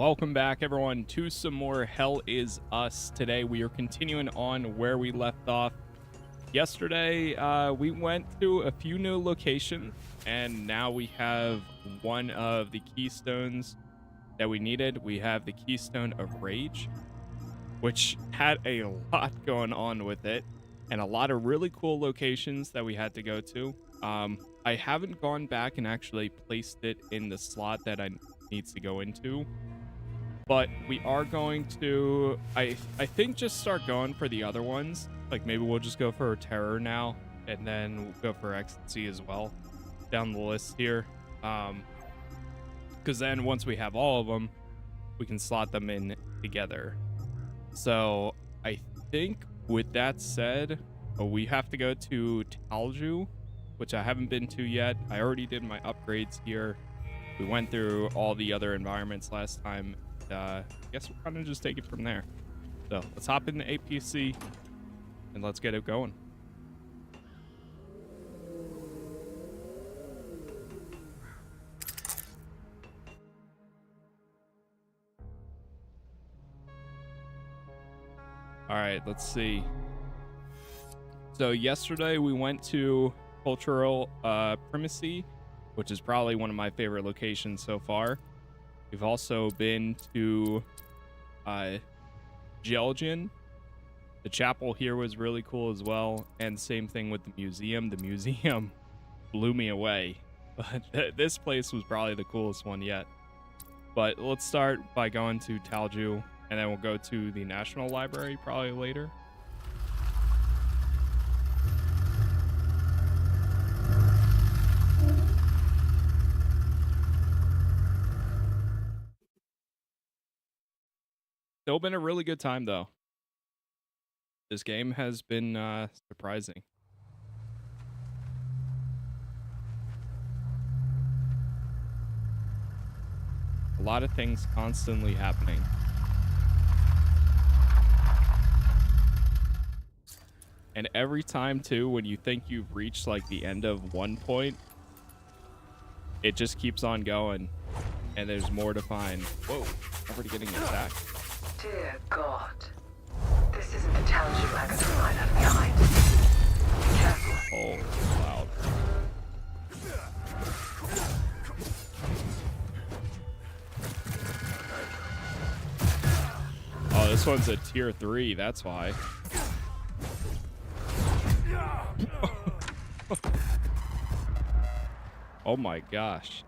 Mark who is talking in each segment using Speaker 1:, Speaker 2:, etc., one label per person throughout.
Speaker 1: Welcome back, everyone, to some more Hell Is Us. Today we are continuing on where we left off. Yesterday, we went to a few new locations, and now we have one of the keystones that we needed. We have the Keystone of Rage, which had a lot going on with it, and a lot of really cool locations that we had to go to. I haven't gone back and actually placed it in the slot that I needs to go into. But we are going to, I think, just start going for the other ones. Like, maybe we'll just go for Terror now, and then we'll go for Ecstasy as well down the list here. Because then once we have all of them, we can slot them in together. So I think with that said, we have to go to Talju, which I haven't been to yet. I already did my upgrades here. We went through all the other environments last time. I guess we'll kind of just take it from there. So let's hop in the APC and let's get it going. All right, let's see. So yesterday we went to Cultural Primacy, which is probably one of my favorite locations so far. We've also been to Jelgin. The chapel here was really cool as well, and same thing with the museum. The museum blew me away, but this place was probably the coolest one yet. But let's start by going to Talju, and then we'll go to the National Library probably later. Still been a really good time, though. This game has been surprising. A lot of things constantly happening. And every time, too, when you think you've reached, like, the end of one point, it just keeps on going. And there's more to find. Whoa, I'm already getting attacked.
Speaker 2: Dear God, this isn't the Talju Agathon I left behind. Be careful.
Speaker 1: Oh, loud. Oh, this one's a tier 3, that's why. Oh my gosh.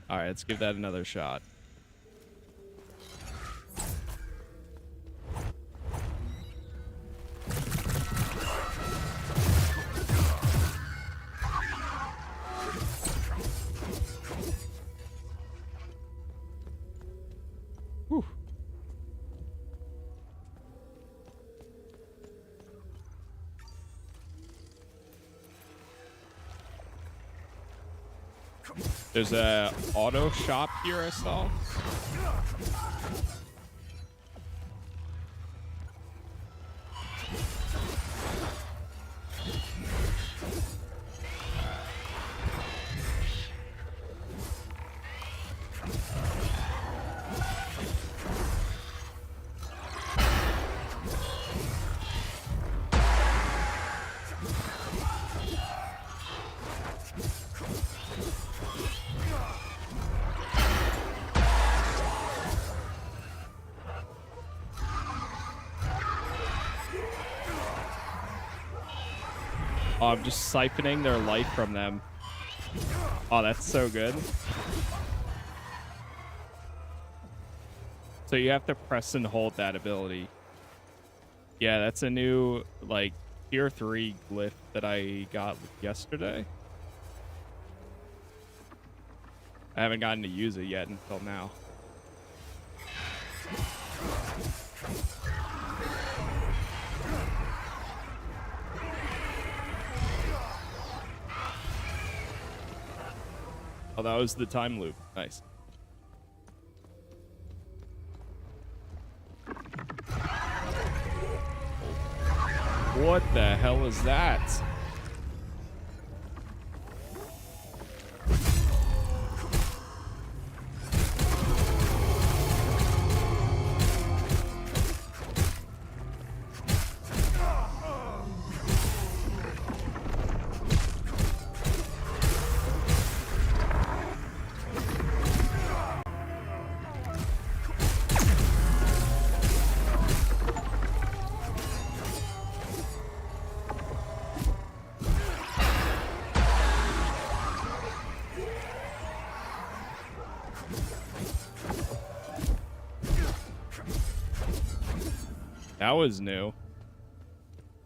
Speaker 1: All right, let's give that another shot. Whew. There's a auto shop here I saw. Oh, I'm just siphoning their life from them. Oh, that's so good. So you have to press and hold that ability. Yeah, that's a new, like, tier 3 glyph that I got yesterday. I haven't gotten to use it yet until now. Oh, that was the time loop. Nice. What the hell is that? That was new.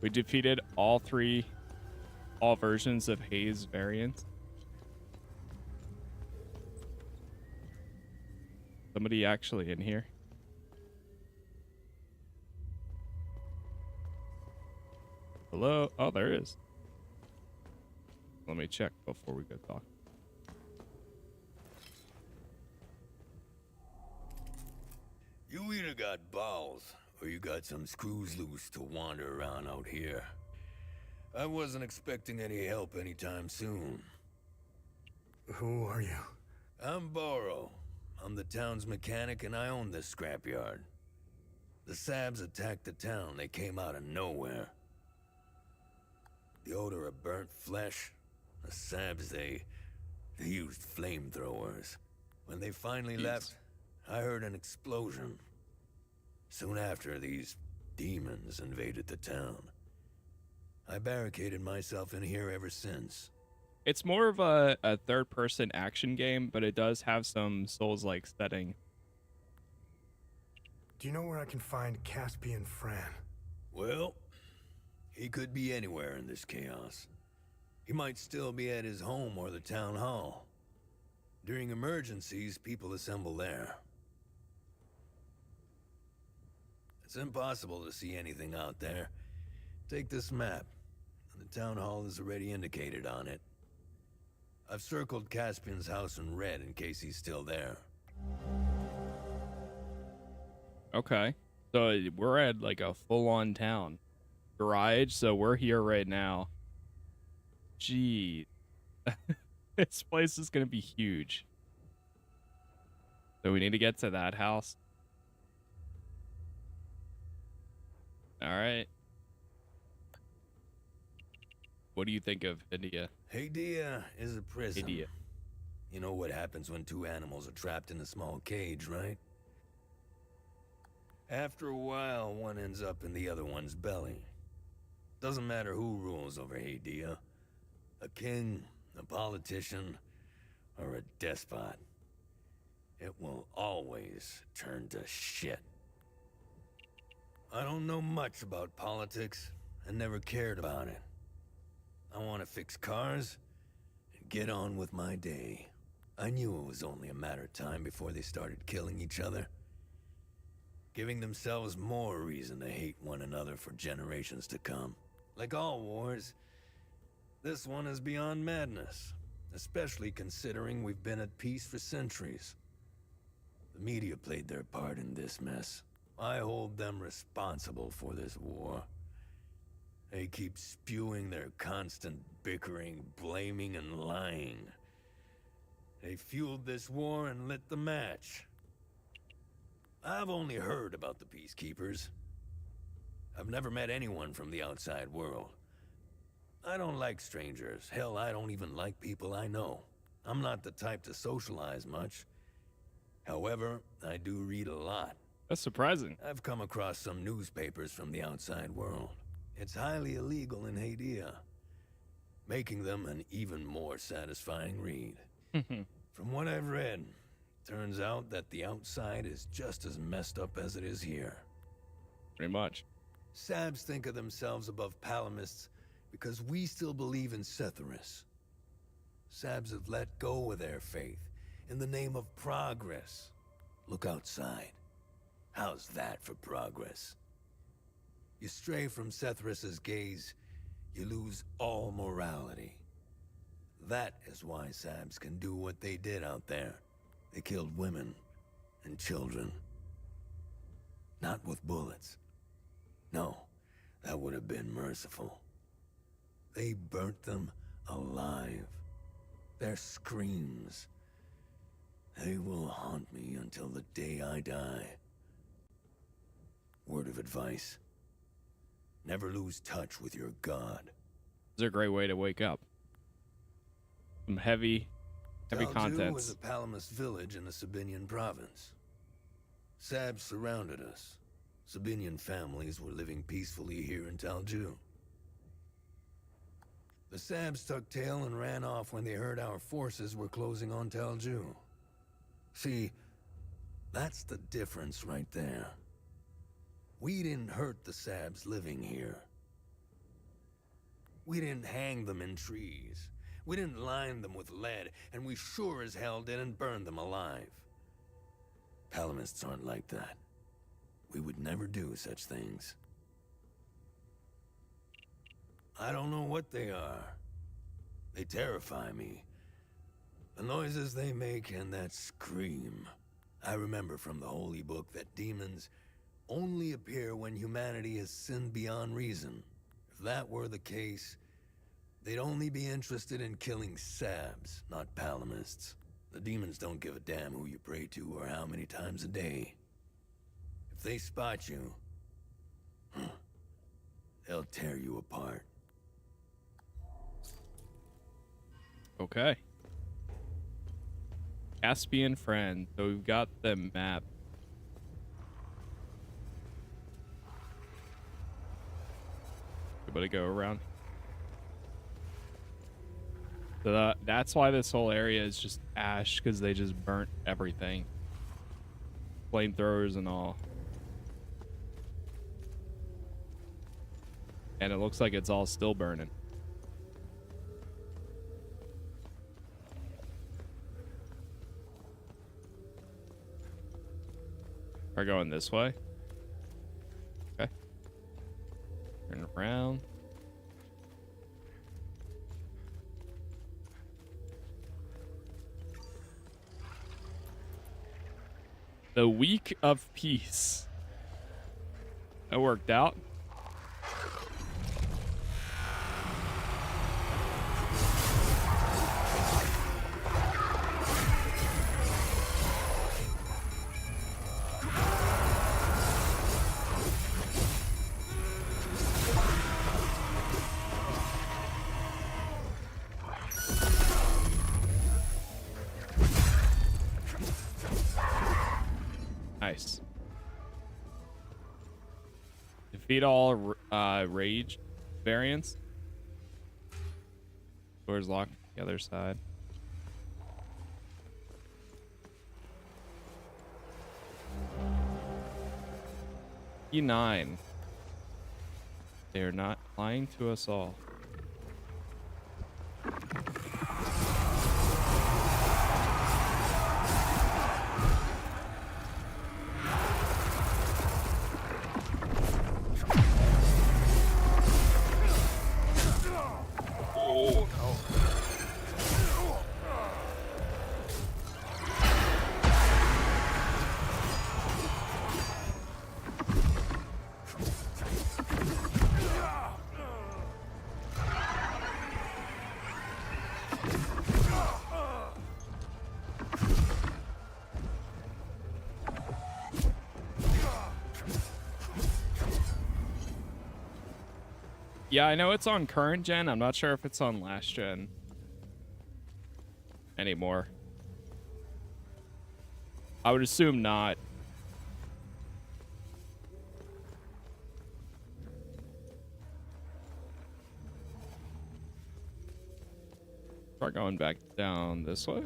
Speaker 1: We defeated all versions of Haze variants. Somebody actually in here. Hello? Oh, there is. Let me check before we go talk.
Speaker 3: You either got balls, or you got some screws loose to wander around out here. I wasn't expecting any help anytime soon.
Speaker 4: Who are you?
Speaker 3: I'm Boro. I'm the town's mechanic and I own this scrapyard. The Sabs attacked the town. They came out of nowhere. The odor of burnt flesh. The Sabs, they used flamethrowers. When they finally left, I heard an explosion. Soon after, these demons invaded the town. I barricaded myself in here ever since.
Speaker 1: It's more of a third-person action game, but it does have some Souls-like setting.
Speaker 4: Do you know where I can find Caspian Fran?
Speaker 3: Well, he could be anywhere in this chaos. He might still be at his home or the town hall. During emergencies, people assemble there. It's impossible to see anything out there. Take this map. The town hall is already indicated on it. I've circled Caspian's house in red in case he's still there. Okay.
Speaker 1: So we're at like a full-on town. Garage, so we're here right now. Gee. This place is going to be huge. So we need to get to that house. All right. What do you think of India?
Speaker 3: Hadia is a prison.
Speaker 1: Hadia.
Speaker 3: You know what happens when two animals are trapped in a small cage, right? After a while, one ends up in the other one's belly. Doesn't matter who rules over Hadia. A king, a politician, or a despot. It will always turn to shit. I don't know much about politics and never cared about it. I want to fix cars and get on with my day. I knew it was only a matter of time before they started killing each other, giving themselves more reason to hate one another for generations to come. Like all wars, this one is beyond madness, especially considering we've been at peace for centuries. The media played their part in this mess. I hold them responsible for this war. They keep spewing their constant bickering, blaming, and lying. They fueled this war and lit the match. I've only heard about the Peacekeepers. I've never met anyone from the outside world. I don't like strangers. Hell, I don't even like people I know. I'm not the type to socialize much. However, I do read a lot.
Speaker 1: That's surprising.
Speaker 3: I've come across some newspapers from the outside world. It's highly illegal in Hadia, making them an even more satisfying read. From what I've read, turns out that the outside is just as messed up as it is here.
Speaker 1: Pretty much.
Speaker 3: Sabs think of themselves above Palamists because we still believe in Setharis. Sabs have let go of their faith in the name of progress. Look outside. How's that for progress? You stray from Setharis' gaze, you lose all morality. That is why Sabs can do what they did out there. They killed women and children. Not with bullets. No, that would have been merciful. They burnt them alive. Their screams. They will haunt me until the day I die. Word of advice. Never lose touch with your god.
Speaker 1: It's a great way to wake up. Some heavy
Speaker 3: Talju
Speaker 1: contents.
Speaker 3: was a Palamist village in the Sabinian province. Sabs surrounded us. Sabinian families were living peacefully here in Talju. The Sabs tucked tail and ran off when they heard our forces were closing on Talju. See, that's the difference right there. We didn't hurt the Sabs living here. We didn't hang them in trees. We didn't line them with lead, and we sure as hell didn't burn them alive. Palamists aren't like that. We would never do such things. I don't know what they are. They terrify me. The noises they make and that scream. I remember from the Holy Book that demons only appear when humanity has sinned beyond reason. If that were the case, they'd only be interested in killing Sabs, not Palamists. The demons don't give a damn who you pray to or how many times a day. If they spot you, they'll tear you apart.
Speaker 1: Okay. Caspian friend. So we've got the map. Everybody go around. So that's why this whole area is just ash, because they just burnt everything. Flamethrowers and all. And it looks like it's all still burning. We're going this way. Okay. Turn around. The week of peace. That worked out. Nice. Defeat all rage variants. Doors locked on the other side. E9. They are not lying to us all. Yeah, I know it's on current gen. I'm not sure if it's on last gen anymore. I would assume not. Try going back down this way.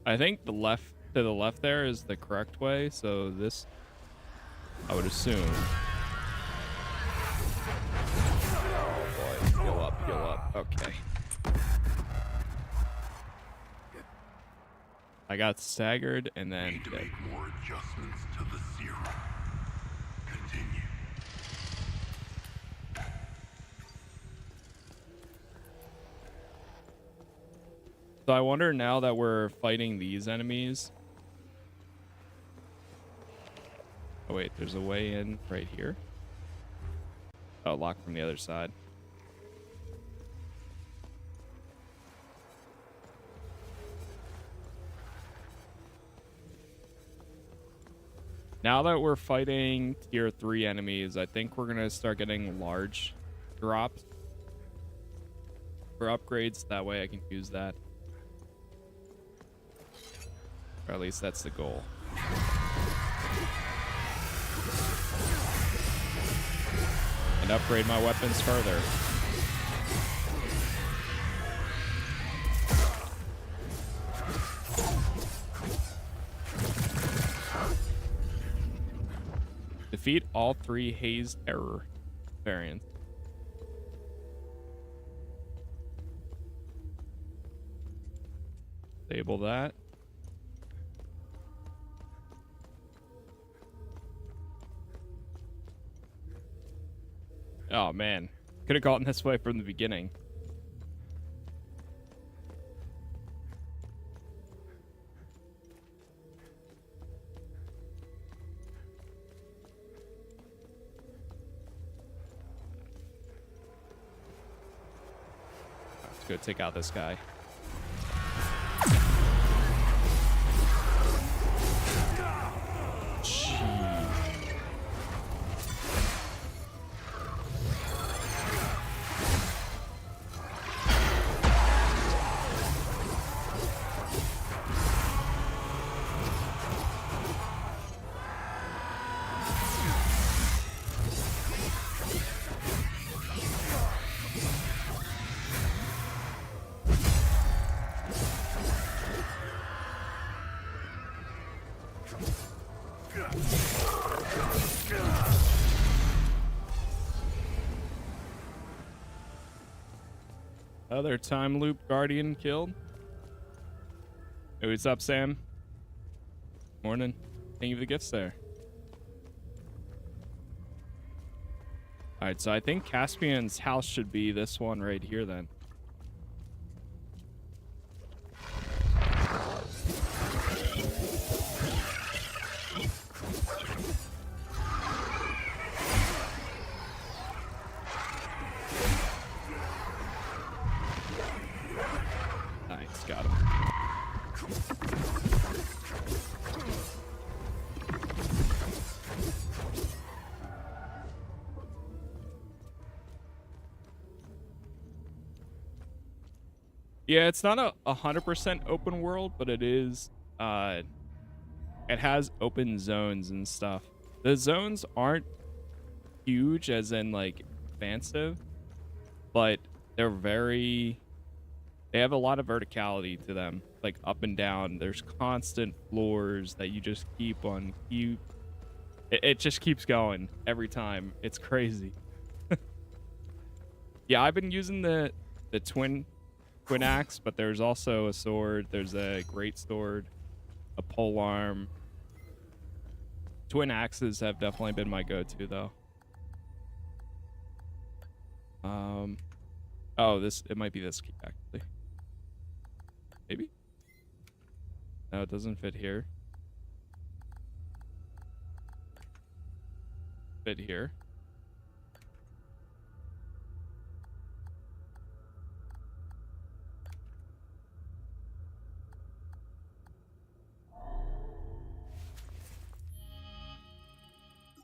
Speaker 1: I think the left to the left there is the correct way, so this I would assume. Heal up. Okay. I got staggered and then
Speaker 5: Need to make more adjustments to the serum. Continue.
Speaker 1: So I wonder now that we're fighting these enemies. Oh wait, there's a way in right here. Oh, locked from the other side. Now that we're fighting tier 3 enemies, I think we're gonna start getting large drops for upgrades. That way I can use that. Or at least that's the goal. And upgrade my weapons further. Defeat all 3 Haze Terror variants. Disable that. Oh man, could have gotten this way from the beginning. Let's go take out this guy. Other time loop guardian killed. Hey, what's up, Sam? Morning. Thank you for the gifts there. Alright, so I think Caspian's house should be this one right here then. Yeah, it's not a 100% open world, but it is, it has open zones and stuff. The zones aren't huge as in like expansive, but they're they have a lot of verticality to them, like up and down. There's constant floors that you just keep on, it just keeps going every time. It's crazy. Yeah, I've been using the twin axe, but there's also a sword, there's a great sword, a pole arm. Twin axes have definitely been my go-to though. Oh, it might be this key actually. Maybe? No, it doesn't fit here. Fit here.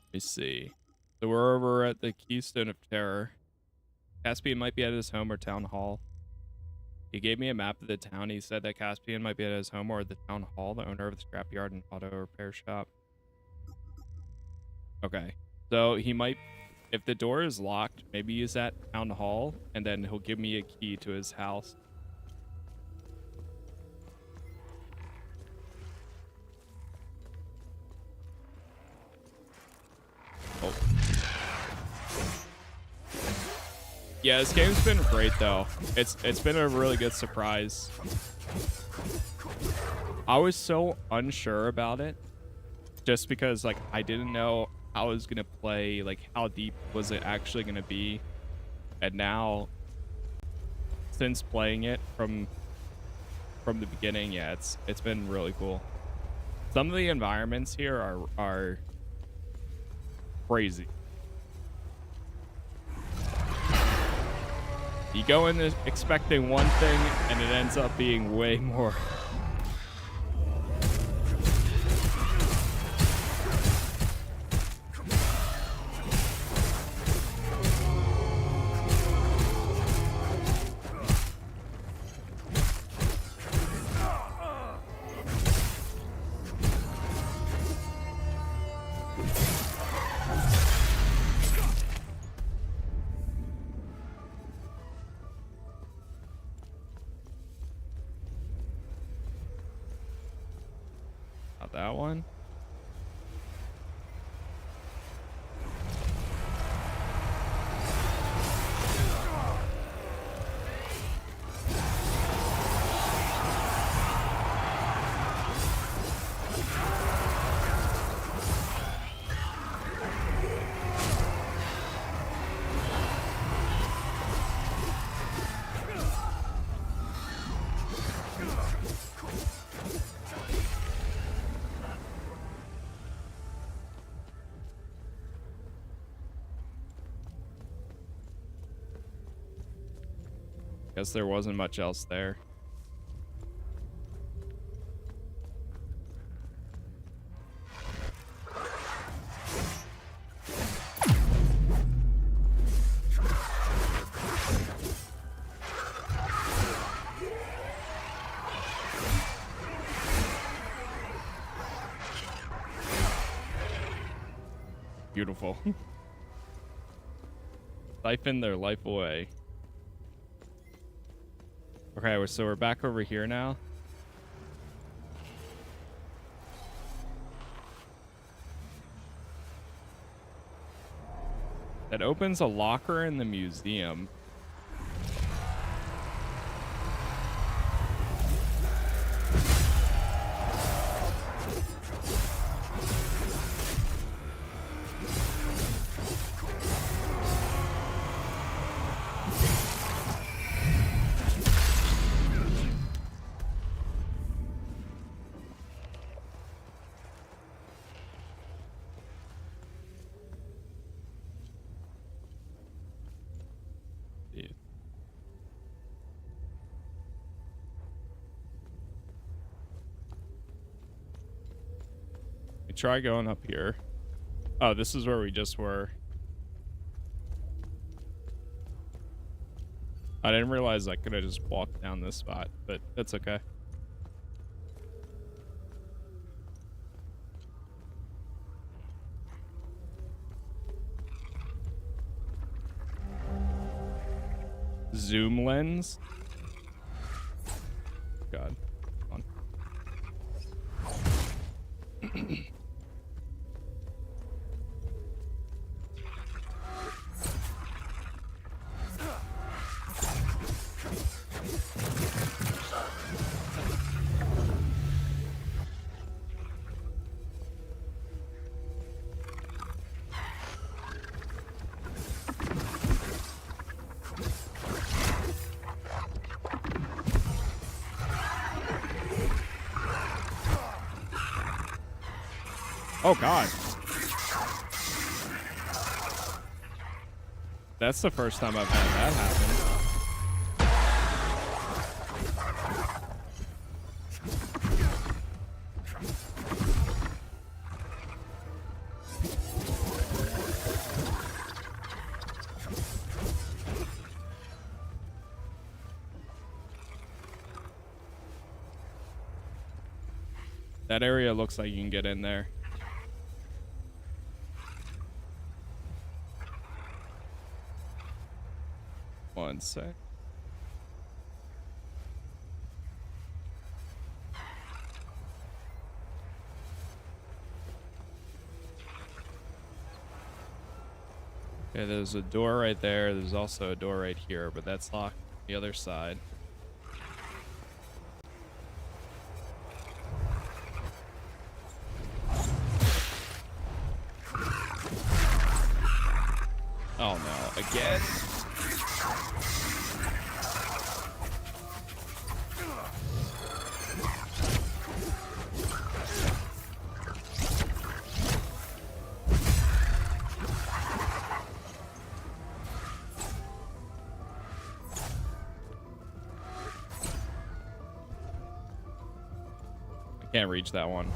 Speaker 1: Let me see. So we're over at the Keystone of Terror. Caspian might be at his home or town hall. He gave me a map of the town. He said that Caspian might be at his home or the town hall, the owner of the scrapyard and auto repair shop. Okay. So he might, if the door is locked, maybe use that town hall, and then he'll give me a key to his house. Oh. Yeah, this game's been great though. It's been a really good surprise. I was so unsure about it just because like I didn't know how it was gonna play, like how deep was it actually gonna be. And now since playing it from the beginning, yeah, it's been really cool. Some of the environments here are crazy. You go in expecting one thing, and it ends up being way more. That one. Guess there wasn't much else there. Beautiful. Siphon their life away. Okay, so we're back over here now. That opens a locker in the museum. Try going up here. Oh, this is where we just were. I didn't realize I could have just walked down this spot, but that's okay. Zoom lens. God. Come on. Oh God. That's the first time I've had that happen. That area looks like you can get in there. One sec. Okay, there's a door right there. There's also a door right here, but that's locked on the other side. Oh no, again? Can't reach that one.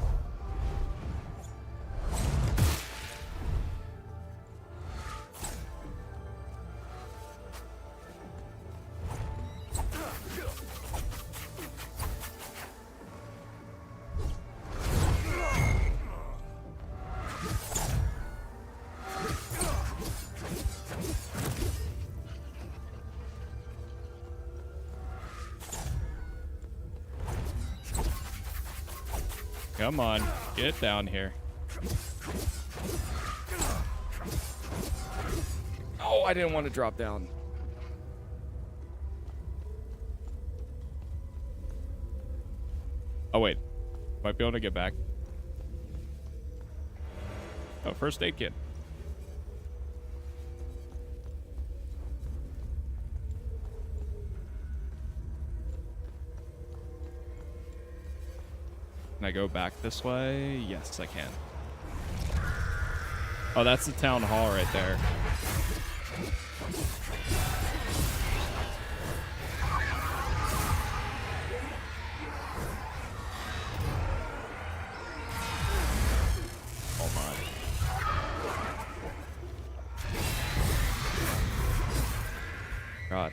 Speaker 1: Come on, get down here. Oh, I didn't want to drop down. Oh, wait. Might be able to get back. Oh, first aid kit. Can I go back this way? Yes, I can. Oh, that's the town hall right there. God.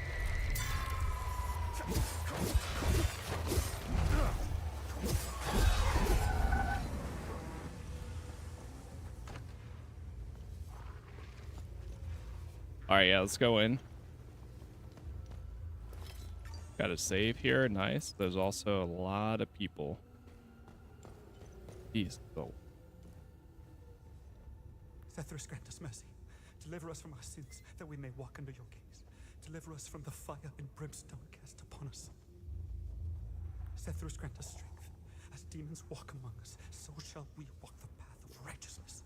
Speaker 1: All right, yeah, let's go in. Got a save here. Nice. There's also a lot of people. Jeez. Oh.
Speaker 6: Zethris, grant us mercy. Deliver us from our sins, that we may walk under your gaze. Deliver us from the fire and brimstone cast upon us. Zethris, grant us strength. As demons walk among us, so shall we walk the path of righteousness.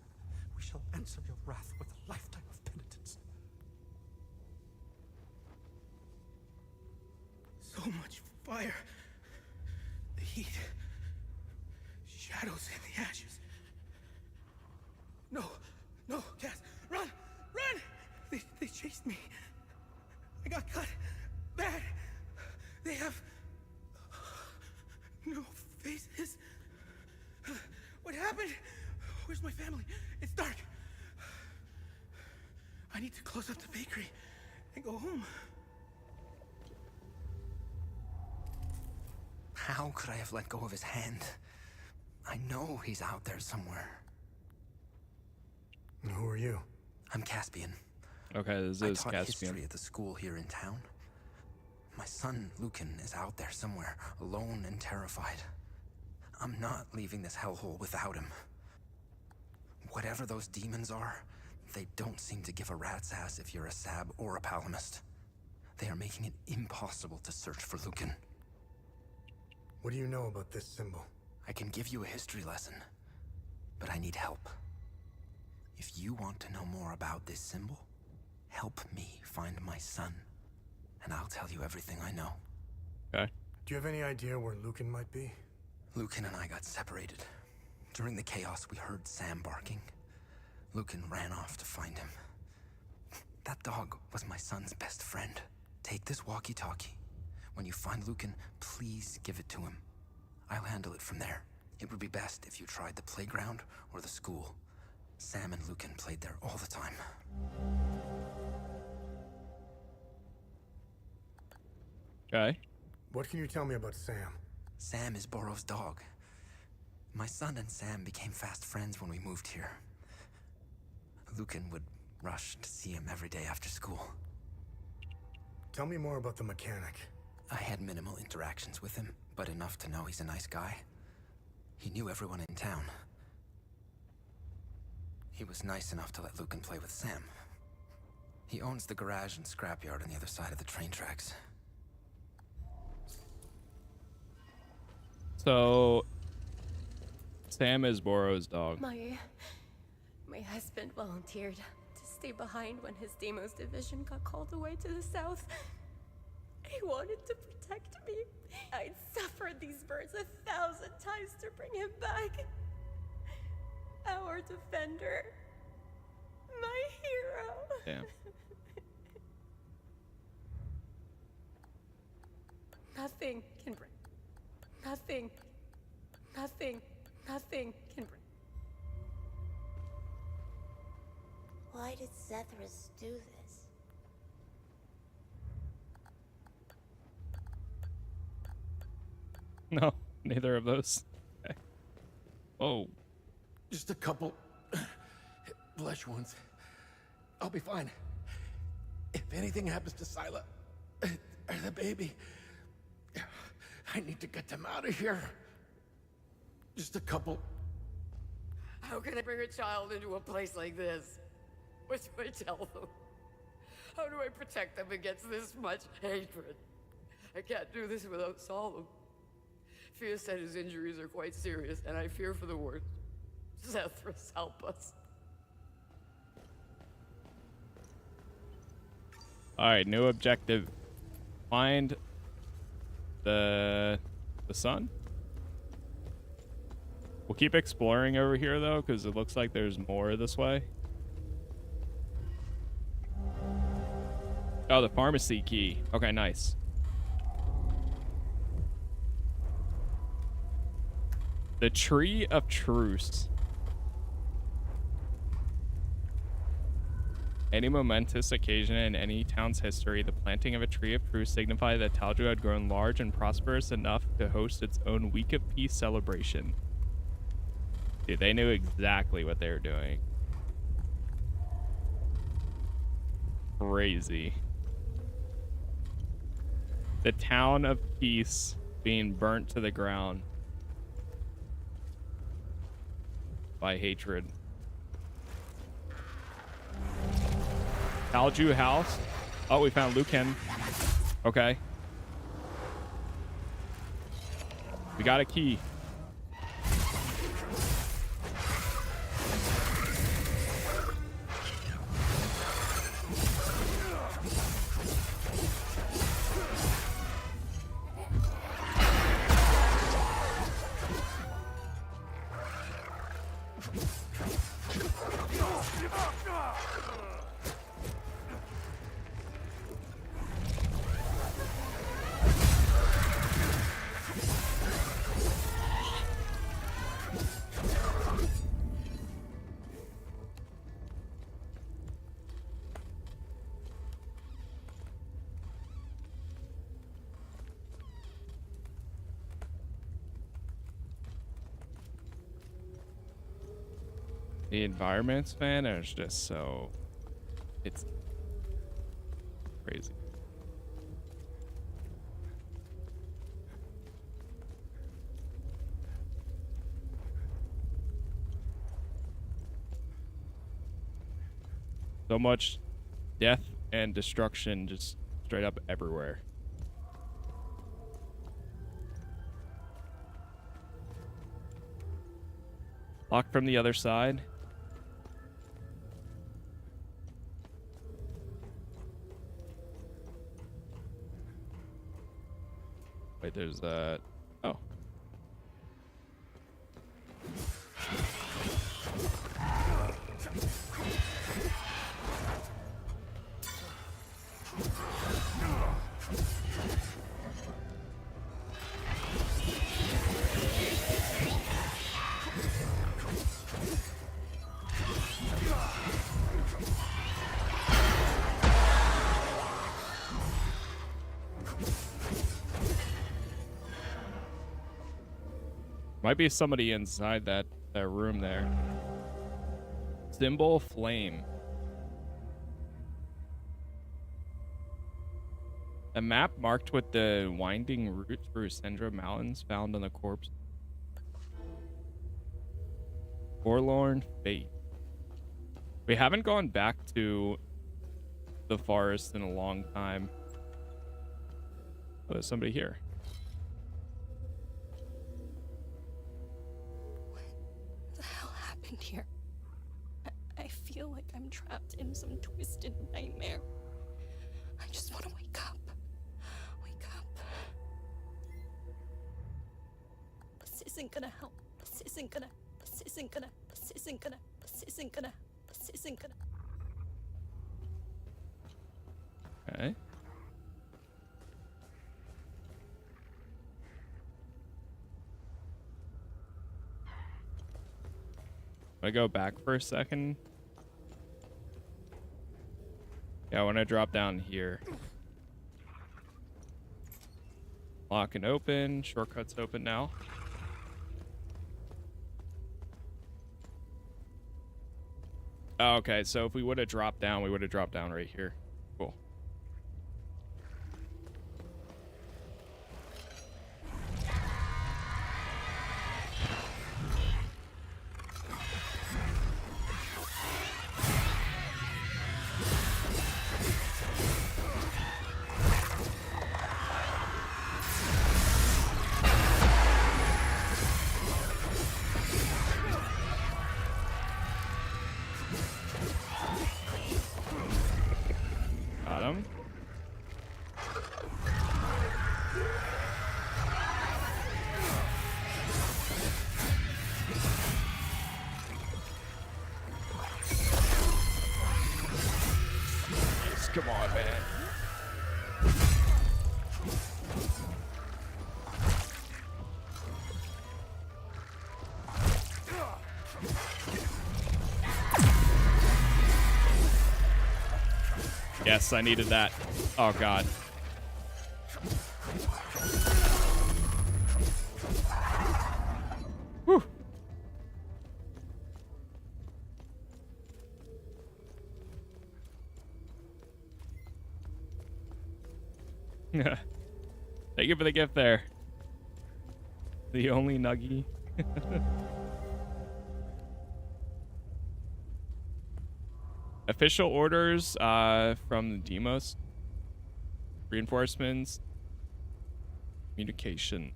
Speaker 6: We shall answer your wrath with a lifetime of penitence.
Speaker 7: So much fire. The heat. Shadows in the ashes. No, no, Cass, run, run! They chased me. I got cut bad. They have no faces. What happened? Where's my family? It's dark. I need to close up the bakery and go home.
Speaker 8: How could I have let go of his hand? I know he's out there somewhere.
Speaker 4: And who are you?
Speaker 8: I'm Caspian.
Speaker 1: Okay, this
Speaker 8: I
Speaker 1: is
Speaker 8: taught
Speaker 1: Caspian.
Speaker 8: history at the school here in town. My son, Lukhan, is out there somewhere, alone and terrified. I'm not leaving this hellhole without him. Whatever those demons are, they don't seem to give a rat's ass if you're a Sab or a Palamist. They are making it impossible to search for Lukhan.
Speaker 4: What do you know about this symbol?
Speaker 8: I can give you a history lesson, but I need help. If you want to know more about this symbol, help me find my son, and I'll tell you everything I know.
Speaker 1: Okay.
Speaker 4: Do you have any idea where Lukhan might be?
Speaker 8: Lukhan and I got separated. During the chaos, we heard Sam barking. Lukhan ran off to find him. That dog was my son's best friend. Take this walkie-talkie. When you find Lukhan, please give it to him. I'll handle it from there. It would be best if you tried the playground or the school. Sam and Lukhan played there all the time.
Speaker 1: Okay.
Speaker 4: What can you tell me about Sam?
Speaker 8: Sam is Borrow's dog. My son and Sam became fast friends when we moved here. Lukhan would rush to see him every day after school.
Speaker 4: Tell me more about the mechanic.
Speaker 8: I had minimal interactions with him, but enough to know he's a nice guy. He knew everyone in town. He was nice enough to let Lukhan play with Sam. He owns the garage and scrapyard on the other side of the train tracks.
Speaker 1: So, Sam is Borrow's dog.
Speaker 9: My husband volunteered to stay behind when his Deimos division got called away to the south. He wanted to protect me. I'd suffered these birds 1,000 times to bring him back. Our defender. My hero.
Speaker 1: Damn.
Speaker 9: Nothing can bring. Nothing can bring.
Speaker 10: Why did Zethris do this?
Speaker 1: No, neither of those. Okay. Oh,
Speaker 7: Just a couple flesh wounds. I'll be fine. If anything happens to Sila or the baby, I need to get them out of here. Just a couple.
Speaker 2: How can I bring a child into a place like this? What do I tell them? How do I protect them against this much hatred? I can't do this without Solemn. Fia said his injuries are quite serious, and I fear for the worst. Zethris, help us.
Speaker 1: all right. New objective: find the sun. We'll keep exploring over here though, because it looks like there's more this way. Oh, the pharmacy key. Okay, nice. The Tree of Truce. Any momentous occasion in any town's history, the planting of a tree of truth signified that Talju had grown large and prosperous enough to host its own Week of Peace celebration. Dude, they knew exactly what they were doing. Crazy. The town of peace being burnt to the ground by hatred. Talju house. Oh, we found Lukhan. Okay. We got a key. The environments, man, is just so... It's crazy. So much death and destruction just straight up everywhere. Locked from the other side. Wait, there's that. Oh. Might be somebody inside that room there. Symbol flame. A map marked with the winding route through Sendra Mountains found on the corpse. Forlorn fate. We haven't gone back to the forest in a long time. Oh, there's somebody here.
Speaker 9: Here. I feel like I'm trapped in some twisted nightmare. I just want to wake up. Wake up. This isn't gonna help. This isn't gonna. This isn't gonna. This isn't gonna. This isn't gonna. This isn't gonna.
Speaker 1: Okay. I go back for a second. Yeah, I want to drop down here. Lock and open. Shortcuts open now. Oh, okay, so if we would have dropped down, we would have dropped down right here. Cool. Come on, man. Yes, I needed that. Oh, God. Whew. Thank you for the gift there. The only nuggie. Official orders from the Demos. Reinforcements. Communication.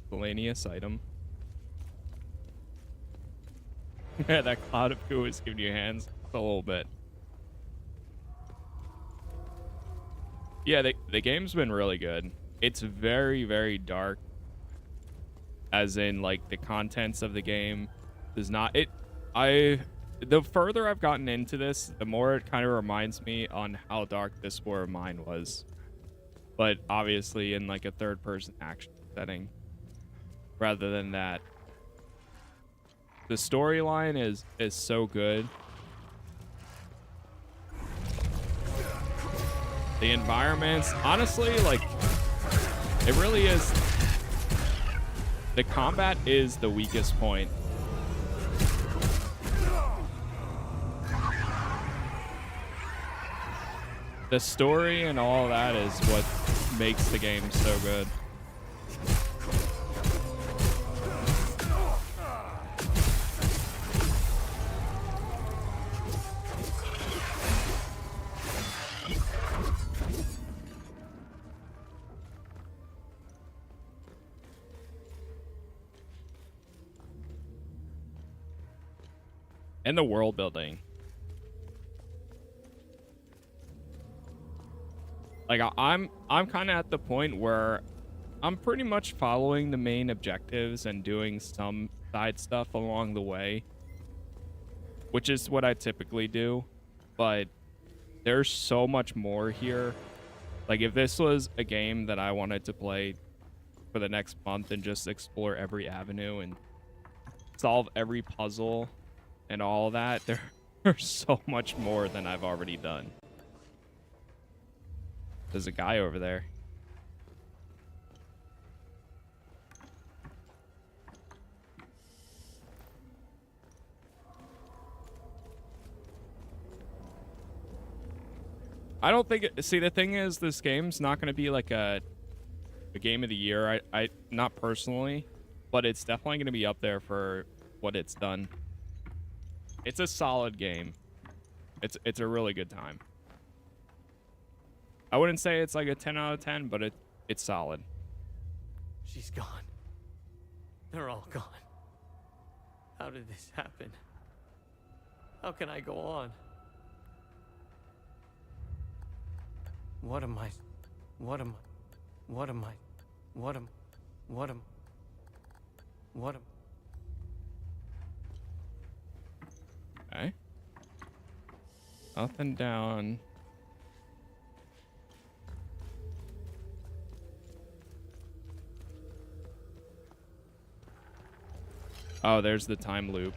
Speaker 1: Miscellaneous item. That cloud of goo is giving you hands a little bit. Yeah, the game's been really good. It's very, very dark. As in, like, the contents of the game does not... The further I've gotten into this, the more it kind of reminds me on how dark this War of Mine was. But obviously in, like, a third-person action setting. Rather than that. The storyline is so good. The environments, honestly, like, it really is. The combat is the weakest point. The story and all that is what makes the game so good. And the world building. Like, I'm kind of at the point where I'm pretty much following the main objectives and doing some side stuff along the way, which is what I typically do. But there's so much more here. Like, if this was a game that I wanted to play for the next month and just explore every avenue and solve every puzzle and all that, there's so much more than I've already done. There's a guy over there. I don't think see, the thing is, this game's not going to be like a game of the year. I not personally, but it's definitely going to be up there for what it's done. It's a solid game. It's a really good time. I wouldn't say it's like a 10 out of 10, but it's solid.
Speaker 11: She's gone. They're all gone. How did this happen? How can I go on? What am I?
Speaker 1: Okay. Up and down. Oh, there's the time loop.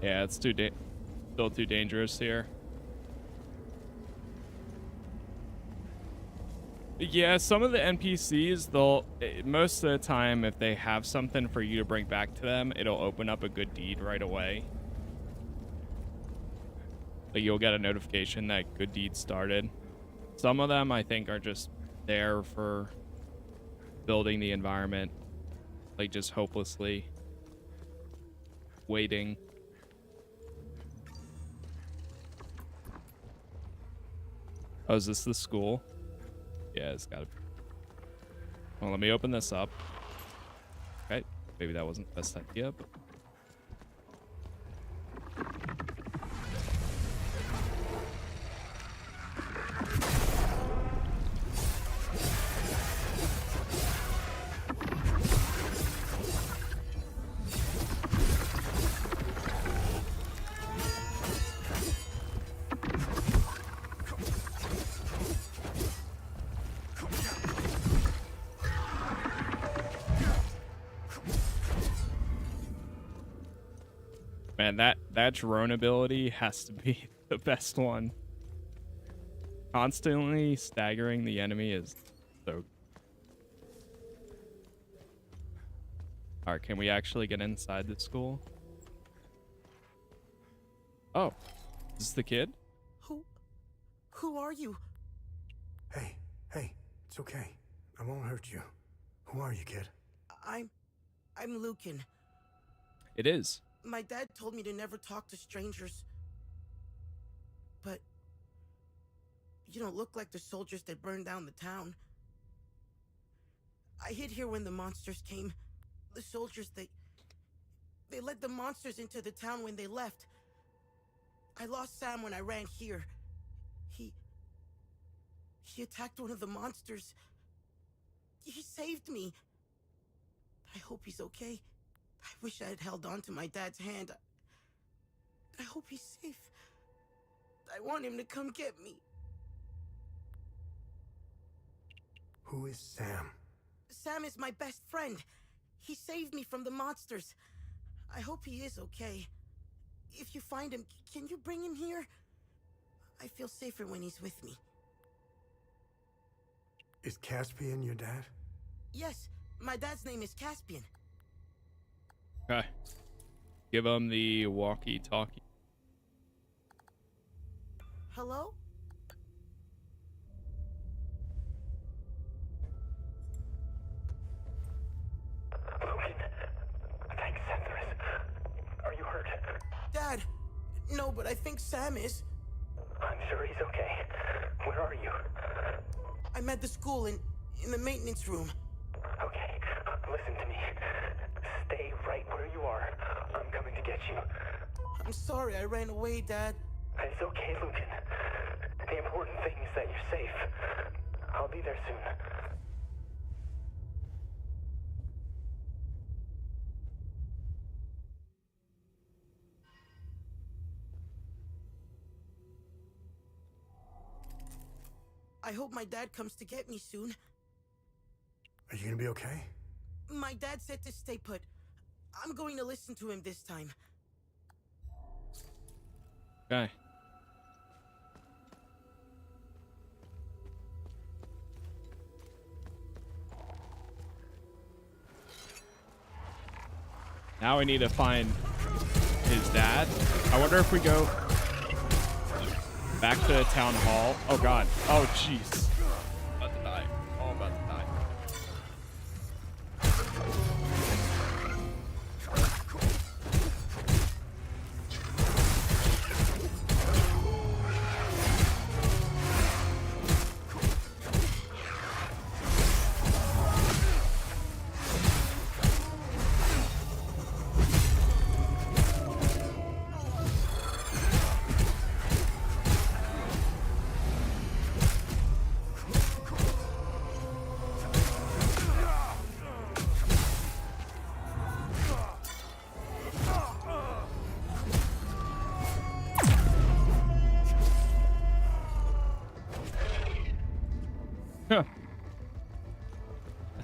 Speaker 1: Yeah, it's still too dangerous here. Yeah, some of the NPCs, most of the time, if they have something for you to bring back to them, it'll open up a good deed right away. Like, you'll get a notification that good deed started. Some of them, I think, are just there for building the environment, like just hopelessly waiting. Oh, is this the school? Yeah, it's gotta be. Well, let me open this up. Okay, maybe that wasn't the best idea, but... Man, that drone ability has to be the best one. Constantly staggering the enemy is so... Alright, can we actually get inside the school? Oh, is this the kid?
Speaker 12: Who are you?
Speaker 4: Hey, it's okay. I won't hurt you. Who are you, kid?
Speaker 12: I'm Lukhan.
Speaker 1: It is.
Speaker 12: My dad told me to never talk to strangers. But you don't look like the soldiers that burned down the town. I hid here when the monsters came. The soldiers, they led the monsters into the town when they left. I lost Sam when I ran here. He attacked one of the monsters. He saved me. I hope he's okay. I wish I had held on to my dad's hand. I hope he's safe. I want him to come get me.
Speaker 4: Who is Sam?
Speaker 12: Sam is my best friend. He saved me from the monsters. I hope he is okay. If you find him, can you bring him here? I feel safer when he's with me.
Speaker 4: Is Caspian your dad?
Speaker 12: Yes, my dad's name is Caspian.
Speaker 1: Okay. Give him the walkie-talkie.
Speaker 12: Hello?
Speaker 7: Lukhan, thanks, Zephyrus. Are you hurt?
Speaker 12: Dad! No, but I think Sam is.
Speaker 7: I'm sure he's okay. Where are you?
Speaker 12: I'm at the school in the maintenance room.
Speaker 7: Okay, listen to me. Stay right where you are. I'm coming to get you.
Speaker 12: I'm sorry I ran away, Dad.
Speaker 7: It's okay, Lukhan. The important thing is that you're safe. I'll be there soon.
Speaker 12: I hope my dad comes to get me soon.
Speaker 4: Are you gonna be okay?
Speaker 12: My dad said to stay put. I'm going to listen to him this time.
Speaker 1: Okay. Now we need to find his dad. I wonder if we go back to the town hall. Oh god. Oh jeez. About to die. Oh, I'm about to die.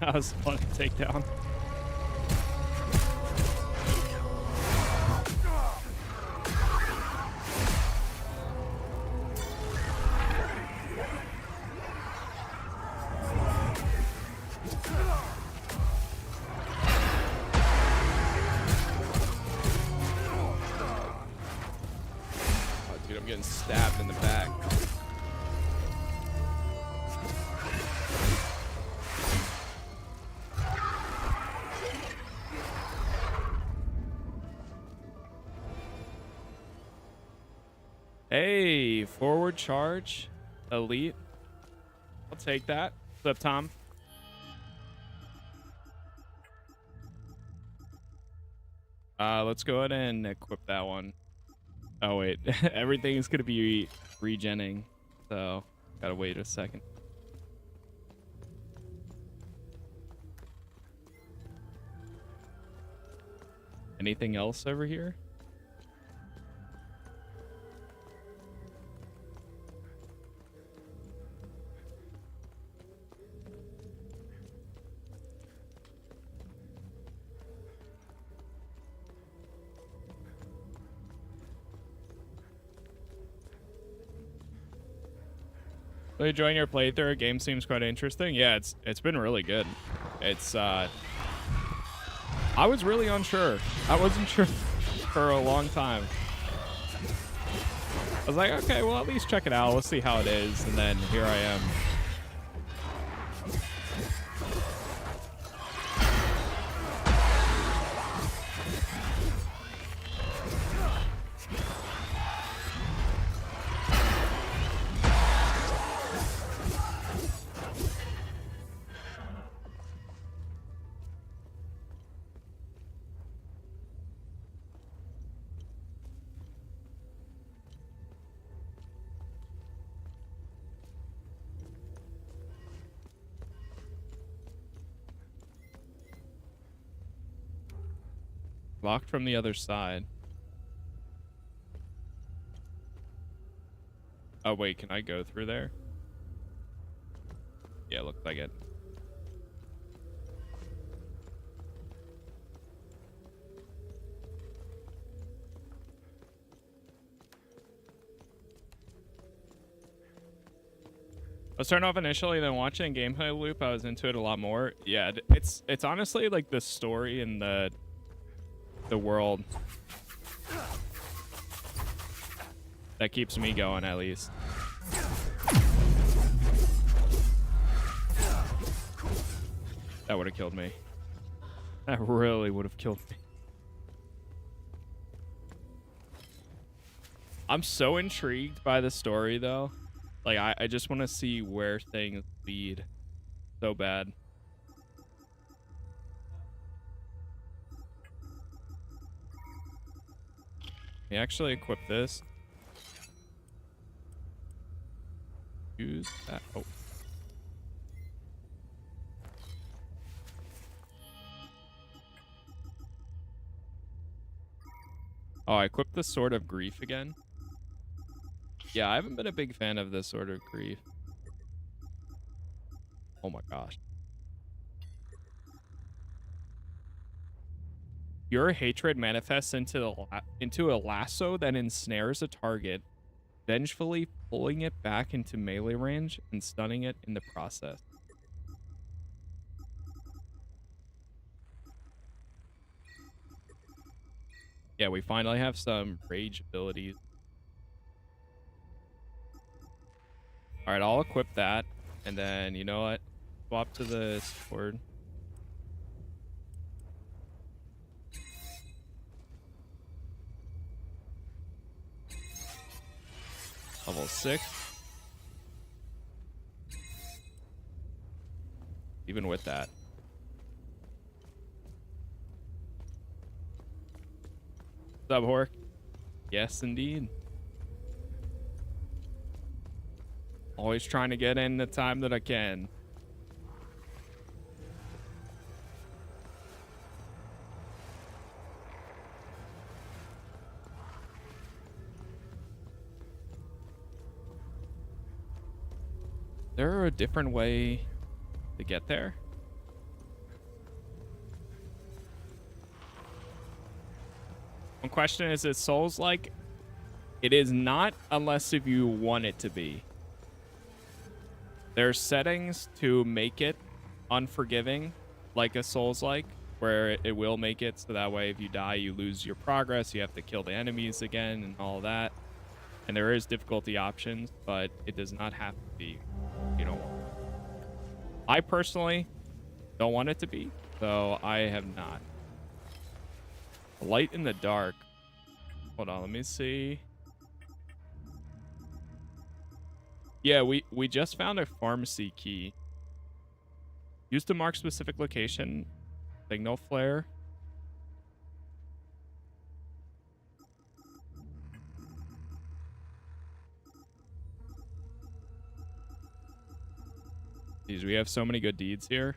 Speaker 1: That was fun to take down. I'm getting stabbed in the back. Hey, forward charge, elite. I'll take that. What's up, Tom? Let's go ahead and equip that one. Oh wait, everything is gonna be regenning, so gotta wait a second. Anything else over here? So enjoying your playthrough? Game seems quite interesting. Yeah, it's been really good. It's I was really unsure. I wasn't sure for a long time. I was like, okay, well at least check it out. Let's see how it is, and then here I am. Locked from the other side. Oh wait, can I go through there? Yeah, looks like it. I was turned off initially, then watching gameplay loop, I was into it a lot more. Yeah, it's honestly like the story and the world that keeps me going, at least. That would have killed me. That really would have killed me. I'm so intrigued by the story, though. Like, I just want to see where things lead so bad. We actually equip this. Use that. Oh. Oh, I equipped the Sword of Grief again. Yeah, I haven't been a big fan of the Sword of Grief. Oh my gosh. Your hatred manifests into a lasso that ensnares a target, vengefully pulling it back into melee range and stunning it in the process. Yeah, we finally have some rage abilities. All right, I'll equip that, and then you know what? Swap to the sword. Level 6. Even with that. What's up, Hork? Yes, indeed. Always trying to get in the time that I can. There a different way to get there? One question is it Souls-like? It is not unless if you want it to be. There's settings to make it unforgiving, like a Souls-like, where it will make it so that way if you die, you lose your progress, you have to kill the enemies again and all that. And there is difficulty options, but it does not have to be, you know. I personally don't want it to be, so I have not. Light in the dark. Hold on, let me see. Yeah, we just found a pharmacy key. Used to mark specific location. Signal flare. Jeez, we have so many good deeds here.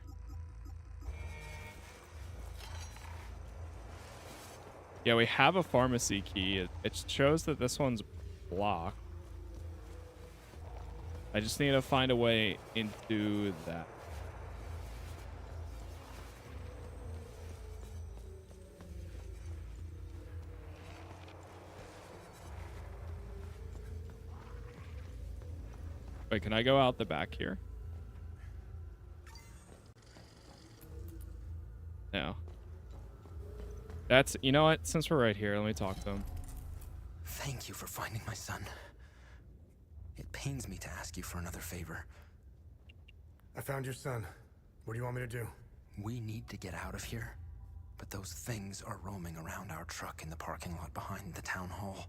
Speaker 1: Yeah, we have a pharmacy key. It shows that this one's blocked. I just need to find a way into that. Wait, can I go out the back here? No. That's, you know what? Since we're right here, let me talk to him.
Speaker 8: Thank you for finding my son. It pains me to ask you for another favor.
Speaker 4: I found your son. What do you want me to do?
Speaker 8: We need to get out of here, but those things are roaming around our truck in the parking lot behind the town hall.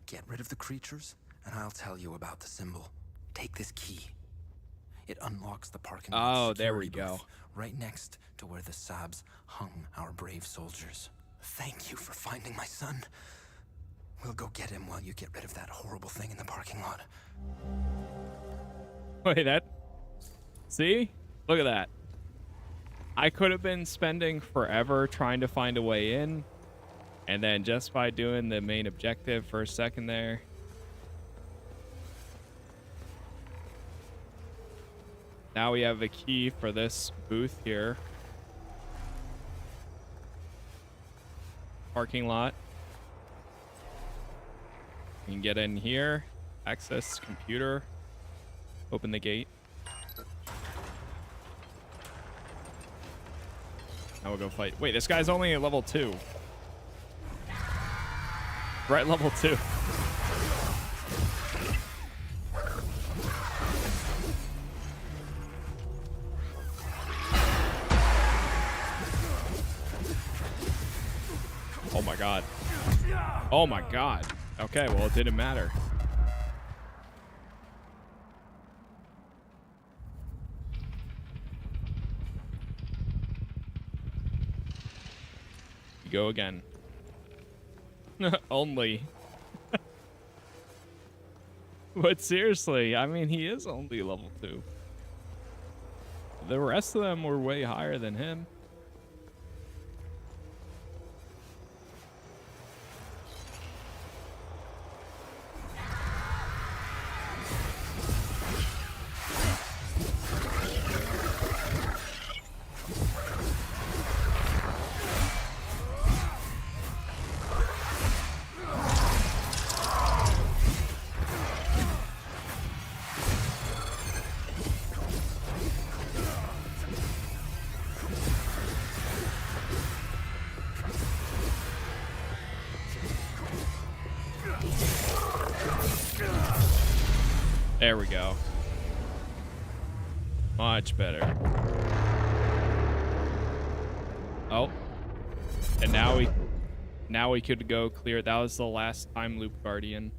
Speaker 8: Get rid of the creatures, and I'll tell you about the symbol. Take this key. It unlocks the parking lot.
Speaker 1: Oh, there we go.
Speaker 8: Right next to where the Sabs hung our brave soldiers. Thank you for finding my son. We'll go get him while you get rid of that horrible thing in the parking lot.
Speaker 1: Wait, that... See? Look at that. I could have been spending forever trying to find a way in. And then just by doing the main objective for a second there. Now we have a key for this booth here. Parking lot. You can get in here, access computer, open the gate. Now we'll go fight. Wait, this guy's only at level 2. Right, level 2. Oh my god. Oh my god. Okay, well, it didn't matter. You go again. Only. But seriously, I mean, he is only level 2. The rest of them were way higher than him. There we go. Much better. Oh. And now we could go clear. That was the last time loop guardian.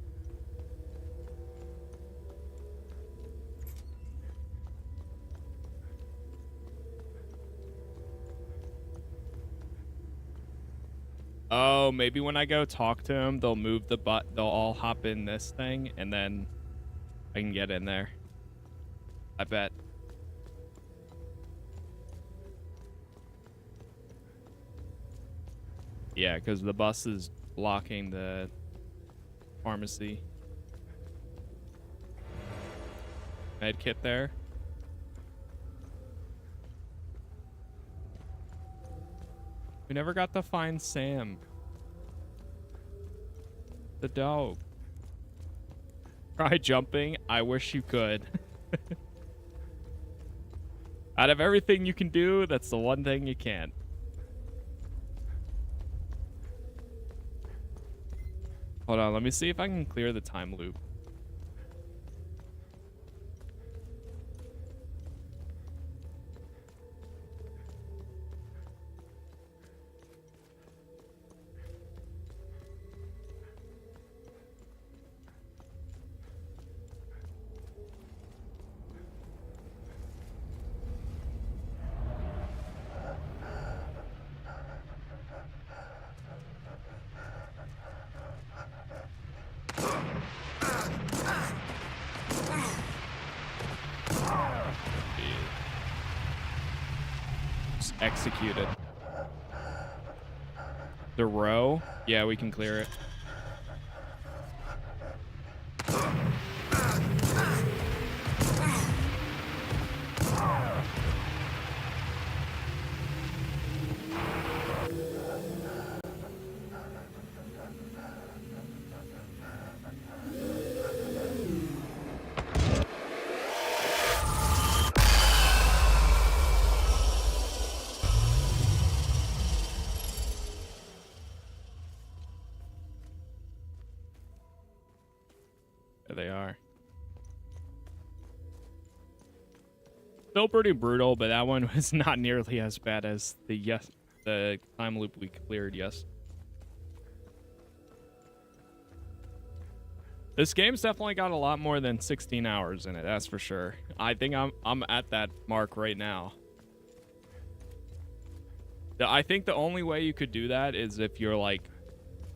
Speaker 1: Oh, maybe when I go talk to him, they'll move the they'll all hop in this thing and then I can get in there. I bet. Yeah, because the bus is blocking the pharmacy. Med kit there. We never got to find Sam. The dog. Try jumping. I wish you could. Out of everything you can do, that's the one thing you can't. Hold on, let me see if I can clear the time loop. Executed. The row? Yeah, we can clear it. There they are. Still pretty brutal, but that one was not nearly as bad as the time loop we cleared. Yes. This game's definitely got a lot more than 16 hours in it, that's for sure. I think I'm at that mark right now. I think the only way you could do that is if you're like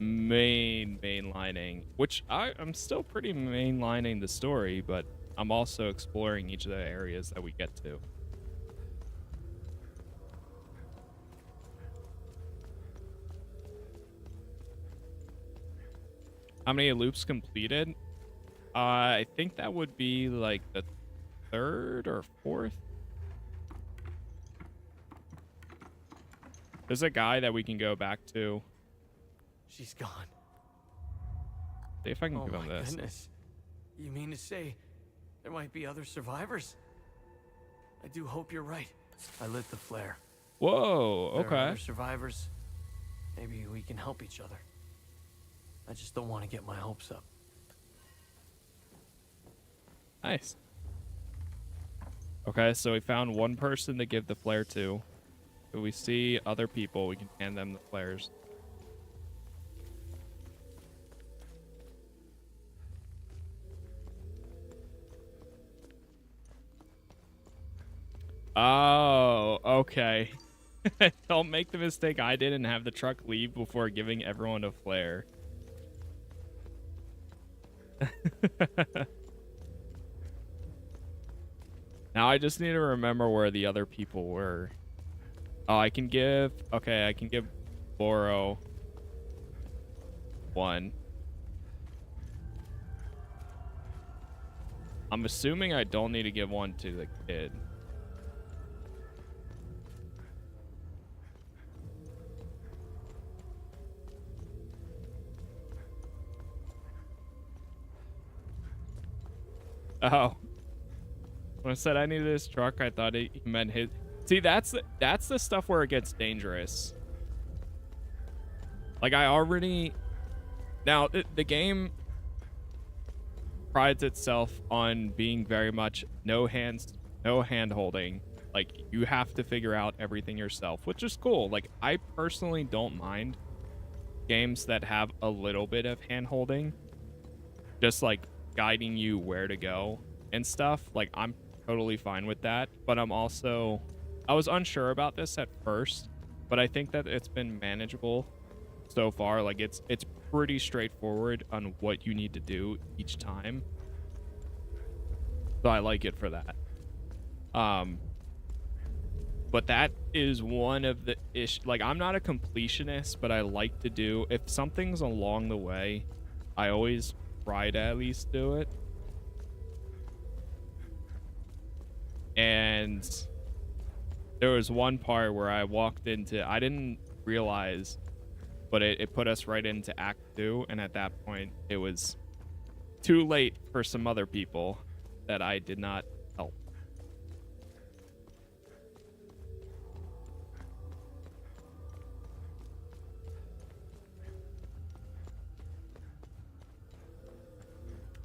Speaker 1: mainlining, which I'm still pretty mainlining the story, but I'm also exploring each of the areas that we get to. How many loops completed? I think that would be like the 3rd or 4th. There's a guy that we can go back to.
Speaker 11: She's gone.
Speaker 1: See if I can give him
Speaker 11: Oh my
Speaker 1: this.
Speaker 11: goodness. You mean to say there might be other survivors? I do hope you're right. I lit the flare.
Speaker 1: Whoa,
Speaker 11: There are
Speaker 1: okay.
Speaker 11: other survivors. Maybe we can help each other. I just don't want to get my hopes up.
Speaker 1: Nice. Okay, so we found one person to give the flare to. If we see other people, we can hand them the flares. Oh, okay. Don't make the mistake I did and have the truck leave before giving everyone a flare. Now I just need to remember where the other people were. Oh, I can give... Okay, I can give Boro one. I'm assuming I don't need to give one to the kid. Oh. When I said I needed this truck, I thought he meant his... See, that's the stuff where it gets dangerous. Like, I already... Now, the game prides itself on being very much no hand-holding. Like, you have to figure out everything yourself, which is cool. Like, I personally don't mind games that have a little bit of hand-holding. Just, like, guiding you where to go and stuff. Like, I'm totally fine with that. But I'm also... I was unsure about this at first, but I think that it's been manageable so far. Like, it's pretty straightforward on what you need to do each time. So I like it for that. But that is one of the like, I'm not a completionist, but I like to do, if something's along the way, I always try to at least do it. And there was one part where I walked into, I didn't realize, but it put us right into Act 2, and at that point, it was too late for some other people that I did not help.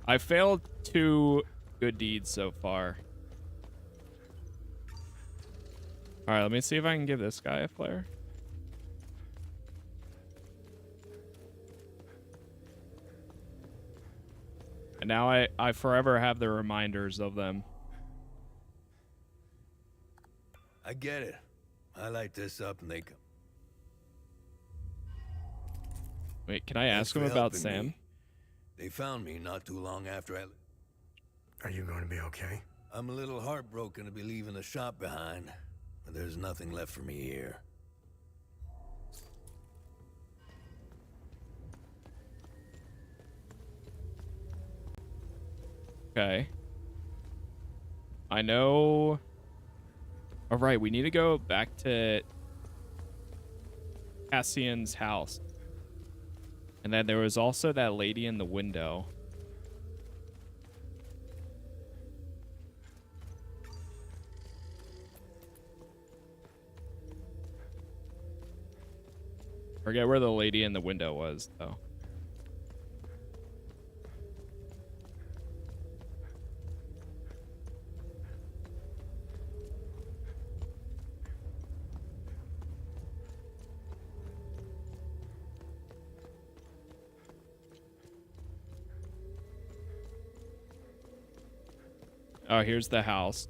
Speaker 1: I failed 2 good deeds so far. All right, let me see if I can give this guy a flare. And now I forever have the reminders of them.
Speaker 3: I get it. I light this up and they come.
Speaker 1: Wait, can I ask him about Sam?
Speaker 3: Me. They found me not too long after I...
Speaker 4: Are you going to be okay?
Speaker 3: I'm a little heartbroken to be leaving the shop behind, but there's nothing left for me here.
Speaker 1: Okay. I know... All right, we need to go back to Caspian's house. And then there was also that lady in the window. Forget where the lady in the window was, though. Oh, here's the house.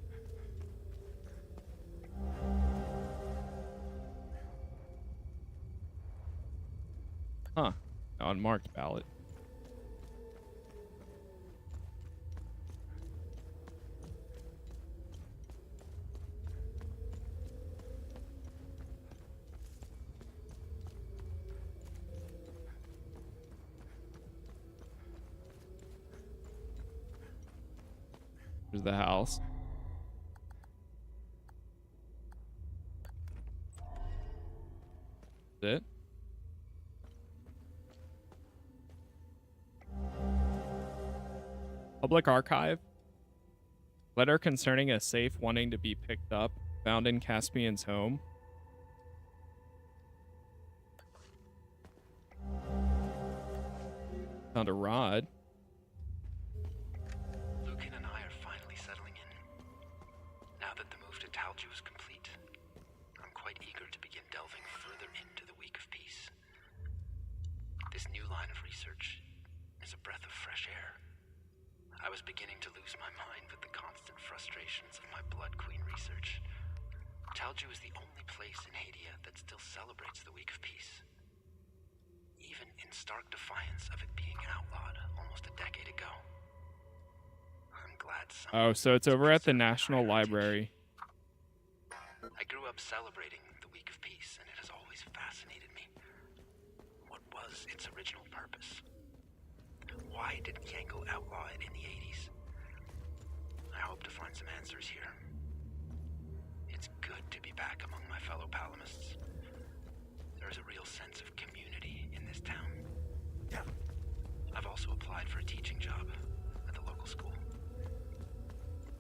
Speaker 1: Huh. Unmarked ballot. Here's the house. That's it. Public archive. Letter concerning a safe wanting to be picked up, found in Caspian's home. Found a rod.
Speaker 8: Lukhan and I are finally settling in. Now that the move to Talju is complete, I'm quite eager to begin delving further into the Week of Peace. This new line of research is a breath of fresh air. I was beginning to lose my mind with the constant frustrations of my Blood Queen research. Talju is the only place in Hadia that still celebrates the Week of Peace, even in stark defiance of it being outlawed almost a decade ago. I'm glad
Speaker 1: Oh, so it's over at the National Library.
Speaker 8: I grew up celebrating the Week of Peace, and it has always fascinated me. What was its original purpose? Why did Yanko outlaw it in the 80s? I hope to find some answers here. It's good to be back among my fellow Palamists. There is a real sense of community in this town. I've also applied for a teaching job at the local school.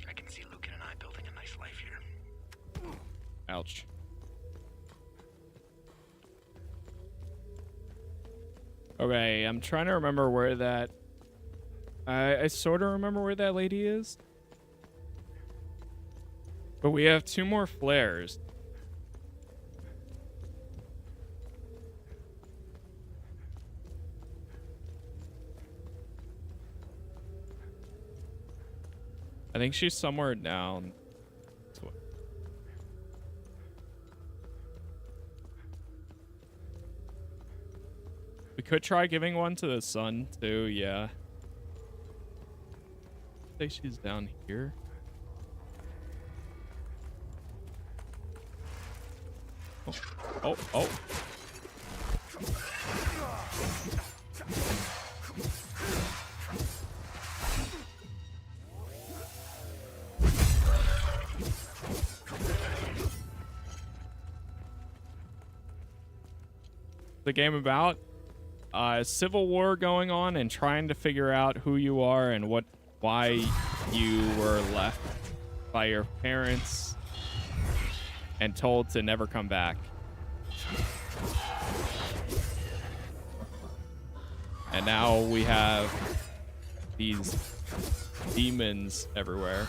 Speaker 8: I can see Lukhan and I building a nice life here.
Speaker 1: Ouch. Okay, I'm trying to remember where that... I sort of remember where that lady is. But we have 2 more flares. I think she's somewhere down. We could try giving one to the sun too, yeah. I think she's down here. Oh, oh, oh. The game about civil war going on and trying to figure out who you are and why you were left by your parents and told to never come back. And now we have these demons everywhere.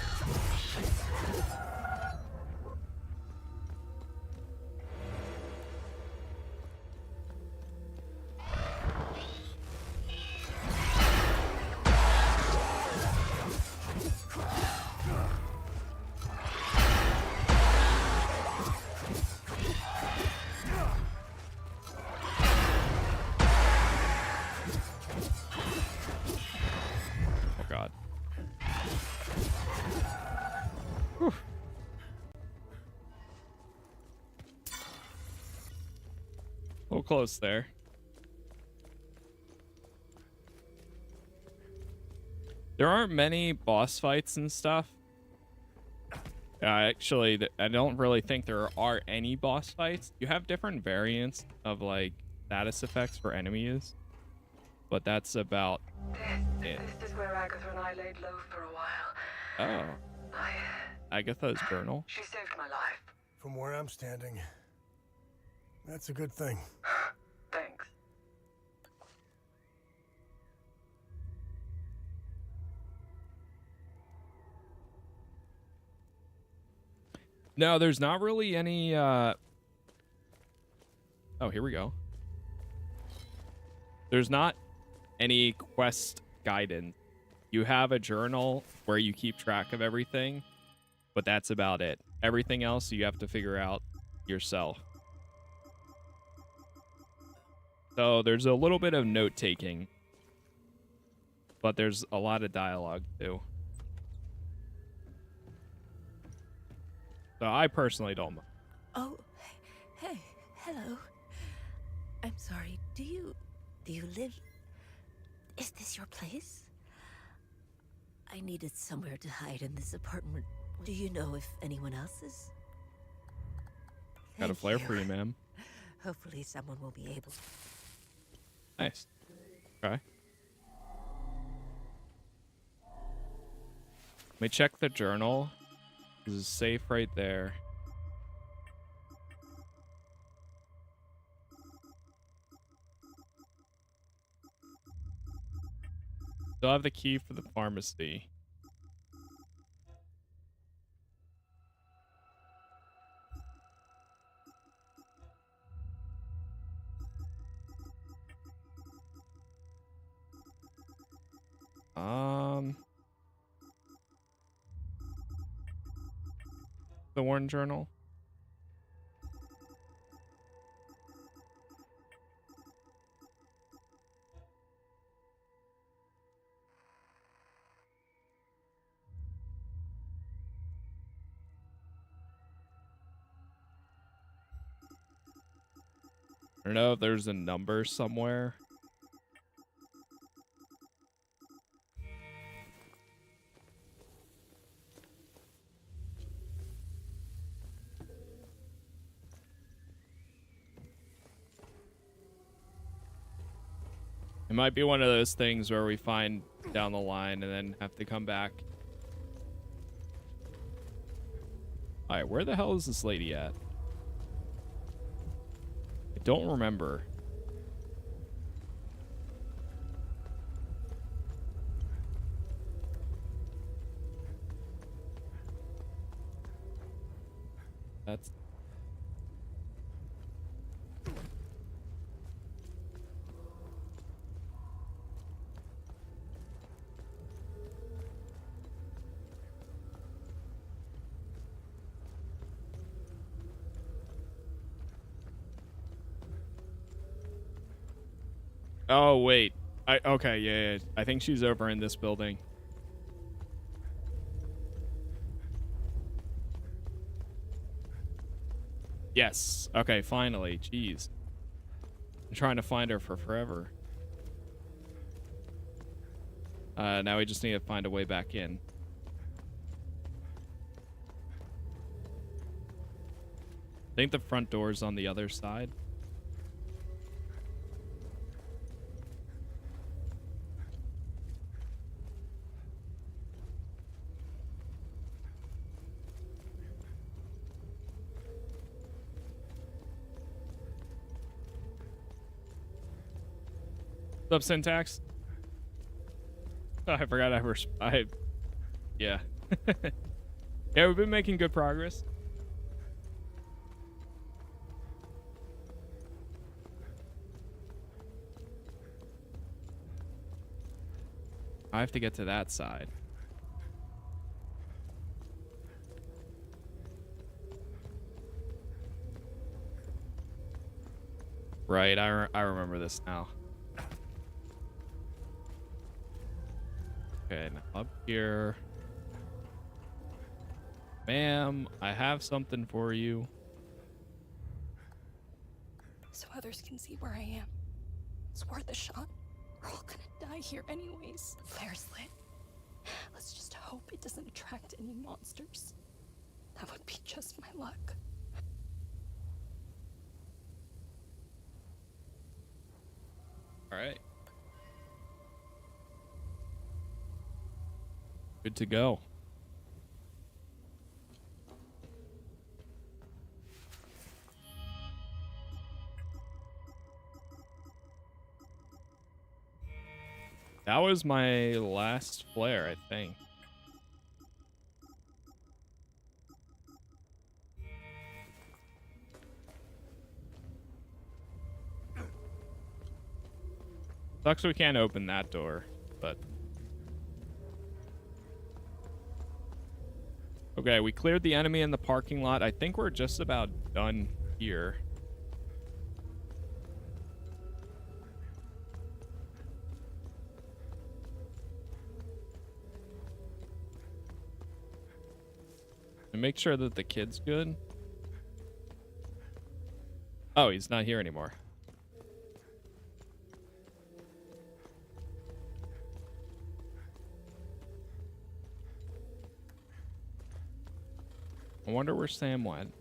Speaker 1: Close there. There aren't many boss fights and stuff. Actually, I don't really think there are any boss fights. You have different variants of like status effects for enemies, but that's about it.
Speaker 13: This is where Agatha and I laid low for a while.
Speaker 1: Oh. Agatha's journal.
Speaker 13: She saved my life.
Speaker 4: From where I'm standing, that's a good thing.
Speaker 13: Thanks.
Speaker 1: No, there's not really any oh, here we go. There's not any quest guidance. You have a journal where you keep track of everything, but that's about it. Everything else you have to figure out yourself. So there's a little bit of note-taking, but there's a lot of dialogue too. So I personally don't know.
Speaker 14: Oh, hey, hello. I'm sorry. Do you live? Is this your place? I needed somewhere to hide in this apartment. Do you know if anyone else is?
Speaker 1: Got a flare for you, ma'am.
Speaker 14: Hopefully someone will be able to.
Speaker 1: Nice. Okay. Let me check the journal. This is safe right there. Still have the key for the pharmacy. The Warren Journal. I don't know if there's a number somewhere. It might be one of those things where we find down the line and then have to come back. Alright, where the hell is this lady at? I don't remember. That's... Oh, wait. Okay, yeah. I think she's over in this building. Yes. Okay, finally. Jeez. I'm trying to find her for forever. Now we just need to find a way back in. I think the front door's on the other side. What's up, Syntax? I forgot yeah. Yeah, we've been making good progress. I have to get to that side. Right, I remember this now. Okay, now up here. Ma'am, I have something for you.
Speaker 15: So others can see where I am. It's worth a shot. We're all gonna die here anyways. Flare's lit. Let's just hope it doesn't attract any monsters. That would be just my luck.
Speaker 1: All right. Good to go. That was my last flare, I think. Sucks we can't open that door, but... Okay, we cleared the enemy in the parking lot. I think we're just about done here. And make sure that the kid's good. Oh, he's not here anymore. I wonder where Sam went.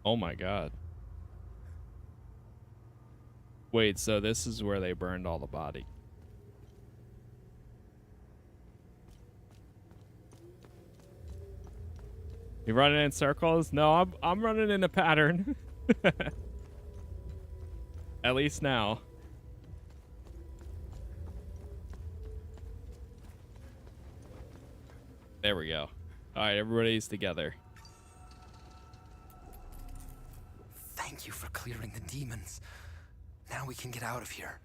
Speaker 1: Oh my god. Wait, so this is where they burned all the body. You running in circles? No, I'm running in a pattern. At least now. There we go. All right, everybody's together.
Speaker 8: Thank you for clearing the demons. Now we can get out of here.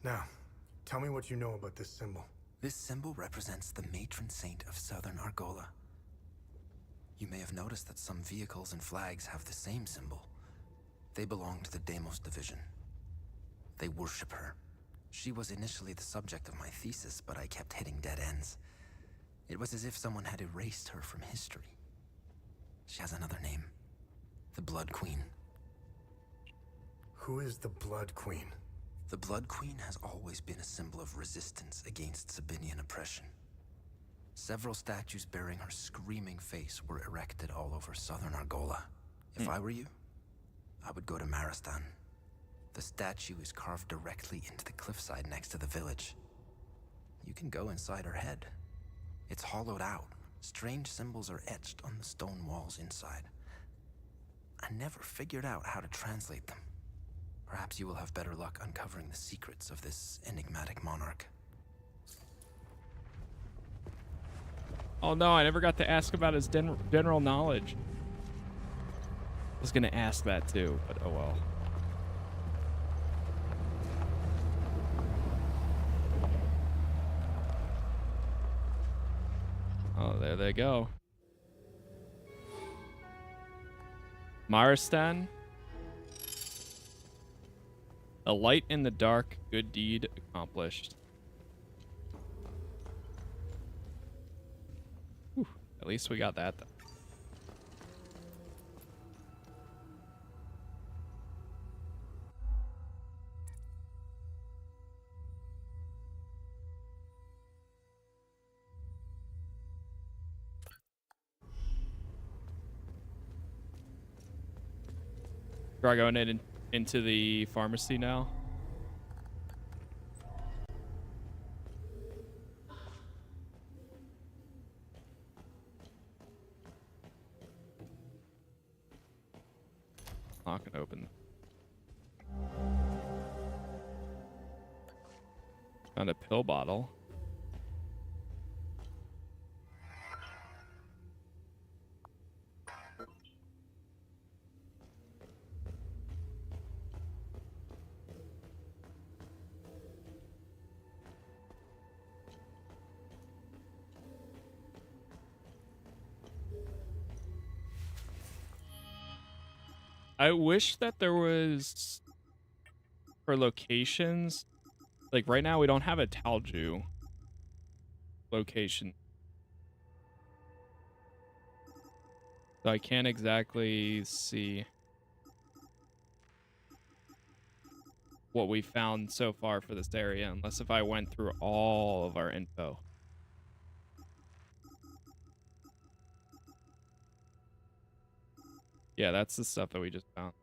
Speaker 4: Now, tell me what you know about this symbol.
Speaker 8: This symbol represents the matron saint of southern Argola. You may have noticed that some vehicles and flags have the same symbol. They belong to the Deimos division. They worship her. She was initially the subject of my thesis, but I kept hitting dead ends. It was as if someone had erased her from history. She has another name. The Blood Queen.
Speaker 4: Who is the Blood Queen?
Speaker 8: The Blood Queen has always been a symbol of resistance against Sabinian oppression. Several statues bearing her screaming face were erected all over southern Argola. If I were you, I would go to Marristan. The statue is carved directly into the cliffside next to the village. You can go inside her head. It's hollowed out. Strange symbols are etched on the stone walls inside. I never figured out how to translate them. Perhaps you will have better luck uncovering the secrets of this enigmatic monarch.
Speaker 1: Oh no, I never got to ask about his general knowledge. I was gonna ask that too, but oh well. Oh, there they go. Marristan. A light in the dark, good deed accomplished. Whew, at least we got that though. Try going into the pharmacy now. Not gonna open. Found a pill bottle. I wish that there was, for locations, like right now we don't have a Talju location. So I can't exactly see what we found so far for this area, unless if I went through all of our info. Yeah, that's the stuff that we just found.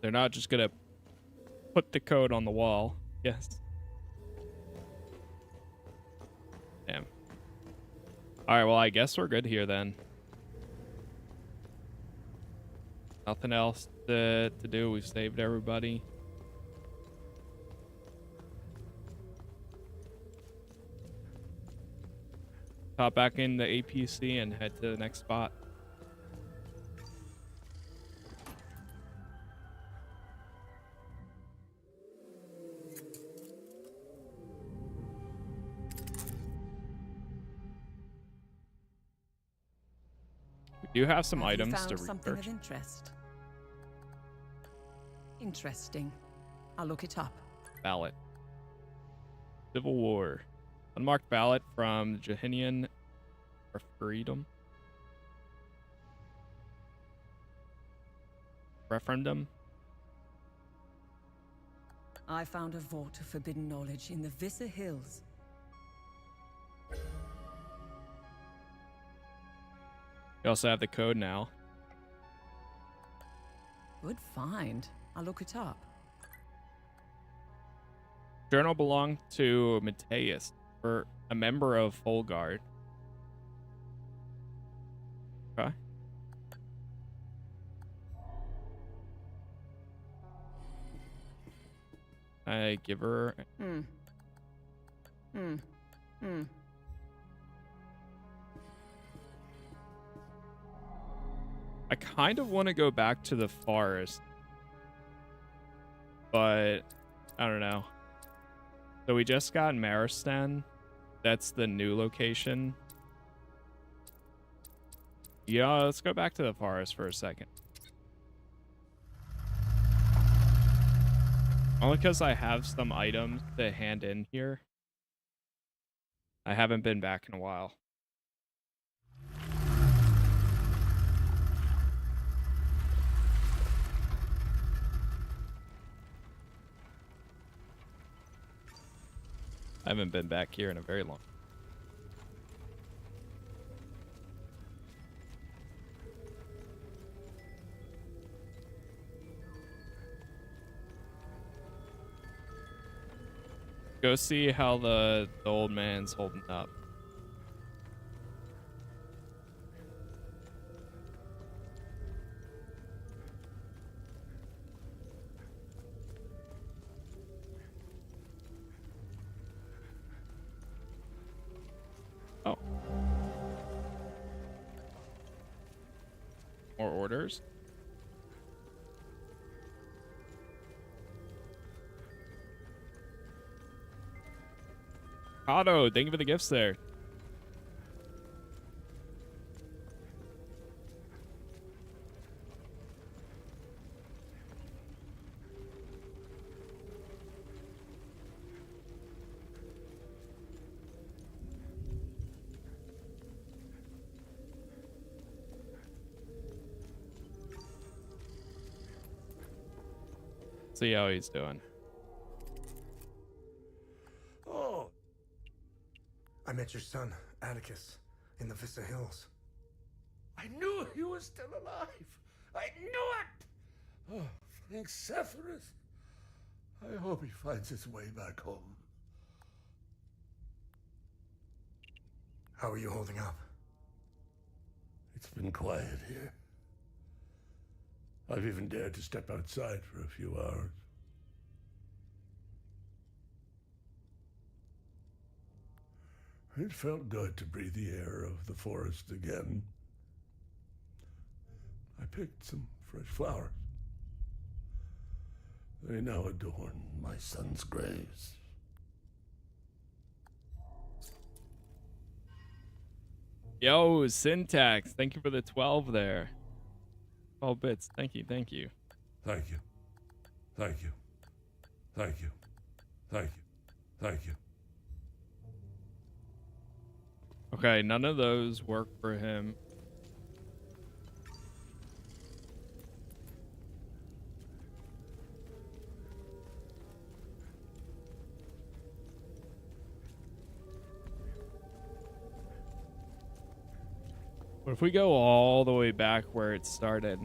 Speaker 1: They're not just gonna put the code on the wall. Yes. Damn. Alright, well, I guess we're good here then. Nothing else to do. We've saved everybody. Hop back in the APC and head to the next spot. We do have some items to research.
Speaker 16: Something of interest. Interesting. I'll look it up.
Speaker 1: Ballot. Civil War. Unmarked ballot from Jehinian Freedom. Referendum.
Speaker 16: I found a vault of forbidden knowledge in the Vissa Hills.
Speaker 1: You also have the code now.
Speaker 16: Good find. I'll look it up.
Speaker 1: Journal belonged to Mateus, for a member of Folgard. Okay. I give her. I kind of want to go back to the forest, but I don't know. So we just got Marristan. That's the new location. Yeah, let's go back to the forest for a second. Only because I have some items to hand in here. I haven't been back in a while. I haven't been back here in a very long time. Go see how the old man's holding up. Oh. More orders? Otto, thank you for the gifts there. See how he's doing.
Speaker 4: Oh. I met your son, Atticus, in the Vissa Hills.
Speaker 7: I knew he was still alive. I knew it. Oh, thanks, Sephiroth.
Speaker 5: I hope he finds his way back home.
Speaker 4: How are you holding up?
Speaker 5: It's been quiet here. I've even dared to step outside for a few hours. It felt good to breathe the air of the forest again. I picked some fresh flowers. They now adorn my son's graves.
Speaker 1: Yo, Syntax, thank you for the 12 there. 12 bits. Thank you, thank you.
Speaker 5: Thank you. Thank you. Thank you. Thank you. Thank you.
Speaker 1: Okay, none of those work for him. What if we go all the way back where it started?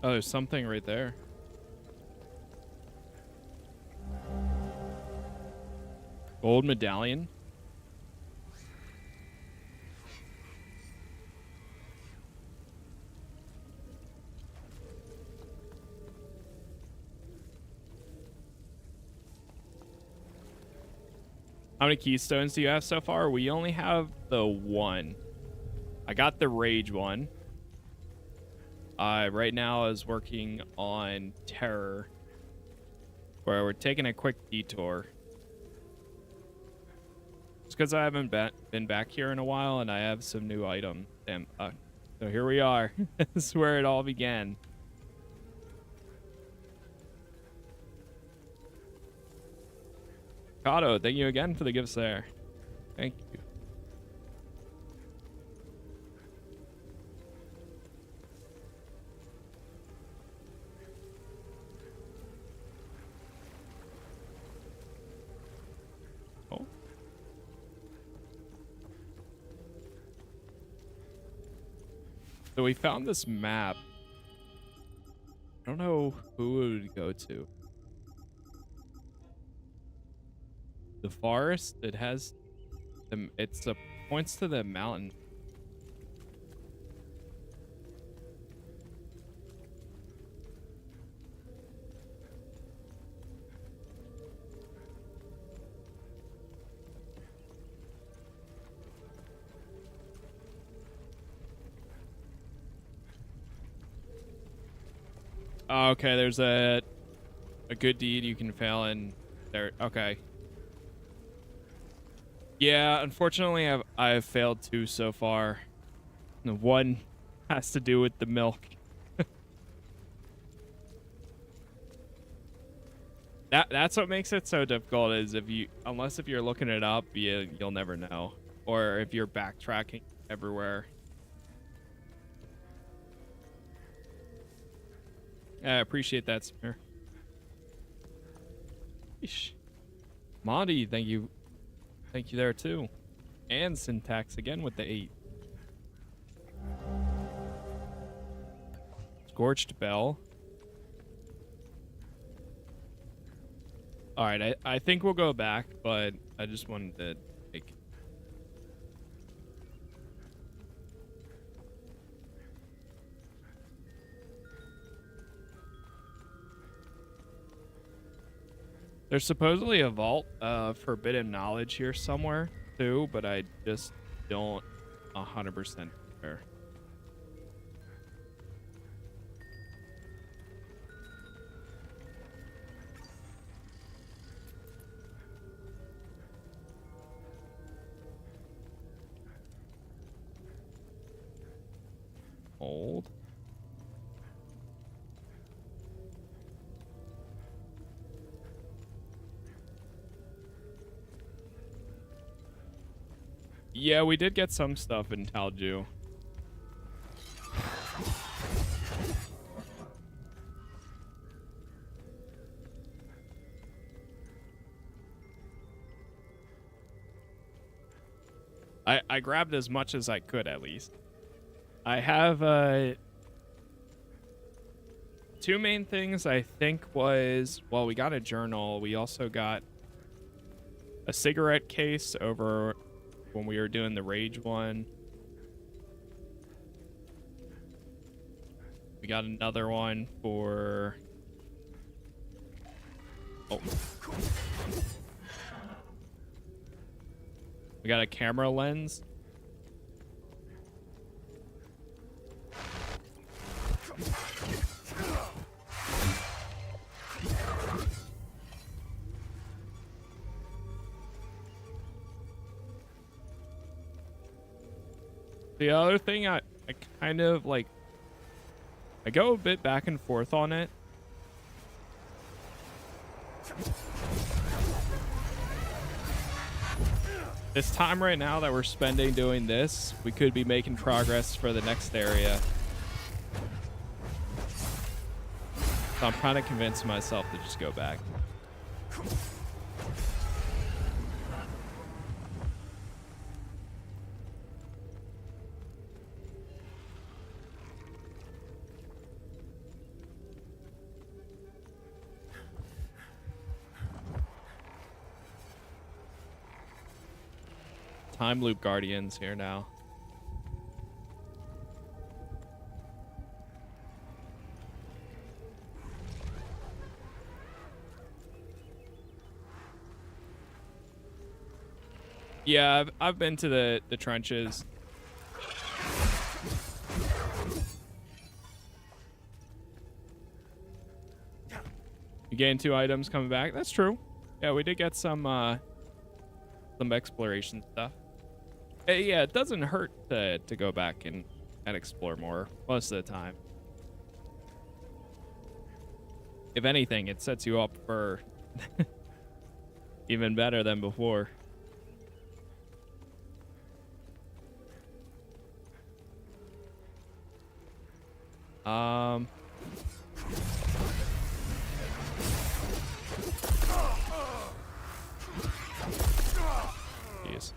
Speaker 1: Oh, there's something right there. Gold medallion. How many keystones do you have so far? We only have the one. I got the rage one. Right now I was working on terror, where we're taking a quick detour. Just because I haven't been back here in a while and I have some new items. Damn. So here we are. This is where it all began. Kato, thank you again for the gifts there. Thank you. Oh. So we found this map. I don't know who it would go to. The forest, it has points to the mountain. Oh, okay, there's a good deed you can fail in there. Okay. Yeah, unfortunately, I've failed two so far. The one has to do with the milk. That's what makes it so difficult. Is unless you're looking it up, you'll never know, or if you're backtracking everywhere. I appreciate that, Smear. Eesh. Monty, thank you. Thank you there too. And Syntax again with the 8. Scorched Bell. Alright, I think we'll go back, but I just wanted to take... There's supposedly a vault of forbidden knowledge here somewhere too, but I just don't 100% sure. Old. Yeah, we did get some stuff in Talju. I grabbed as much as I could, at least. I have two main things. I think was, well, we got a journal. We also got a cigarette case over when we were doing the rage one. We got another one for... Oh. We got a camera lens. The other thing I kind of like, I go a bit back and forth on it. This time right now that we're spending doing this, we could be making progress for the next area. So I'm trying to convince myself to just go back. Time loop guardians here now. Yeah, I've been to the trenches. You gain 2 items coming back. That's true. Yeah, we did get some exploration stuff. Yeah, it doesn't hurt to go back and explore more most of the time. If anything, it sets you up for even better than before. Jeez.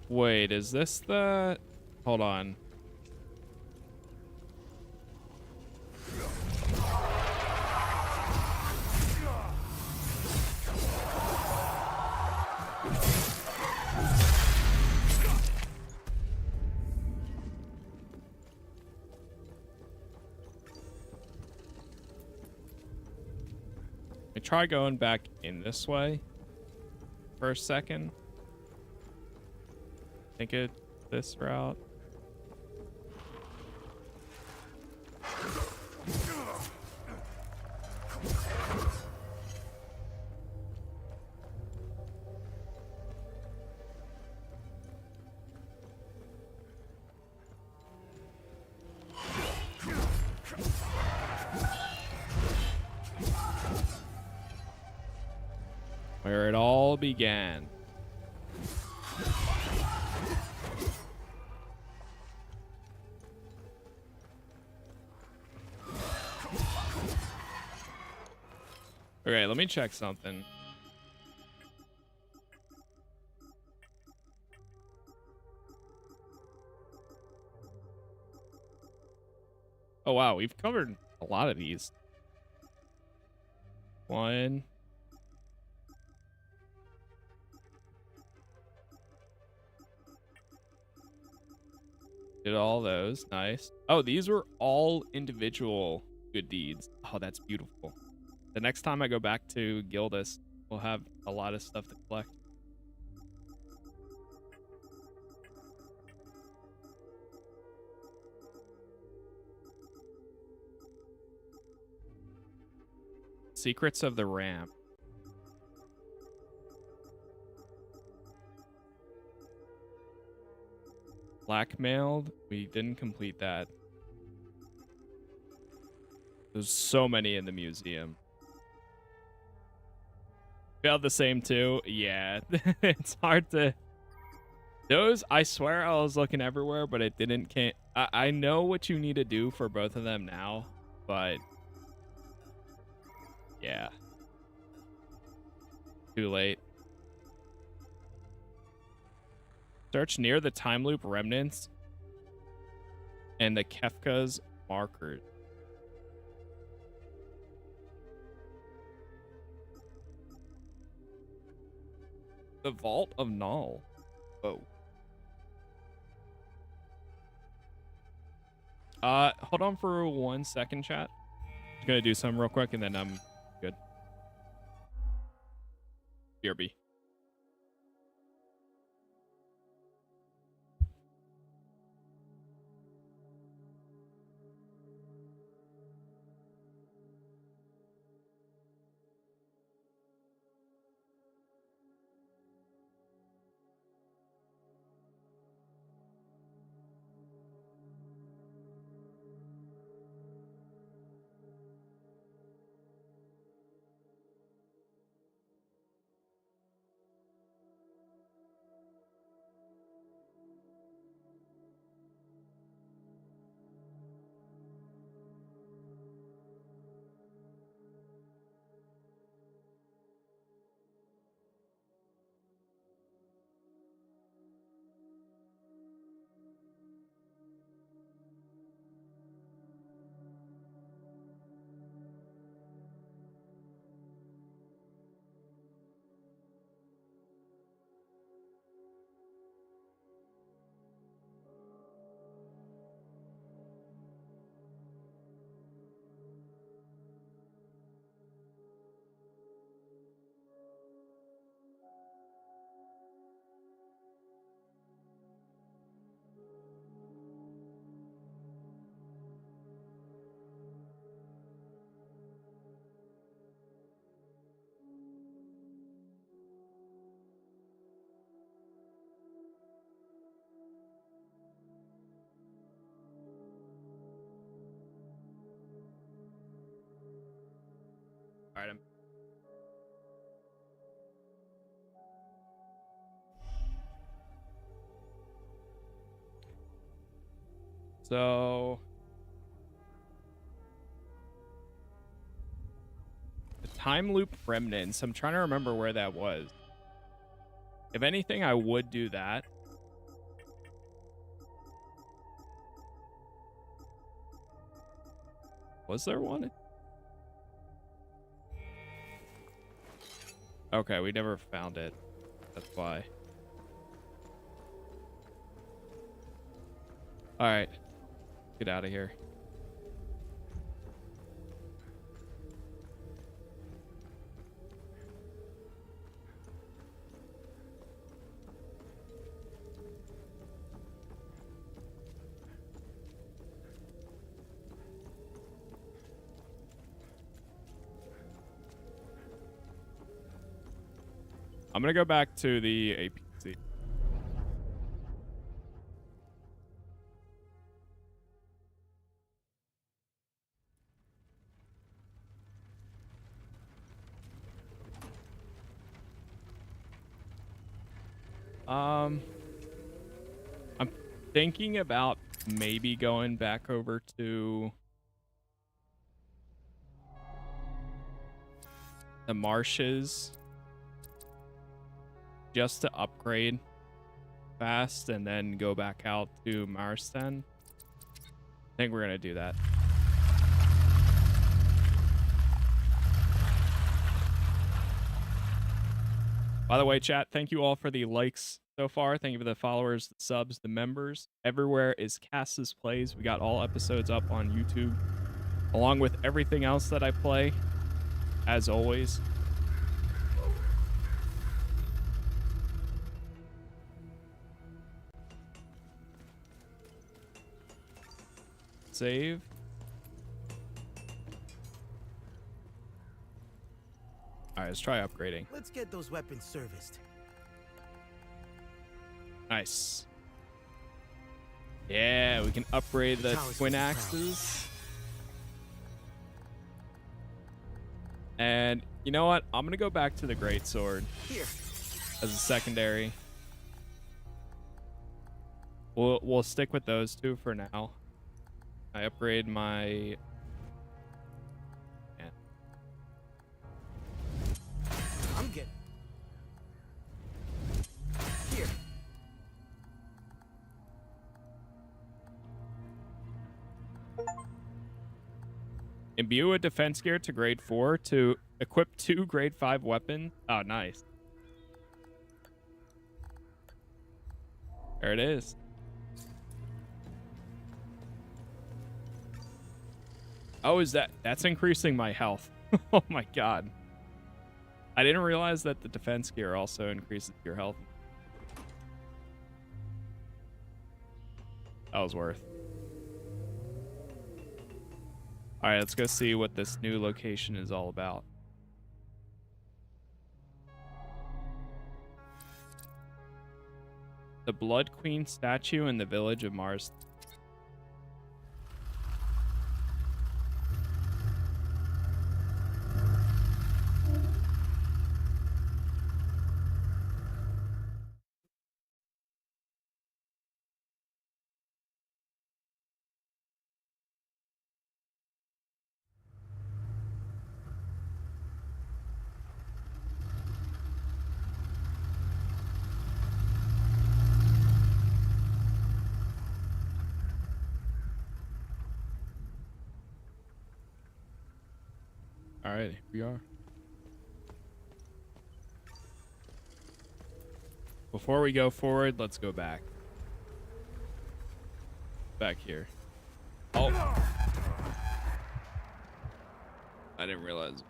Speaker 1: Wait, is this the... Hold on. I try going back in this way for a second. Think it this route. Where it all began. Okay, let me check something. Oh wow, we've covered a lot of these. 1. Did all those. Nice. Oh, these were all individual good deeds. Oh, that's beautiful. The next time I go back to Gildas, we'll have a lot of stuff to collect. Secrets of the Ramp. Blackmailed. We didn't complete that. There's so many in the museum. Felt the same too. Yeah, it's hard to. Those, I swear I was looking everywhere, but it didn't I know what you need to do for both of them now, but yeah. Too late. Search near the time loop remnants and the Kefka's markers. The Vault of Null. Oh. Hold on for 1 second, chat. Just gonna do something real quick and then I'm good. BRB. All right, so the time loop remnants. I'm trying to remember where that was. If anything, I would do that. Was there one? Okay, we never found it. That's why. All right, get out of here. I'm gonna go back to the APC. I'm thinking about maybe going back over to the marshes just to upgrade fast and then go back out to Marristan. I think we're gonna do that. By the way, chat, thank you all for the likes so far. Thank you for the followers, the subs, the members. Everywhere is Casas Plays. We got all episodes up on YouTube, along with everything else that I play, as always. Save. All right, let's try upgrading.
Speaker 12: Let's get those weapons serviced.
Speaker 1: Nice. Yeah, we can upgrade the twin axes. And you know what? I'm gonna go back to the greatsword
Speaker 12: Here.
Speaker 1: as a secondary. We'll stick with those two for now. I upgrade my. Yeah.
Speaker 12: I'm getting. Here.
Speaker 1: Imbue a defense gear to grade 4 to equip 2 grade 5 weapons. Oh, nice. There it is. Oh, that's increasing my health. Oh my god. I didn't realize that the defense gear also increases your health. That was worth. All right, let's go see what this new location is all about. The Blood Queen statue in the village of Marristan. All right, here we are. Before we go forward, let's go back. Back here. Oh. I didn't realize.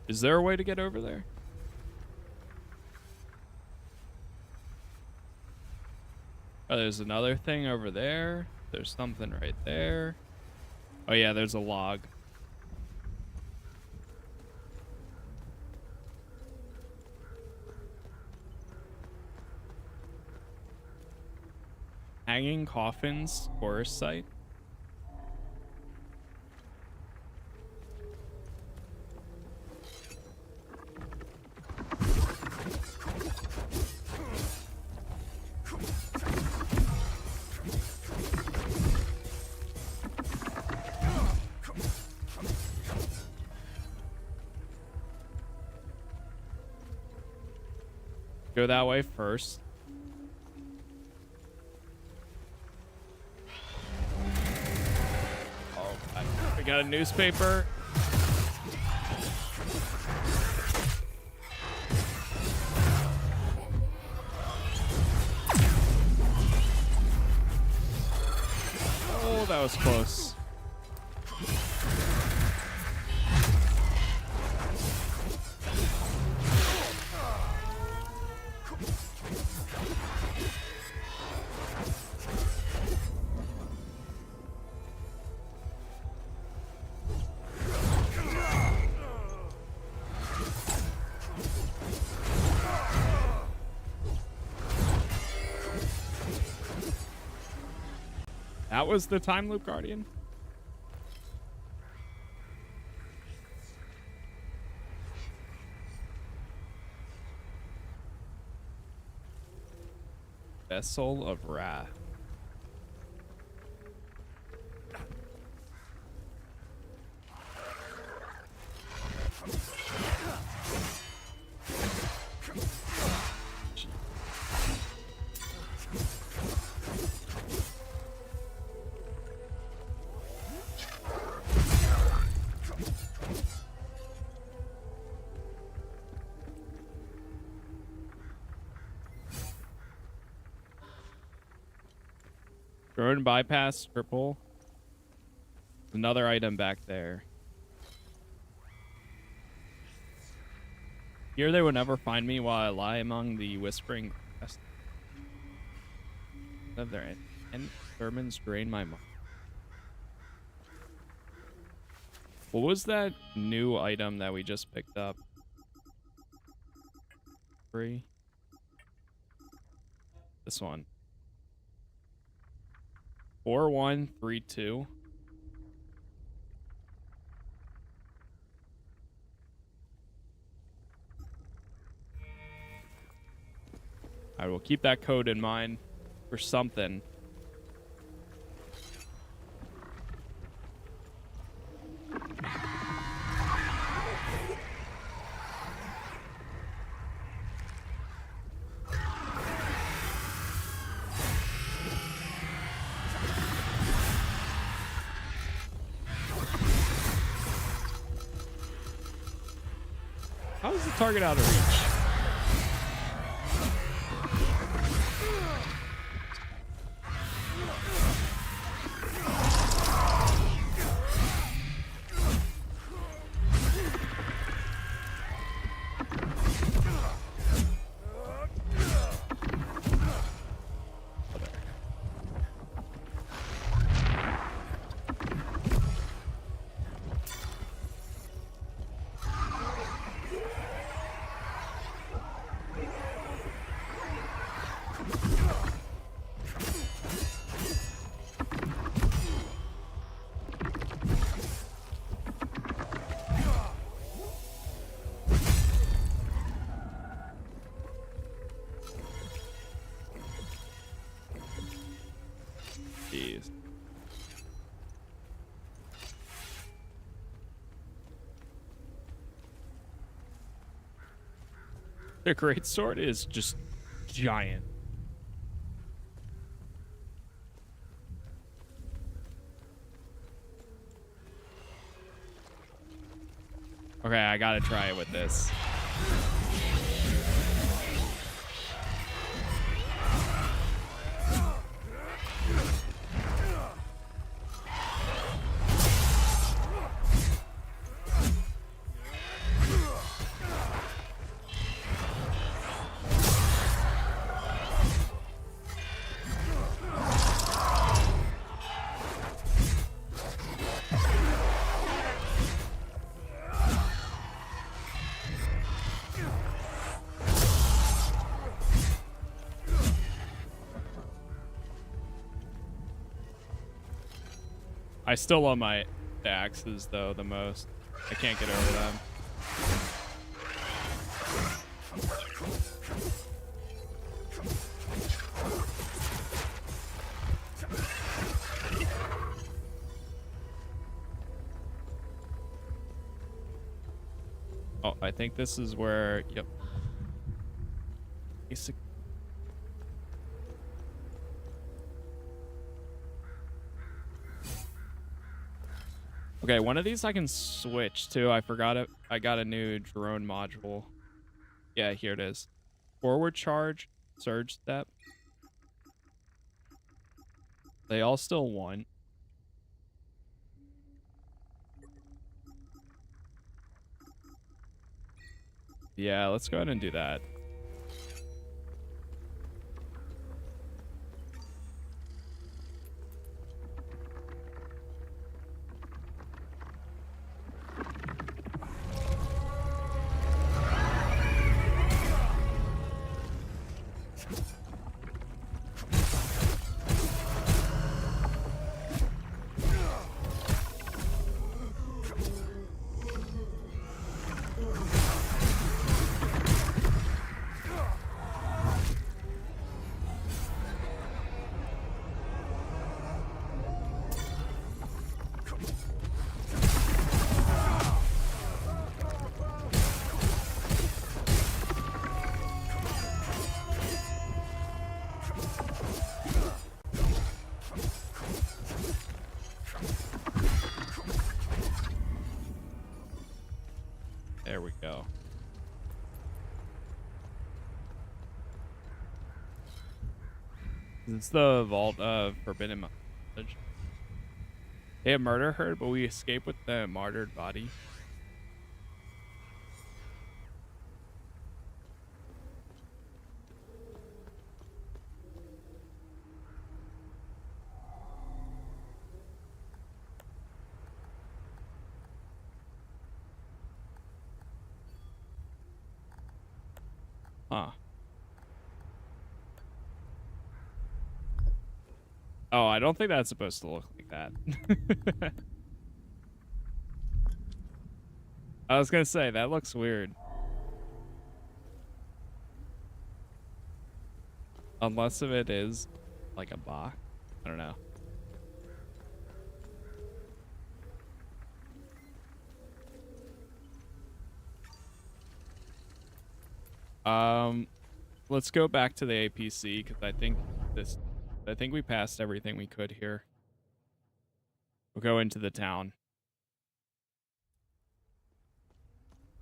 Speaker 1: Is there a way to get over there? Oh, there's another thing over there. There's something right there. Oh yeah, there's a log. Hanging Coffins Forest Site. Go that way first. Oh, we got a newspaper. Oh, that was close. That was the time loop guardian. Vessel of Wrath. Drone bypass triple. Another item back there. Here they would never find me while I lie among the whispering grass. Of their and sermons drain my mind. What was that new item that we just picked up? Free. This one. 4132. I will keep that code in mind for something. How is the target out of reach? Jeez. Their greatsword is just giant. Okay, I gotta try it with this. I still love my axes though the most. I can't get over them. Oh, I think this is where, yep. Basic. Okay, one of these I can switch to. I forgot it. I got a new drone module. Yeah, here it is. Forward charge, surge step. They all still want. Yeah, let's go ahead and do that. There we go. It's the vault of forbidden knowledge. They have murder her, but we escape with the martyred body. Huh. Oh, I don't think that's supposed to look like that. I was gonna say, that looks weird. Unless if it is like a bot. I don't know. Let's go back to the APC because I think we passed everything we could here. We'll go into the town.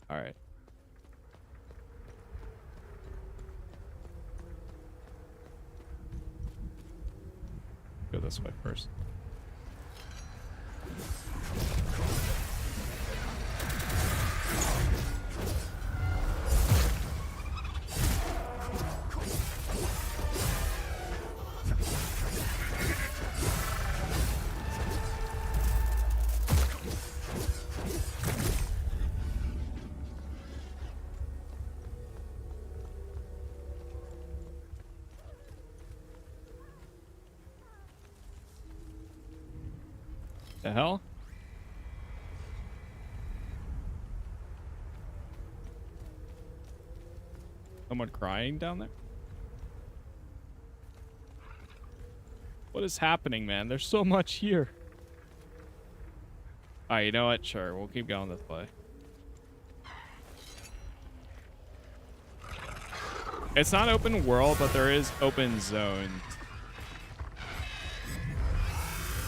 Speaker 1: All right. Go this way first. The hell? Someone crying down there? What is happening, man? There's so much here. Alright, you know what? Sure, we'll keep going this way. It's not open world, but there is open zones.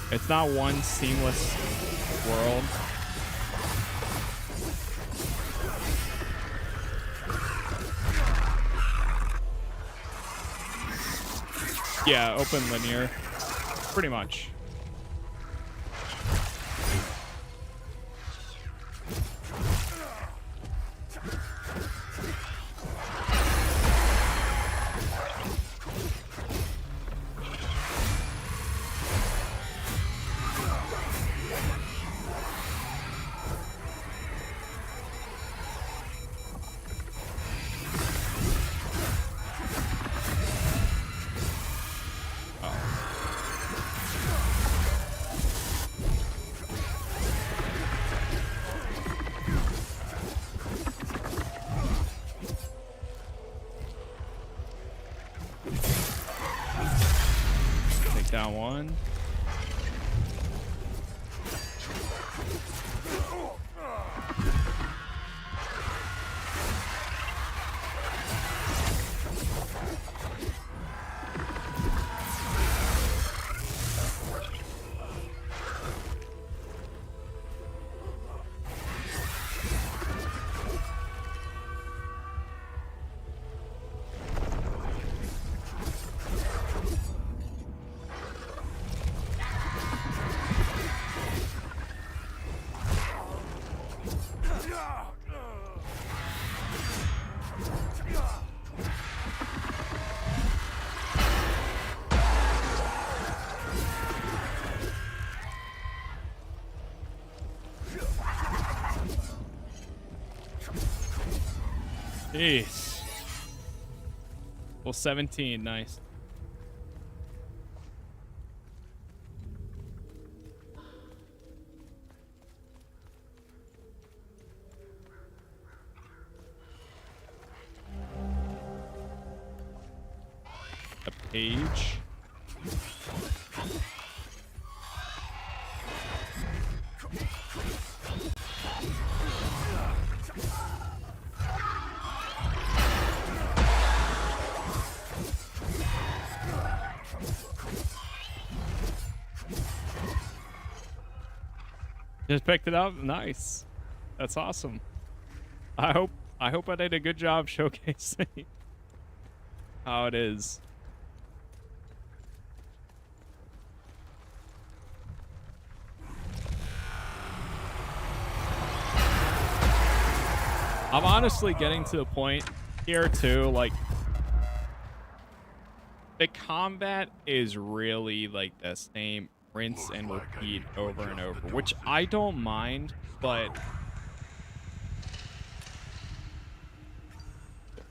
Speaker 1: It's not one seamless world. Yeah, open linear. Pretty much. Down one. Jeez. Well, 17, nice. A page. Just picked it up. Nice. That's awesome. I hope I did a good job showcasing how it is. I'm honestly getting to the point here too, like the combat is really like the same rinse and repeat over and over, which I don't mind, but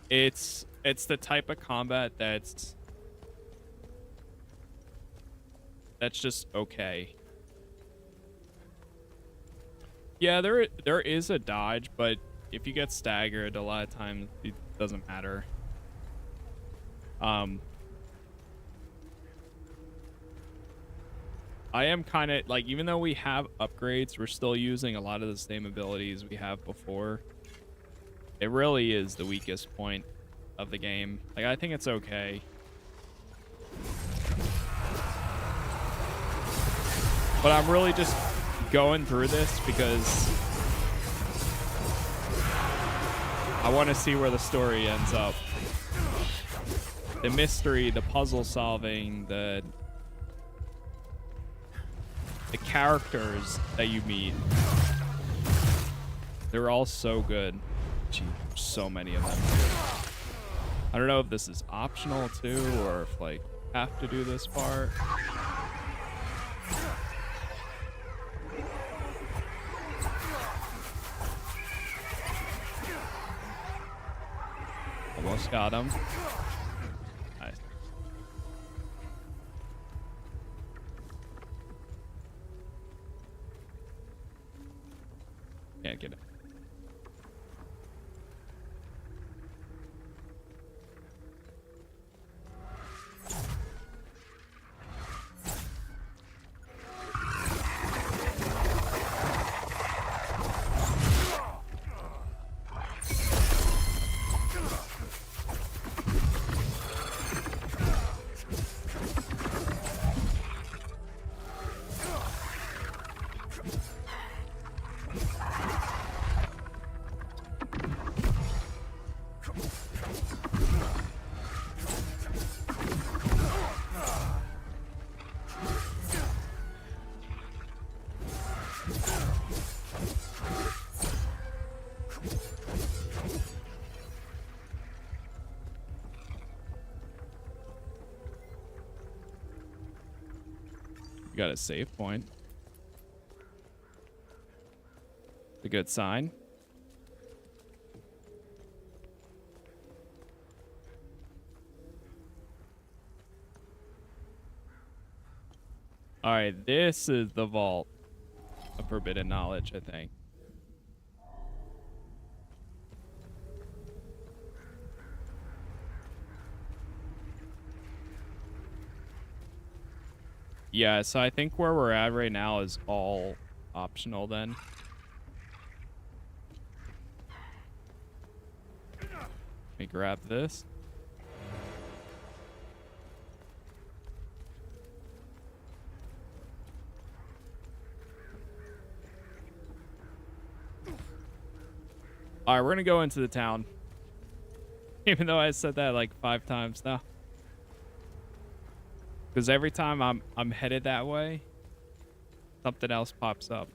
Speaker 1: it's the type of combat that's just okay. Yeah, there is a dodge, but if you get staggered, a lot of times it doesn't matter. I am kind of like, even though we have upgrades, we're still using a lot of the same abilities we have before. It really is the weakest point of the game. Like, I think it's okay. But I'm really just going through this because I want to see where the story ends up. The mystery, the puzzle solving, the characters that you meet. They're all so good. Gee, so many of them. I don't know if this is optional too, or if like have to do this part. Almost got him. Nice. Can't get it. You got a save point. A good sign. All right, this is the vault of forbidden knowledge, I think. Yeah, so I think where we're at right now is all optional then. Let me grab this. All right, we're gonna go into the town. Even though I said that like 5 times now. Because every time I'm headed that way, something else pops up.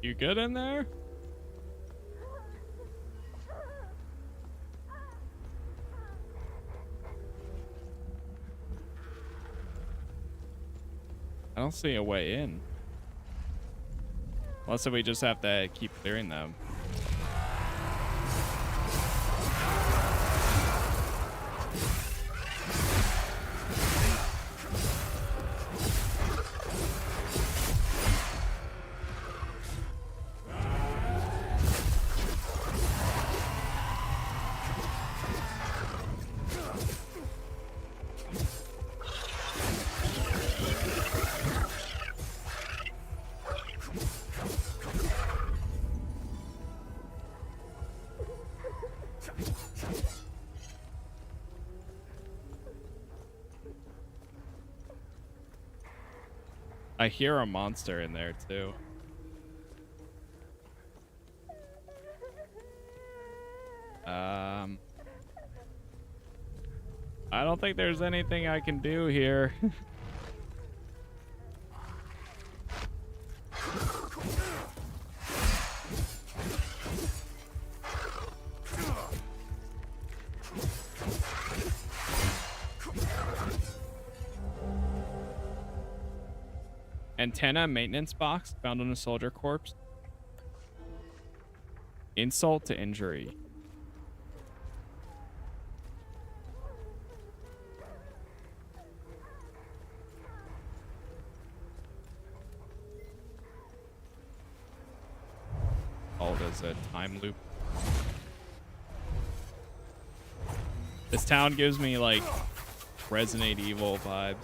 Speaker 1: You good in there? I don't see a way in. Unless we just have to keep clearing them. I hear a monster in there too. I don't think there's anything I can do here. Antenna maintenance box found on a soldier corpse. Insult to injury. All as a time loop. This town gives me like Resident Evil vibes.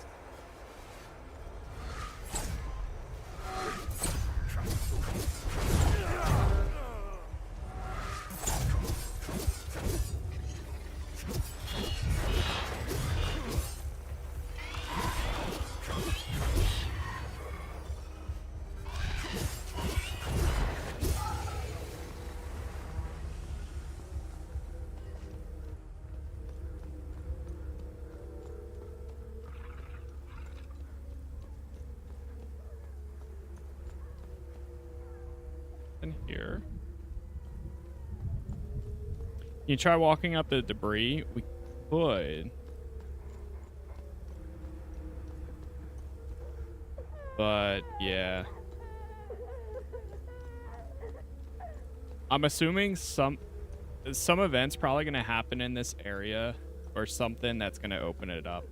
Speaker 1: Here. You try walking up the debris? We could. But yeah. I'm assuming some event's probably gonna happen in this area or something that's gonna open it up.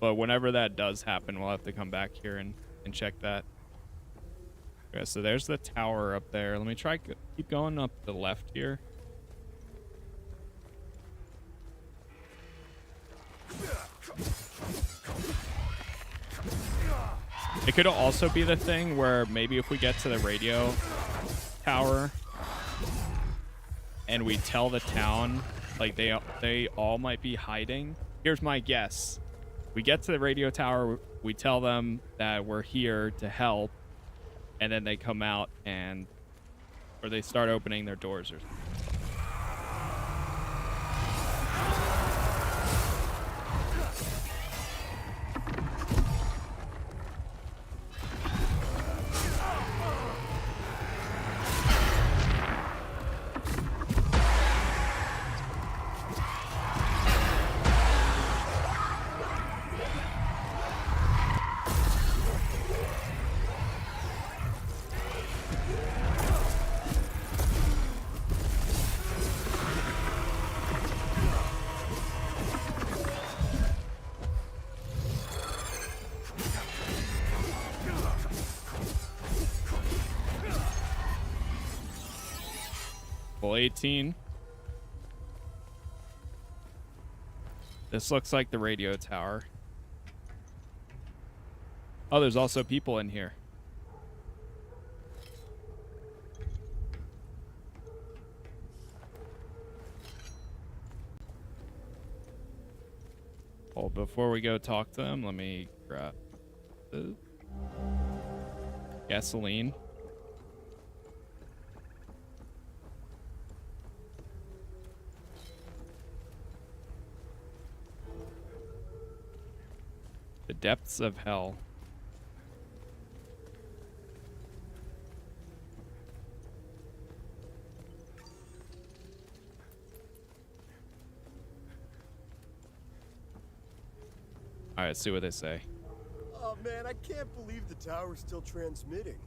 Speaker 1: But whenever that does happen, we'll have to come back here and check that. Okay, so there's the tower up there. Let me try keep going up the left here. It could also be the thing where maybe if we get to the radio tower and we tell the town, like they all might be hiding. Here's my guess. We get to the radio tower, we tell them that we're here to help, and then they come out or they start opening their doors or something. Full 18. This looks like the radio tower. Oh, there's also people in here. Oh, before we go talk to them, let me grab the gasoline. The depths of hell. All right, let's see what they say.
Speaker 17: Oh man, I can't believe the tower's still transmitting.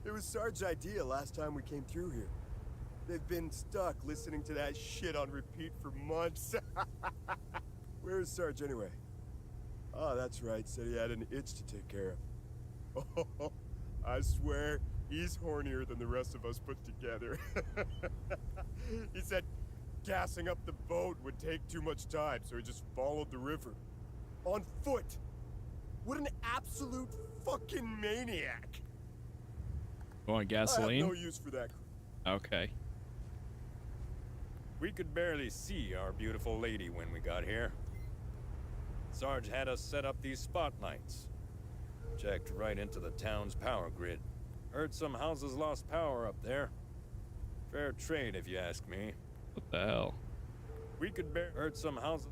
Speaker 17: It was Sarge's idea last time we came through here. They've been stuck listening to that shit on repeat for months. Where is Sarge anyway? Oh, that's right. Said he had an itch to take care of. Oh, I swear, he's hornier than the rest of us put together. He said gassing up the boat would take too much time, so he just followed the river. On foot! What an absolute fucking maniac!
Speaker 1: You want gasoline?
Speaker 17: I have no use for that.
Speaker 1: Okay.
Speaker 3: We could barely see our beautiful lady when we got here. Sarge had us set up these spotlights. Checked right into the town's power grid. Heard some houses lost power up there. Fair trade, if you ask me.
Speaker 1: What the hell?
Speaker 3: We could hurt some houses.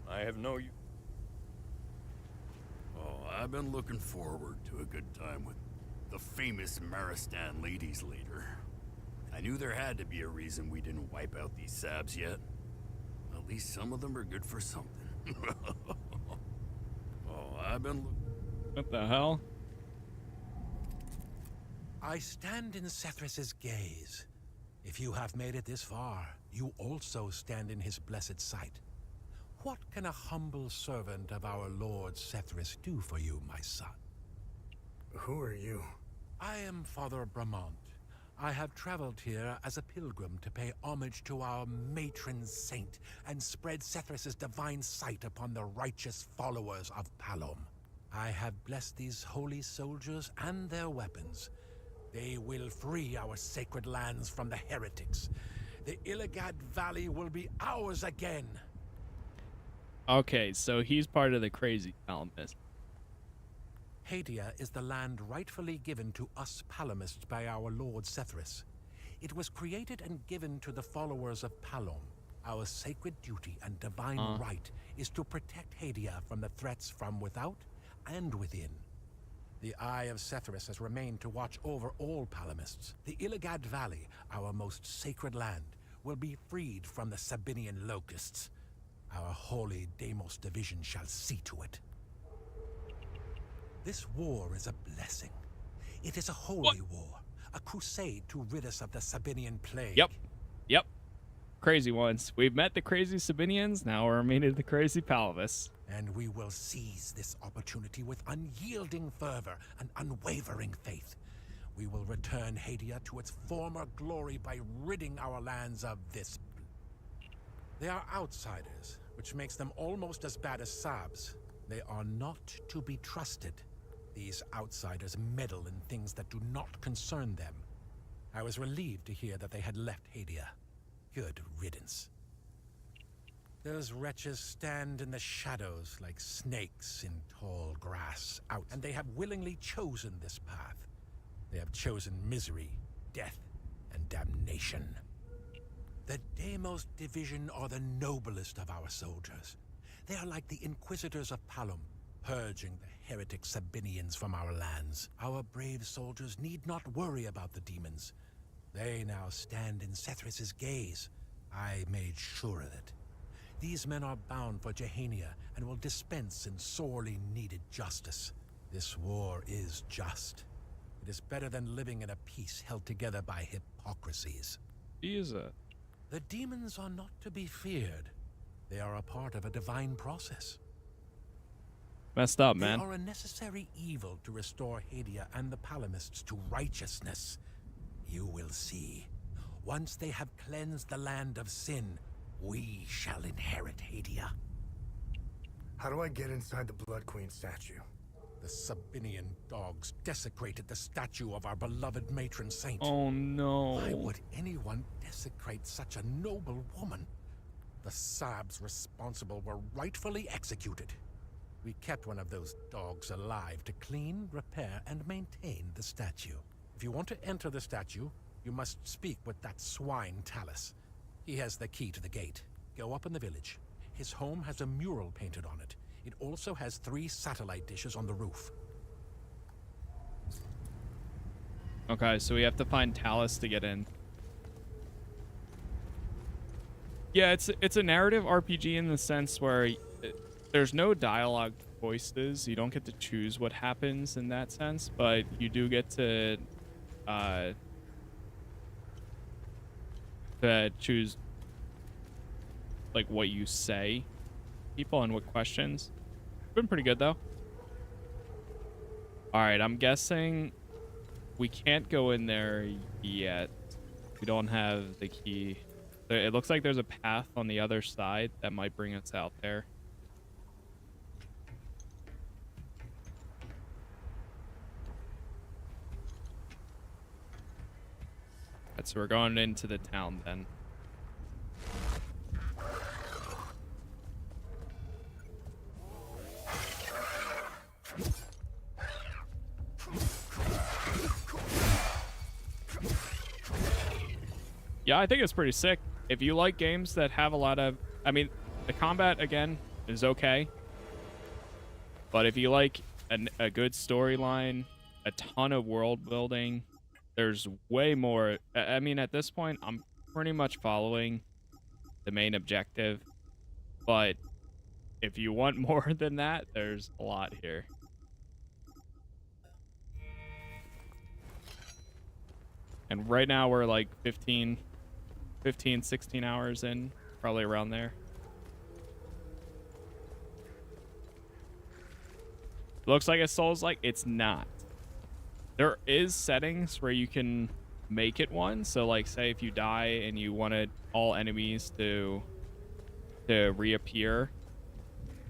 Speaker 3: I have no use.
Speaker 18: Oh, I've been looking forward to a good time with the famous Marristan ladies leader. I knew there had to be a reason we didn't wipe out these sabs yet. At least some of them are good for something. Oh, I've been
Speaker 1: What the hell?
Speaker 19: I stand in Sethrus's gaze. If you have made it this far, you also stand in his blessed sight. What can a humble servant of our Lord Sethrus do for you, my son?
Speaker 4: Who are you?
Speaker 19: I am Father Bramant. I have traveled here as a pilgrim to pay homage to our matron saint and spread Sethrus's divine sight upon the righteous followers of Palom. I have blessed these holy soldiers and their weapons. They will free our sacred lands from the heretics. The Illigad Valley will be ours again.
Speaker 1: Okay, so he's part of the crazy Palomists.
Speaker 19: Hadia is the land rightfully given to us Palomists by our Lord Sethrus. It was created and given to the followers of Palom. Our sacred duty and divine right is to protect Hadia from the threats from without and within. The Eye of Sethrus has remained to watch over all Palomists. The Illigad Valley, our most sacred land, will be freed from the Sabinian locusts. Our holy Deimos division shall see to it. This war is a blessing. It is a holy war, a crusade to rid us of the Sabinian plague.
Speaker 1: Yep. Crazy ones. We've met the crazy Sabinians, now we're meeting the crazy Palomists.
Speaker 19: And we will seize this opportunity with unyielding fervor and unwavering faith. We will return Hadia to its former glory by ridding our lands of this. They are outsiders, which makes them almost as bad as Sabs. They are not to be trusted. These outsiders meddle in things that do not concern them. I was relieved to hear that they had left Hadia. Good riddance. Those wretches stand in the shadows like snakes in tall grass out, and they have willingly chosen this path. They have chosen misery, death, and damnation. The Deimos division are the noblest of our soldiers. They are like the Inquisitors of Palom, purging the heretic Sabinians from our lands. Our brave soldiers need not worry about the demons. They now stand in Sethrus's gaze. I made sure of it. These men are bound for Jehania and will dispense in sorely needed justice. This war is just. It is better than living in a peace held together by hypocrisies. The demons are not to be feared. They are a part of a divine process.
Speaker 1: Messed up, man.
Speaker 19: They are a necessary evil to restore Hadia and the Palomists to righteousness. You will see. Once they have cleansed the land of sin, we shall inherit Hadia.
Speaker 4: How do I get inside the Blood Queen statue?
Speaker 19: The Sabinian dogs desecrated the statue of our beloved matron saint.
Speaker 1: Oh no.
Speaker 19: Why would anyone desecrate such a noble woman? The Sabs responsible were rightfully executed. We kept one of those dogs alive to clean, repair, and maintain the statue. If you want to enter the statue, you must speak with that swine Talis. He has the key to the gate. Go up in the village. His home has a mural painted on it. It also has 3 satellite dishes on the roof.
Speaker 1: Okay, so we have to find Talis to get in. Yeah, it's a narrative RPG in the sense where there's no dialogue voices. You don't get to choose what happens in that sense, but you do get to choose like what you say, people, and what questions. It's been pretty good though. All right, I'm guessing we can't go in there yet. We don't have the key. It looks like there's a path on the other side that might bring us out there. Right, so we're going into the town then. Yeah, I think it's pretty sick. If you like games that have a lot of, I mean, the combat again is okay, but if you like a good storyline, a ton of world building, there's way more. I mean, at this point, I'm pretty much following the main objective, but if you want more than that, there's a lot here. And right now we're like 15, 16 hours in, probably around there. Looks like it's Souls-like. It's not. There is settings where you can make it one. So like say if you die and you wanted all enemies to reappear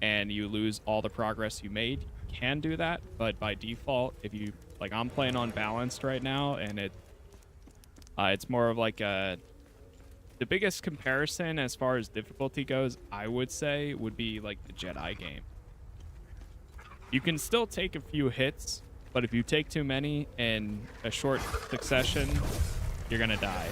Speaker 1: and you lose all the progress you made, you can do that. But by default, if you like, I'm playing on balanced right now, and it's more of like the biggest comparison as far as difficulty goes, I would say, would be like the Jedi game. You can still take a few hits, but if you take too many in a short succession, you're gonna die.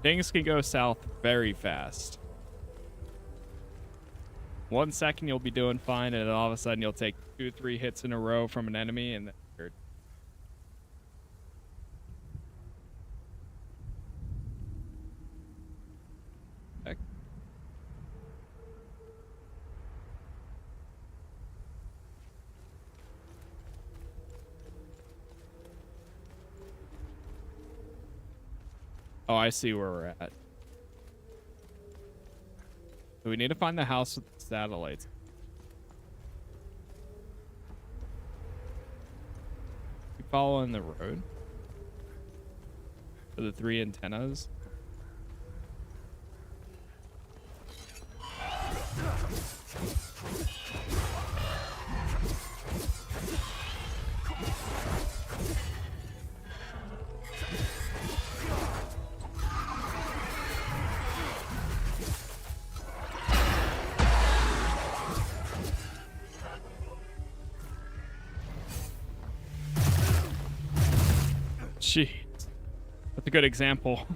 Speaker 1: Things can go south very fast. 1 second you'll be doing fine, and then all of a sudden you'll take 2-3 hits in a row from an enemy, and then you're... Heck. Oh, I see where we're at. So we need to find the house with the satellites. Keep following the road for the 3 antennas. Jeez. That's a good example.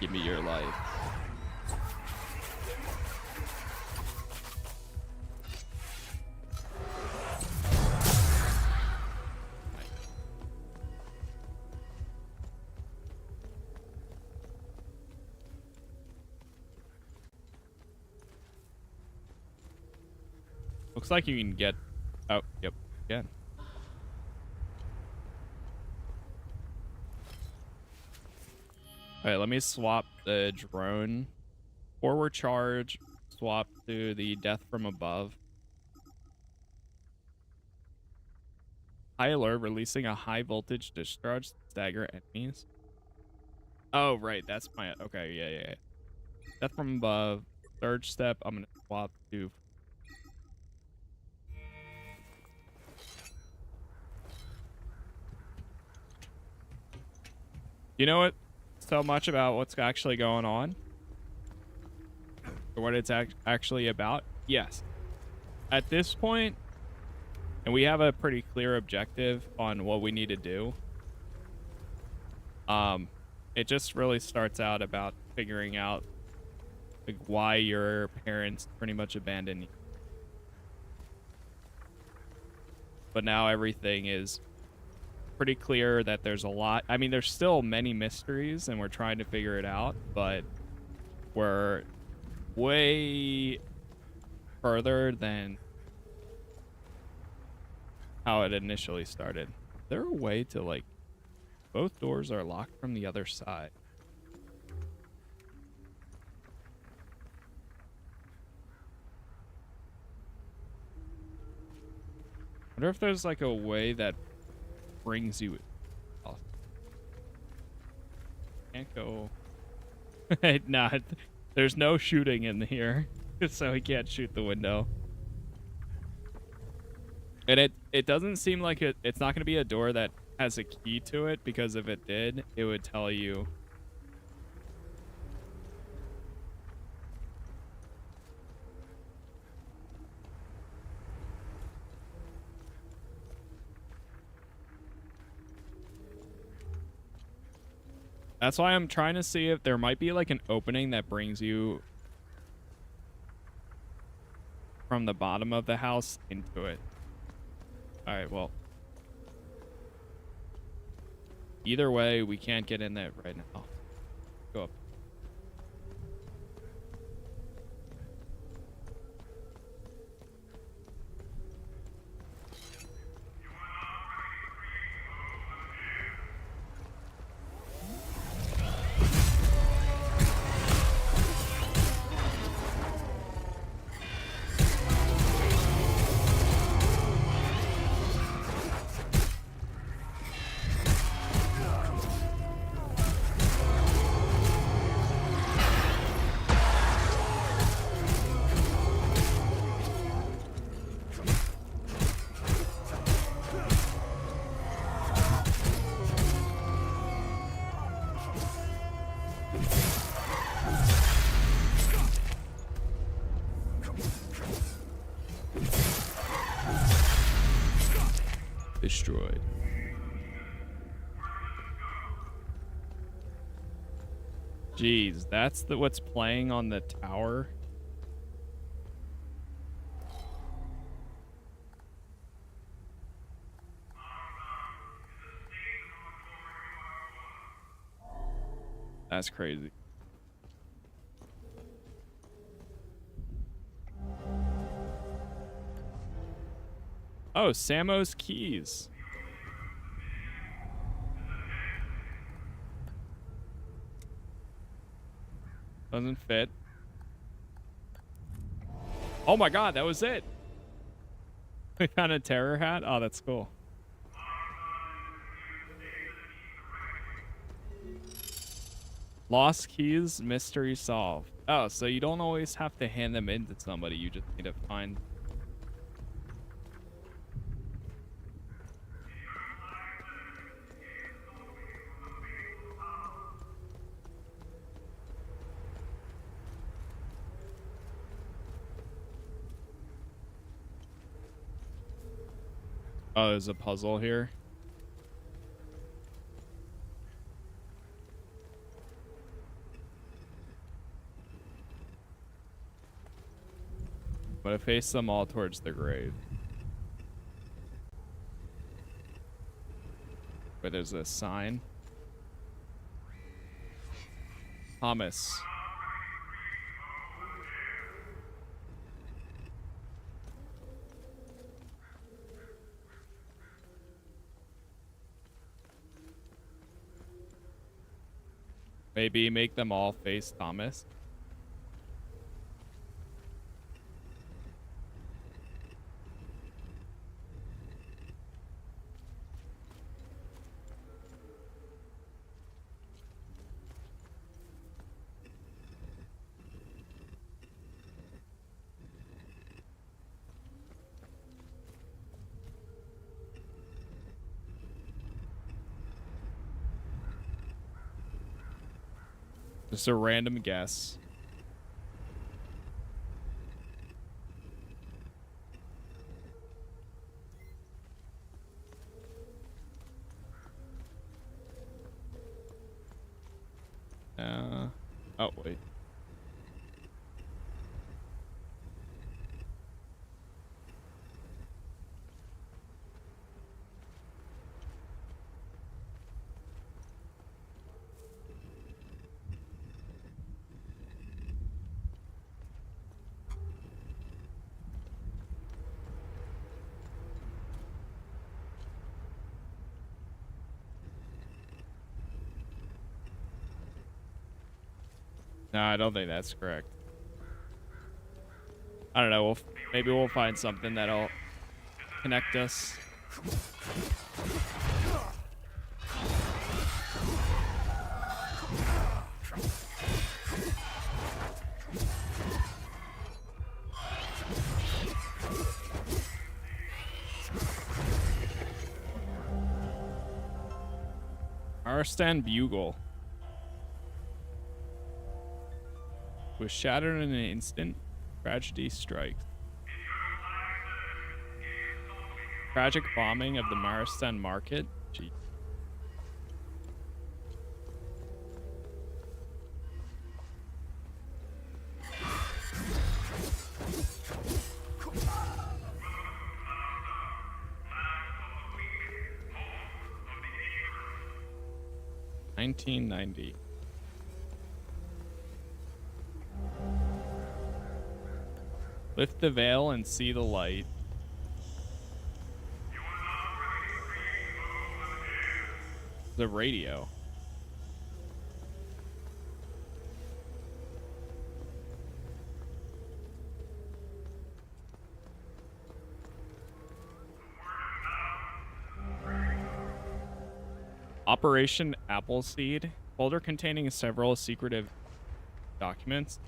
Speaker 1: Give me your life. Looks like you can get... Oh, yep, again. Alright, let me swap the drone. Forward charge, swap to the death from above. High alert, releasing a high voltage discharge to stagger enemies. Oh, right, that's my... Okay, yeah. Death from above. Third step, I'm gonna swap to... You know what? So much about what's actually going on, or what it's actually about. Yes, at this point, and we have a pretty clear objective on what we need to do. It just really starts out about figuring out like why your parents pretty much abandoned you. But now everything is pretty clear that there's a lot. I mean, there's still many mysteries and we're trying to figure it out, but we're way further than how it initially started. Is there a way to, like, both doors are locked from the other side? I wonder if there's like a way that brings you... Oh. Can't go... Nah, there's no shooting in here. so he can't shoot the window. And it doesn't seem like it's not going to be a door that has a key to it, because if it did, it would tell you. That's why I'm trying to see if there might be like an opening that brings you from the bottom of the house into it. All right, well, either way, we can't get in there right now. Go up. Destroyed. Jeez, that's what's playing on the tower. That's crazy. Oh, Samo's keys. Doesn't fit. Oh my god, that was it. We found a terror hat. Oh, that's cool. Lost keys, mystery solved. Oh, so you don't always have to hand them in to somebody. You just need to find. Oh, there's a puzzle here. But I face them all towards the grave. Where there's a sign. Thomas. Maybe make them all face Thomas. Just a random guess. Oh, wait. No, I don't think that's correct. I don't know. Maybe we'll find something that'll connect us. Marristan bugle was shattered in an instant. Tragedy strikes. Tragic bombing of the Marristan market. Gee. $1990. Lift the veil and see the light. The radio. Operation Appleseed. Folder containing several secretive documents.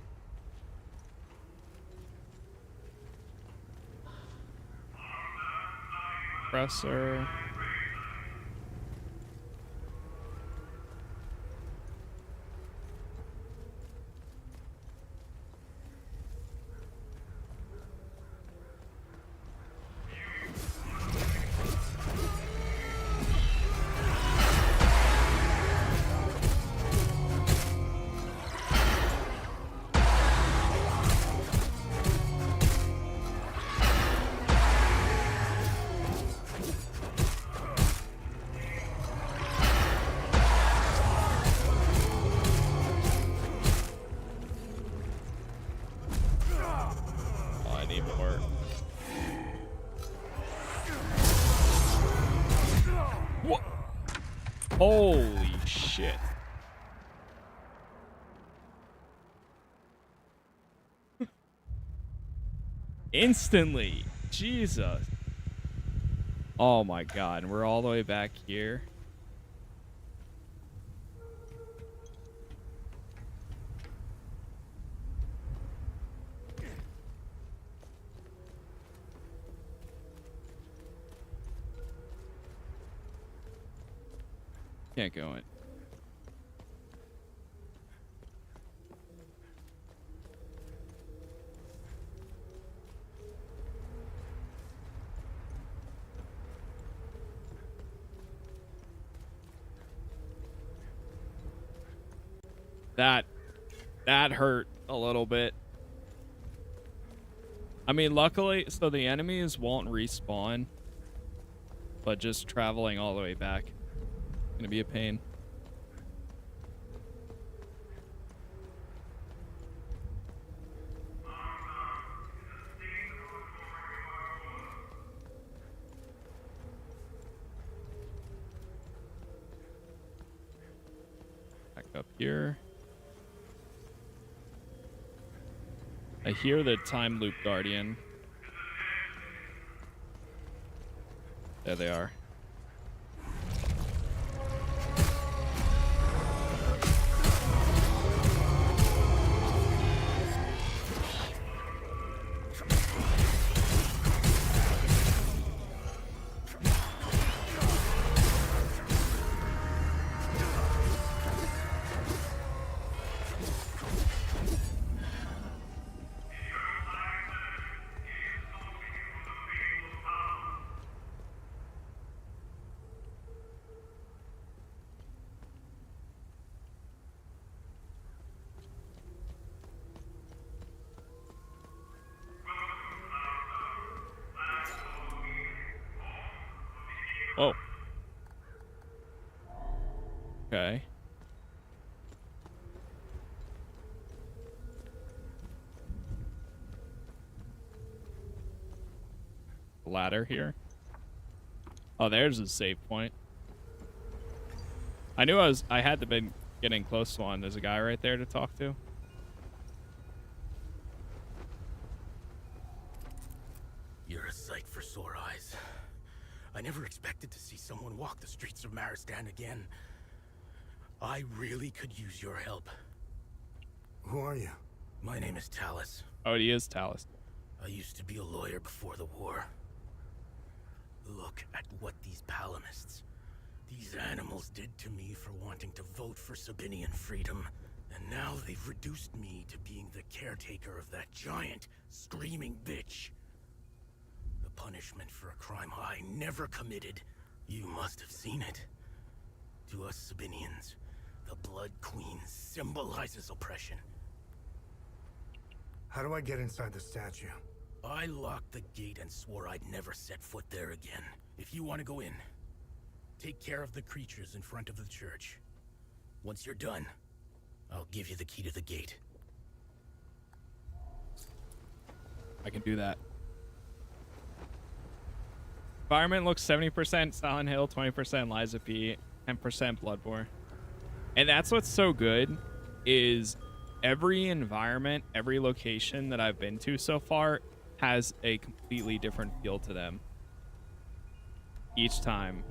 Speaker 1: Compressor. Holy shit. Instantly. Jesus. Oh my god. And we're all the way back here. Can't go in. That hurt a little bit. I mean, luckily, so the enemies won't respawn, but just traveling all the way back gonna be a pain. Back up here. I hear the time loop guardian. There they are. Oh. Okay. Ladder here. Oh, there's a save point. I knew I had to been getting close to one. There's a guy right there to talk to.
Speaker 7: You're a sight for sore eyes. I never expected to see someone walk the streets of Marristan again. I really could use your help.
Speaker 4: Who are you?
Speaker 7: My name is Talis.
Speaker 1: Oh, he is Talis.
Speaker 7: I used to be a lawyer before the war. Look at what these palamists,
Speaker 20: These animals did to me for wanting to vote for Sabinian freedom, and now they've reduced me to being the caretaker of that giant, screaming bitch. The punishment for a crime I never committed. You must have seen it. To us Sabinians, the Blood Queen symbolizes oppression.
Speaker 4: How do I get inside the statue?
Speaker 20: I locked the gate and swore I'd never set foot there again. If you want to go in, take care of the creatures in front of the church. Once you're done, I'll give you the key to the gate.
Speaker 1: I can do that. Environment looks 70% Silent Hill, 20% Liza P, 10% Bloodborne. And that's what's so good, is every environment, every location that I've been to so far has a completely different feel to them each time.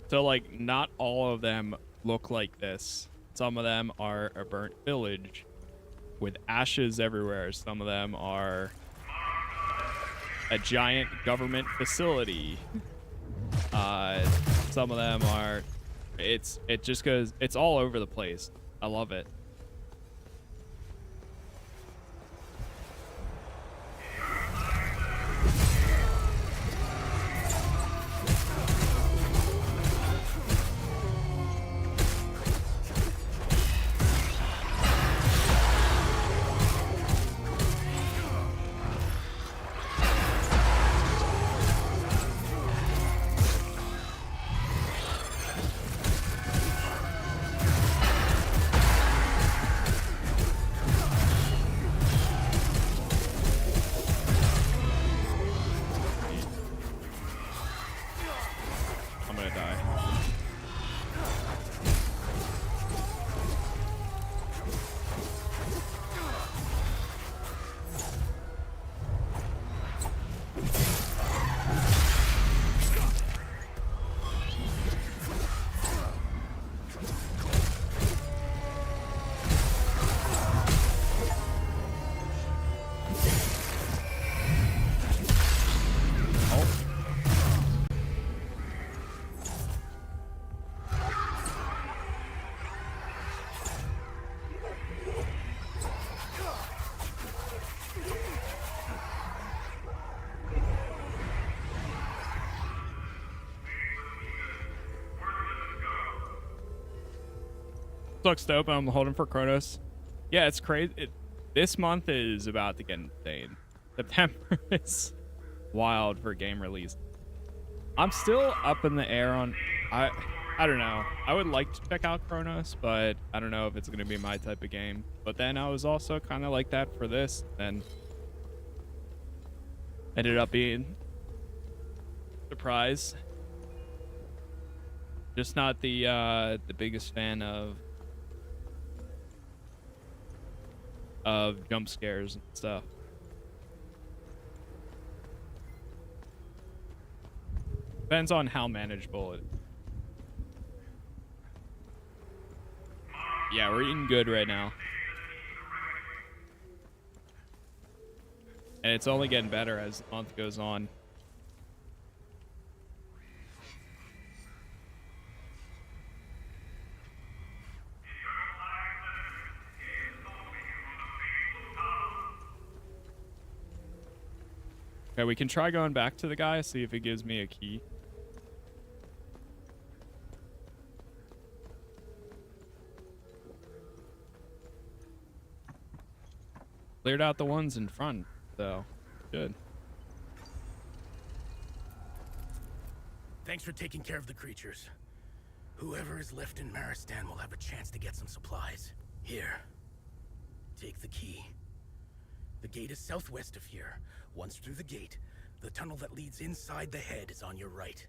Speaker 1: So, like, not all of them look like this. Some of them are a burnt village with ashes everywhere. Some of them are a giant government facility. Some of them are... It just goes... It's all over the place. I love it. Looks dope. I'm holding for Kronos. Yeah, it's crazy. This month is about to get insane. September is wild for game release. I'm still up in the air on... I don't know. I would like to check out Kronos, but I don't know if it's going to be my type of game. But then I was also kind of like that for this, and ended up being surprise. Just not the biggest fan of jump scares and stuff. Depends on how manageable it is. Yeah, we're eating good right now. And it's only getting better as the month goes on. Okay, we can try going back to the guy, see if it gives me a key. Cleared out the ones in front, so good.
Speaker 20: Thanks for taking care of the creatures. Whoever is left in Marristan will have a chance to get some supplies. Here, take the key. The gate is southwest of here. Once through the gate, the tunnel that leads inside the head is on your right.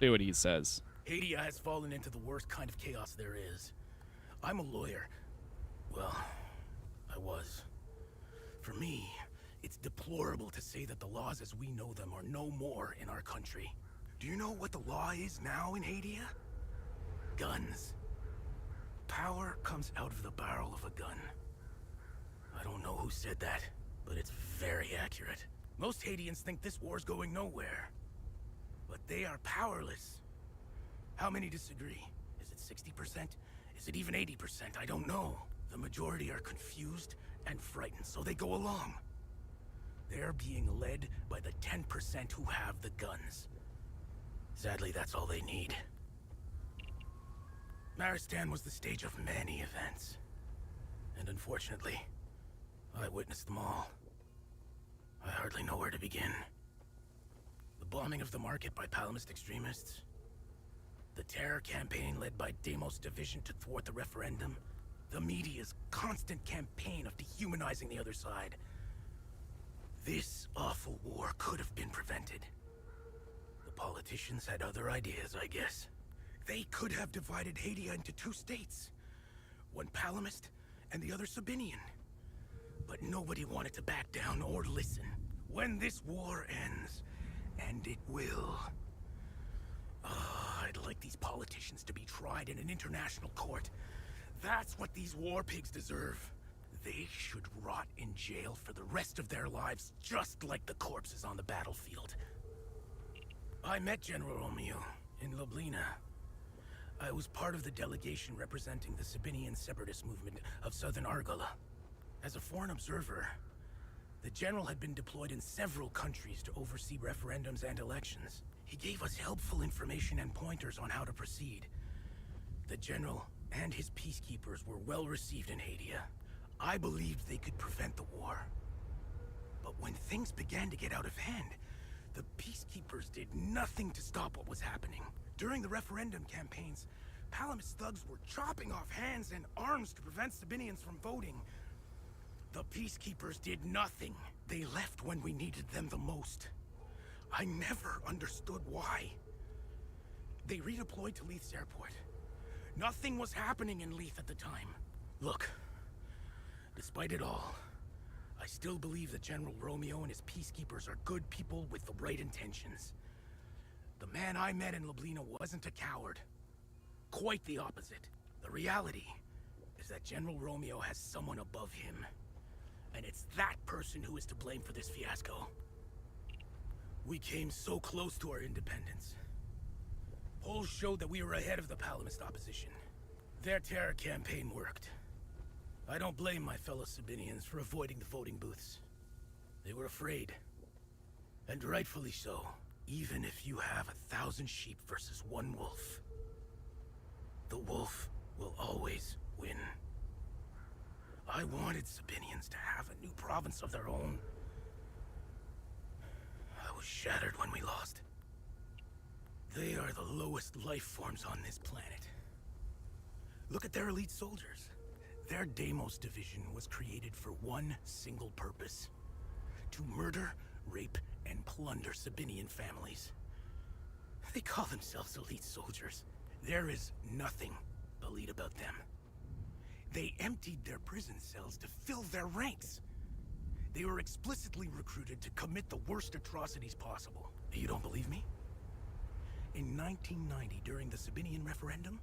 Speaker 1: See what he says.
Speaker 20: Hadia has fallen into the worst kind of chaos there is. I'm a lawyer. Well, I was. For me, it's deplorable to say that the laws as we know them are no more in our country. Do you know what the law is now in Hadia? Guns. Power comes out of the barrel of a gun. I don't know who said that, but it's very accurate. Most Hadians think this war's going nowhere. But they are powerless. How many disagree? Is it 60%? Is it even 80%? I don't know. The majority are confused and frightened, so they go along. They're being led by the 10% who have the guns. Sadly, that's all they need. Marristan was the stage of many events. And unfortunately, I witnessed them all. I hardly know where to begin. The bombing of the market by Palamist extremists. The terror campaign led by Deimos Division to thwart the referendum. The media's constant campaign of dehumanizing the other side. This awful war could have been prevented. The politicians had other ideas, I guess. They could have divided Hadia into two states. One Palamist and the other Sabinian. But nobody wanted to back down or listen. When this war ends, and it will, I'd like these politicians to be tried in an international court. That's what these war pigs deserve. They should rot in jail for the rest of their lives, just like the corpses on the battlefield. I met General Romeo in Ljubljana. I was part of the delegation representing the Sabinian separatist movement of southern Argola. As a foreign observer, the general had been deployed in several countries to oversee referendums and elections. He gave us helpful information and pointers on how to proceed. The general and his peacekeepers were well received in Hadia. I believed they could prevent the war. But when things began to get out of hand, the peacekeepers did nothing to stop what was happening. During the referendum campaigns, Palamist thugs were chopping off hands and arms to prevent Sabinians from voting. The peacekeepers did nothing. They left when we needed them the most. I never understood why. They redeployed to Leith's airport. Nothing was happening in Leith at the time. Look, despite it all, I still believe that General Romeo and his peacekeepers are good people with the right intentions. The man I met in Ljubljana wasn't a coward. Quite the opposite. The reality is that General Romeo has someone above him. And it's that person who is to blame for this fiasco. We came so close to our independence. Polls showed that we were ahead of the Palamist opposition. Their terror campaign worked. I don't blame my fellow Sabinians for avoiding the voting booths. They were afraid. And rightfully so. Even if you have 1,000 sheep versus one wolf, the wolf will always win. I wanted Sabinians to have a new province of their own. I was shattered when we lost. They are the lowest life forms on this planet. Look at their elite soldiers. Their Deimos division was created for one single purpose: to murder, rape, and plunder Sabinian families. They call themselves elite soldiers. There is nothing elite about them. They emptied their prison cells to fill their ranks. They were explicitly recruited to commit the worst atrocities possible. You don't believe me? In 1990, during the Sabinian referendum,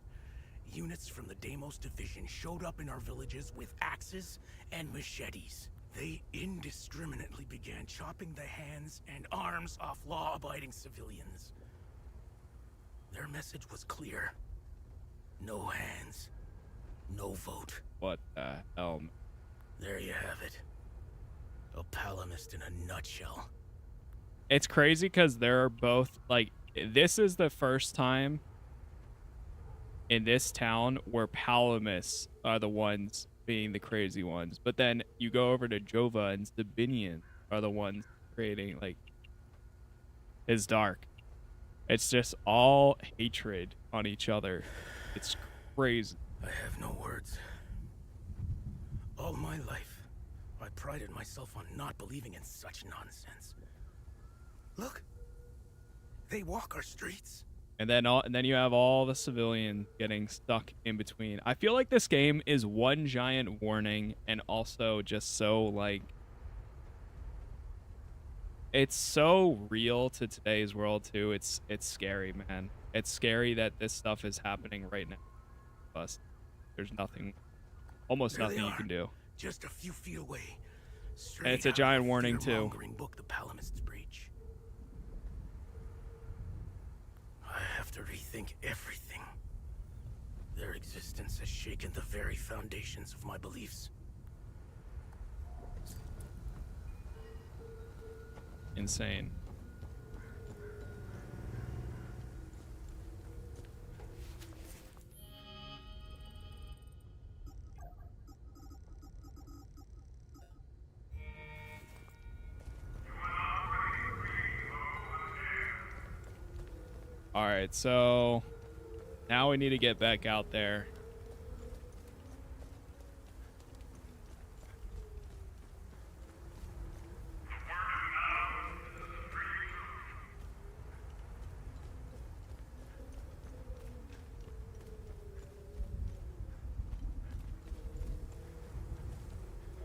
Speaker 20: units from the Deimos division showed up in our villages with axes and machetes. They indiscriminately began chopping the hands and arms off law-abiding civilians. Their message was clear. No hands, no vote.
Speaker 1: What the hell?
Speaker 20: There you have it. A Palamist in a nutshell.
Speaker 1: It's crazy because they're both, like, this is the first time in this town where Palamists are the ones being the crazy ones. But then you go over to Jova and Sabinian are the ones creating, like, it's dark. It's just all hatred on each other. It's crazy.
Speaker 20: I have no words. All my life, I prided myself on not believing in such nonsense. Look, they walk our streets.
Speaker 1: And then you have all the civilians getting stuck in between. I feel like this game is one giant warning and also just so, like, it's so real to today's world too. It's scary, man. It's scary that this stuff is happening right now. Plus, there's nothing, almost
Speaker 20: There they
Speaker 1: nothing you
Speaker 20: are,
Speaker 1: can do.
Speaker 20: just a few feet away.
Speaker 1: And it's a
Speaker 20: Straight out
Speaker 1: giant
Speaker 20: of the
Speaker 1: warning too.
Speaker 20: fear-mongering book the Palamists preach. I have to rethink everything. Their existence has shaken the very foundations of my beliefs.
Speaker 1: Insane. All right, so now we need to get back out there.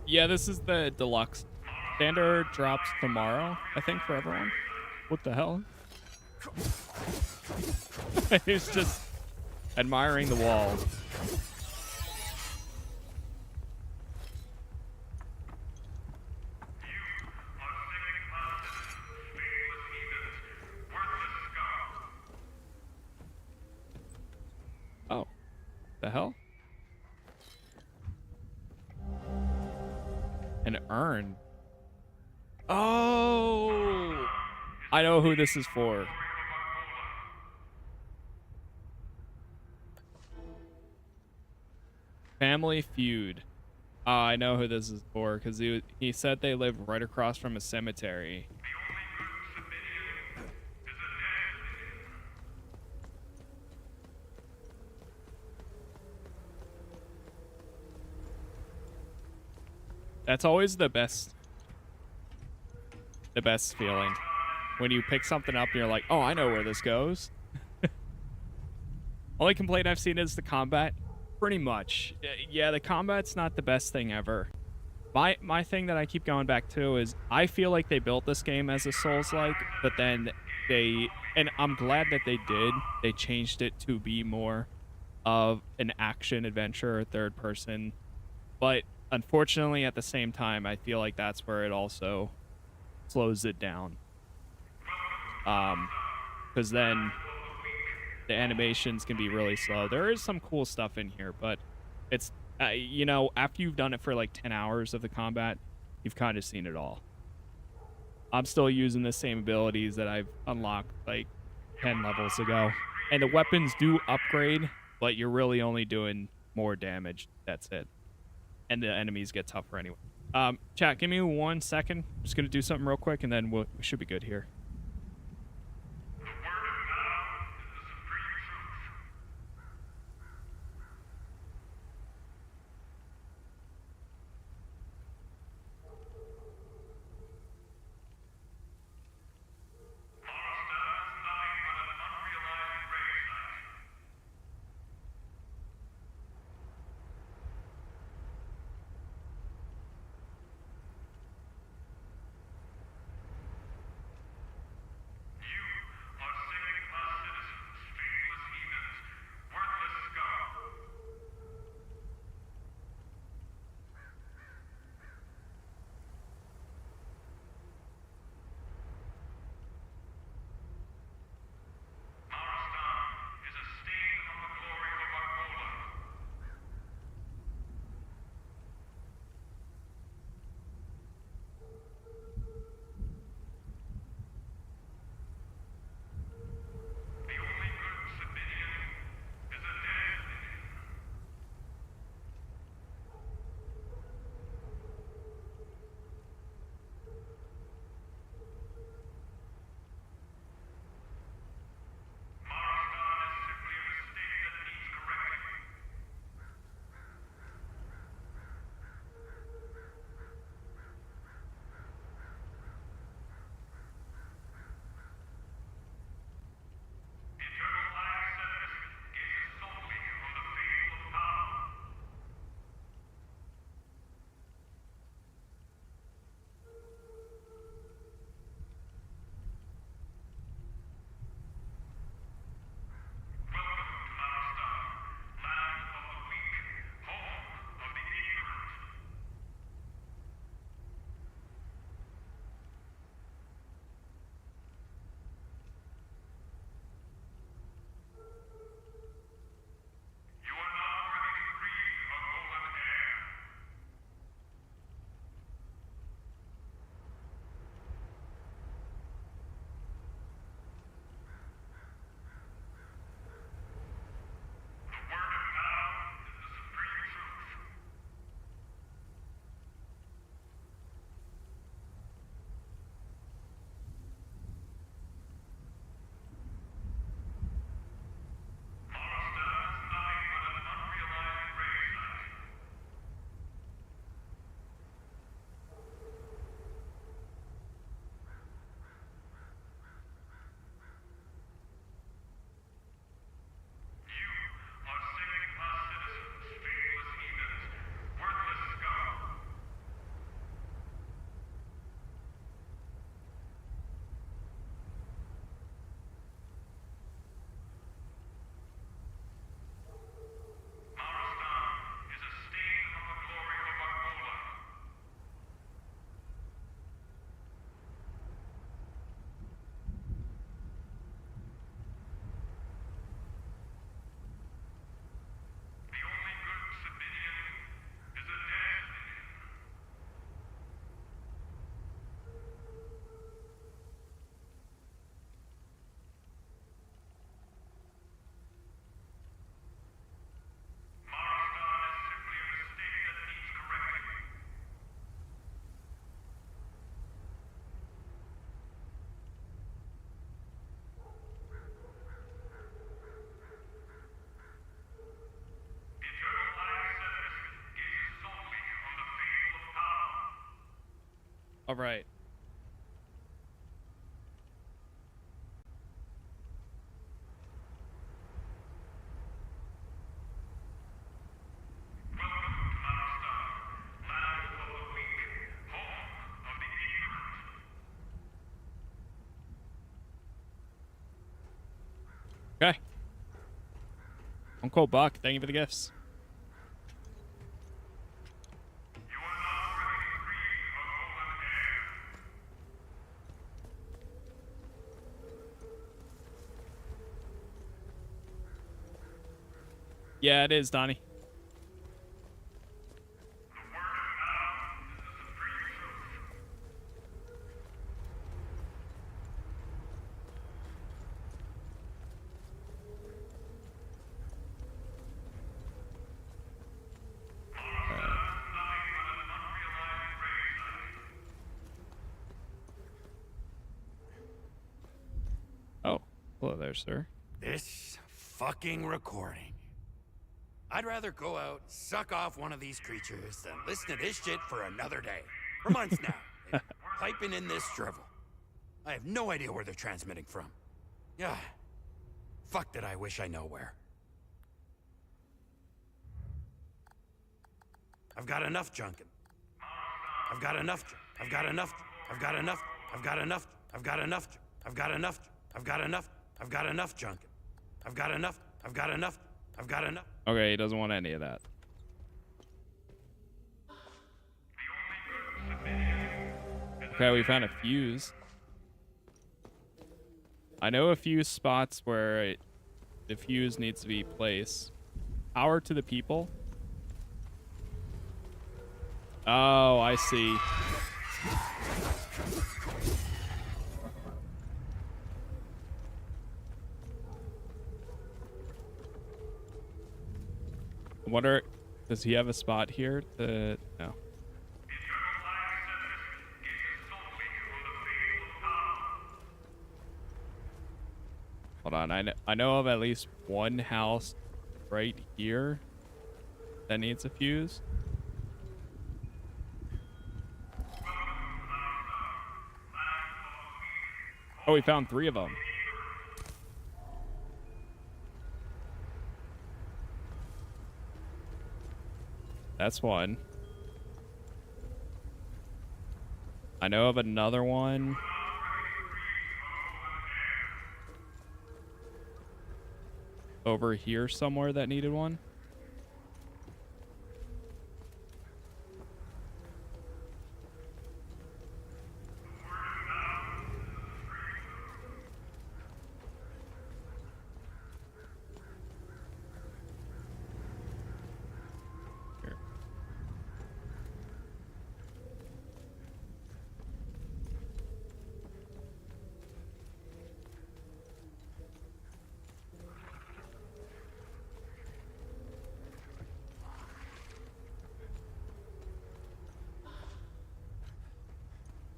Speaker 1: Yeah, this is the deluxe. Standard drops tomorrow, I think, for everyone. What the hell? He's just admiring the wall. Oh, the hell? An urn. Oh, I know who this is for. Family Feud. I know who this is for because he said they live right across from a cemetery. That's always the best feeling. When you pick something up and you're like, oh, I know where this goes. Only complaint I've seen is the combat. Pretty much. Yeah, the combat's not the best thing ever. My thing that I keep going back to is I feel like they built this game as a Souls-like, but then and I'm glad that they did. They changed it to be more of an action adventure, third person. But unfortunately, at the same time, I feel like that's where it also slows it down. Because then the animations can be really slow. There is some cool stuff in here, but it's, you know, after you've done it for like 10 hours of the combat, you've kind of seen it all. I'm still using the same abilities that I've unlocked like 10 levels ago. And the weapons do upgrade, but you're really only doing more damage. That's it. And the enemies get tougher anyway. Chat, give me 1 second. I'm just going to do something real quick, and then we should be good here. All right. Okay. Uncle Buck, thank you for the gifts. Yeah, it is, Donnie. Oh, hello there, sir.
Speaker 18: This fucking recording. I'd rather go out, suck off one of these creatures than listen to this shit for another day. For months now. They've been piping in this drivel. I have no idea where they're transmitting from. Yeah. Fuck did I wish I know where. I've got enough junkin'. I've got enough. I've got enough. I've got enough. I've got enough. I've got enough. I've got enough. I've got enough. I've got enough junkin'. I've got enough. I've got enough. I've got enough.
Speaker 1: Okay, he doesn't want any of that. Okay, we found a fuse. I know a few spots where the fuse needs to be placed. Power to the people. Oh, I see. I wonder, does he have a spot here to... No. Hold on, I know of at least one house right here that needs a fuse. Oh, we found 3 of them. That's one. I know of another one. Over here somewhere that needed one.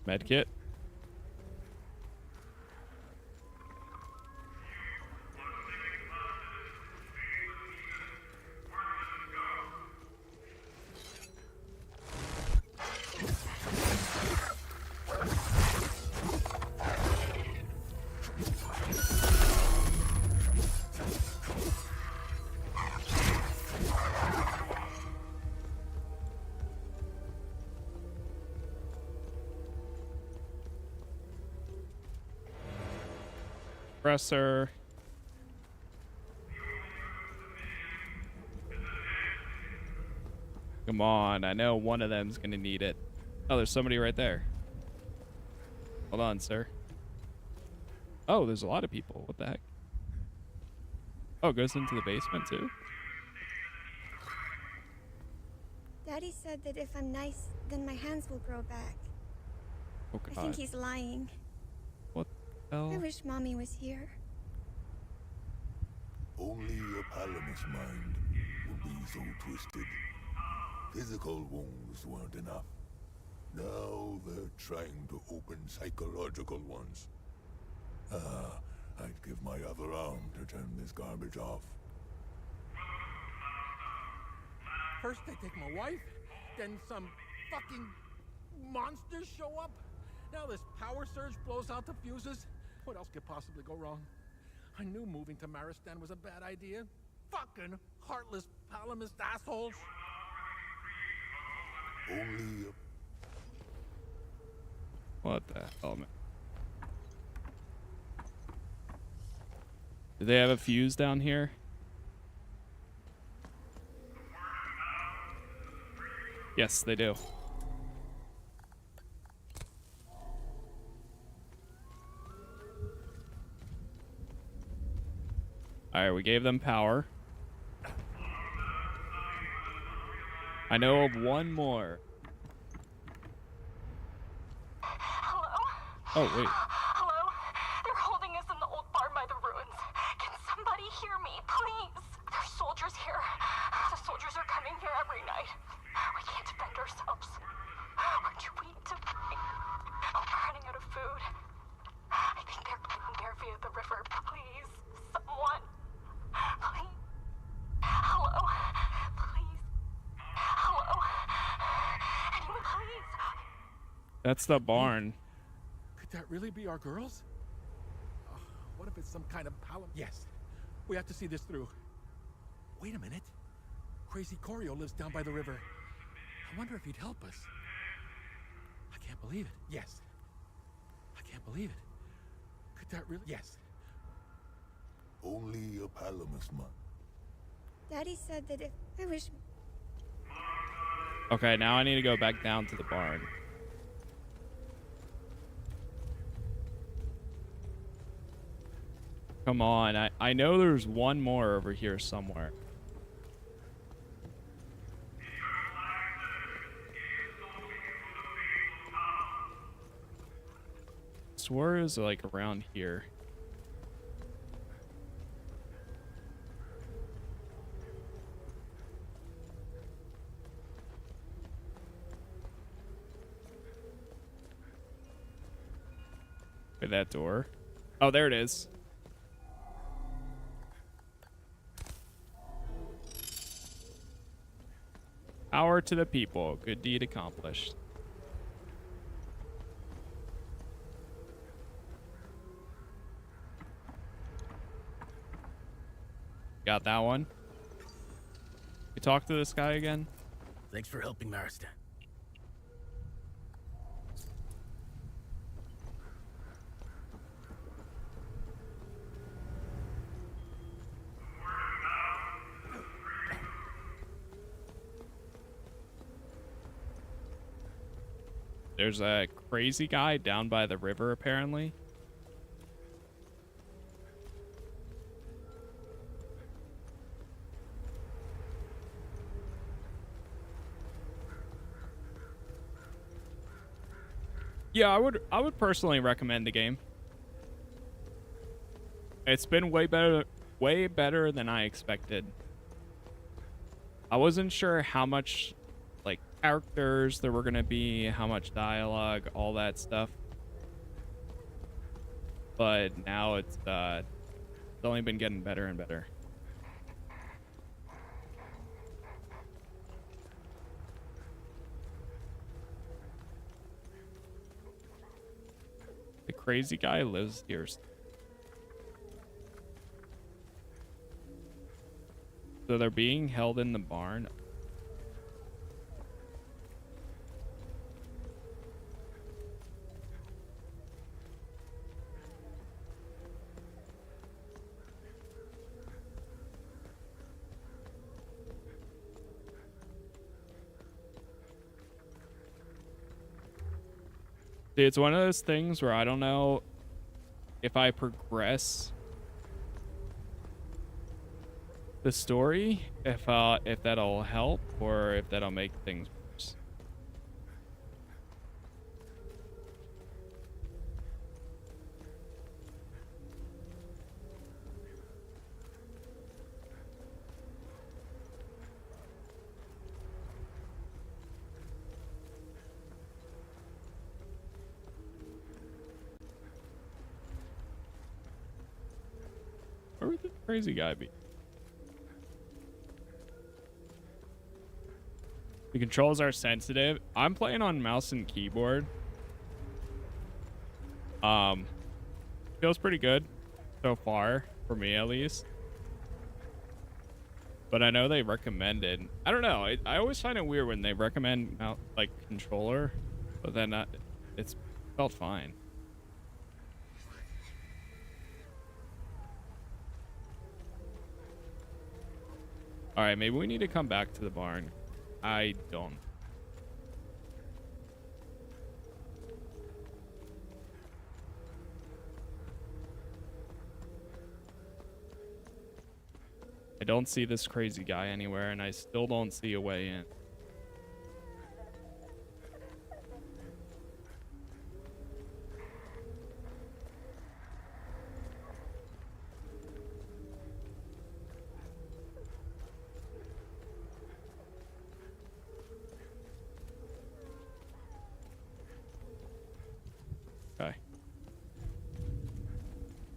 Speaker 1: Medkit. Compressor. Come on, I know one of them's gonna need it. Oh, there's somebody right there. Hold on, sir. Oh, there's a lot of people. What the heck? Oh, it goes into the basement too?
Speaker 21: Daddy said that if I'm nice, then my hands will grow back.
Speaker 1: Oh,
Speaker 21: I
Speaker 1: God.
Speaker 21: think he's lying.
Speaker 1: What the hell?
Speaker 21: I wish Mommy was here.
Speaker 22: Only your Palamus mind will be so twisted. Physical wounds weren't enough. Now they're trying to open psychological ones. I'd give my other arm to turn this garbage off.
Speaker 7: First they take my wife, then some fucking
Speaker 19: monsters show up. Now this power surge blows out the fuses. What else could possibly go wrong? I knew moving to Marristan was a bad idea. Fucking heartless, palamist assholes.
Speaker 22: Only
Speaker 1: What the hell, man? Do they have a fuse down here? Yes, they do. Alright, we gave them power. I know of one more.
Speaker 6: Hello?
Speaker 1: Oh, wait.
Speaker 6: Hello? They're holding us in the old barn by the ruins. Can somebody hear me, please? There's soldiers here. The soldiers are coming here every night. We can't defend ourselves. We're too weak to fight. We're running out of food. I think they're coming here via the river. Please, someone. Please. Hello? Please. Hello? Anyone, please.
Speaker 1: That's the barn.
Speaker 19: Could that really be our girls? What if it's some kind of palam? Yes. We have to see this through. Wait a minute. Crazy Corio lives down by the river. I wonder if he'd help us. I can't believe it. Yes. I can't believe it. Could that really? Yes.
Speaker 22: only a Palamas month.
Speaker 21: Daddy said that if I wish.
Speaker 1: Okay, now I need to go back down to the barn. Come on, I know there's one more over here somewhere. Swore is like around here. At that door. Oh, there it is. Power to the people. Good deed accomplished. Got that one. You talk to this guy again?
Speaker 20: Thanks for helping Marristan.
Speaker 1: There's a crazy guy down by the river, apparently. Yeah, I would personally recommend the game. It's been way better than I expected. I wasn't sure how much like characters there were gonna be, how much dialogue, all that stuff. But now it's only been getting better and better. The crazy guy lives here. So they're being held in the barn. See, it's one of those things where I don't know if I progress the story, if that'll help or if that'll make things worse. Where would the crazy guy be? The controls are sensitive. I'm playing on mouse and keyboard. Feels pretty good so far, for me at least. But I know they recommended. I don't know. I always find it weird when they recommend like controller, but then it's felt fine. All right, maybe we need to come back to the barn. I don't. I don't see this crazy guy anywhere, and I still don't see a way in. Okay.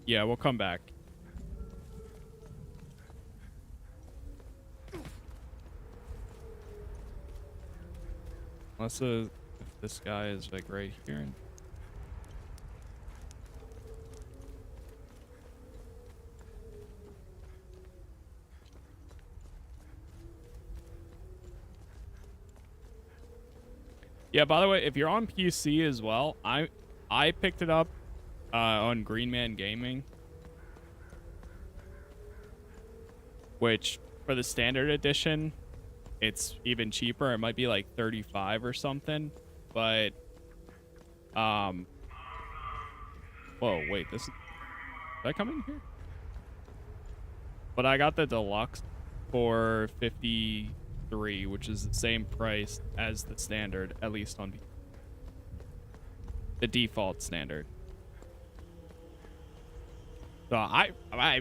Speaker 1: Yeah, we'll come back. Unless if this guy is like right here. Yeah, by the way, if you're on PC as well, I picked it up on Green Man Gaming, which for the standard edition, it's even cheaper. It might be like 35 or something, but whoa, wait, did I come in here? But I got the deluxe for 53, which is the same price as the standard, at least on the default standard. So I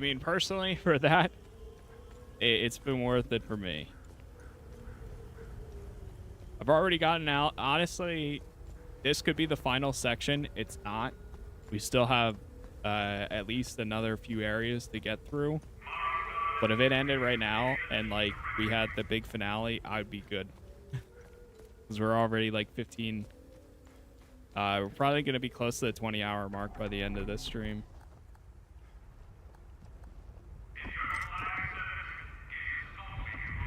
Speaker 1: mean, personally, for that, it's been worth it for me. I've already gotten out. Honestly, this could be the final section. It's not. We still have at least another few areas to get through. But if it ended right now and like we had the big finale, I'd be good. Because we're already like 15. We're probably going to be close to the 20-hour mark by the end of this stream.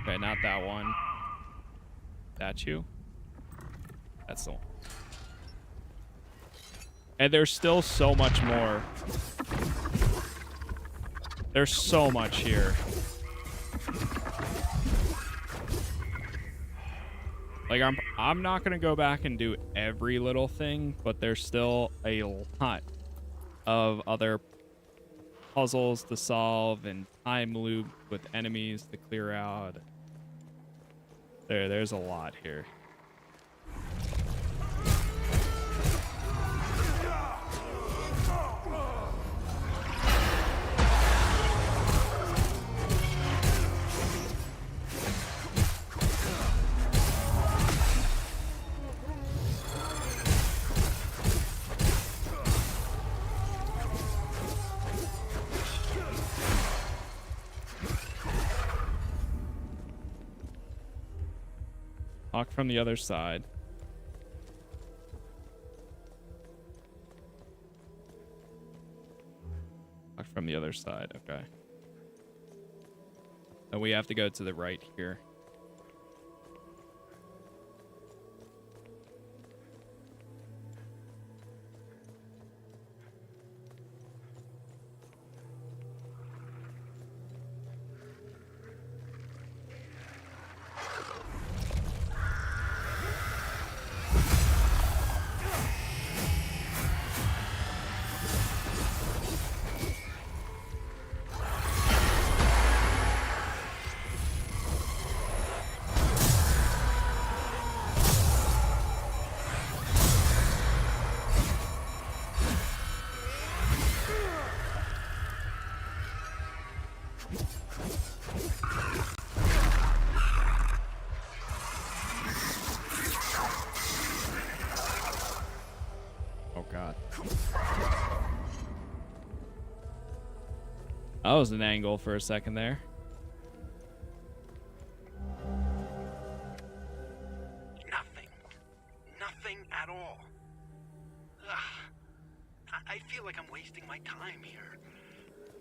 Speaker 1: Okay, not that one. That you? That's the one. And there's still so much more. There's so much here. Like I'm not gonna go back and do every little thing, but there's still a lot of other puzzles to solve and time loop with enemies to clear out. There's a lot here. Lock from the other side. Lock from the other side, okay. And we have to go to the right here. That was an angle for a second there.
Speaker 8: I feel like I'm wasting my time here.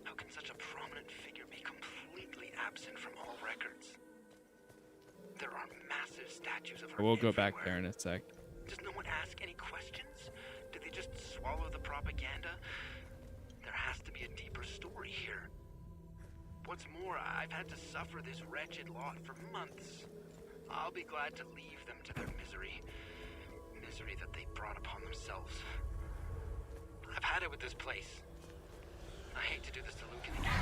Speaker 8: How can such a prominent figure be completely absent from all records? There are massive statues of her.
Speaker 1: We'll go back there in a sec.
Speaker 8: Does no one ask any questions? Do they just swallow the propaganda? There has to be a deeper story here. What's more, I've had to suffer this wretched lot for months. I'll be glad to leave them to their misery. Misery that they brought upon themselves. I've had it with this place. I hate to do this to Lukhan again.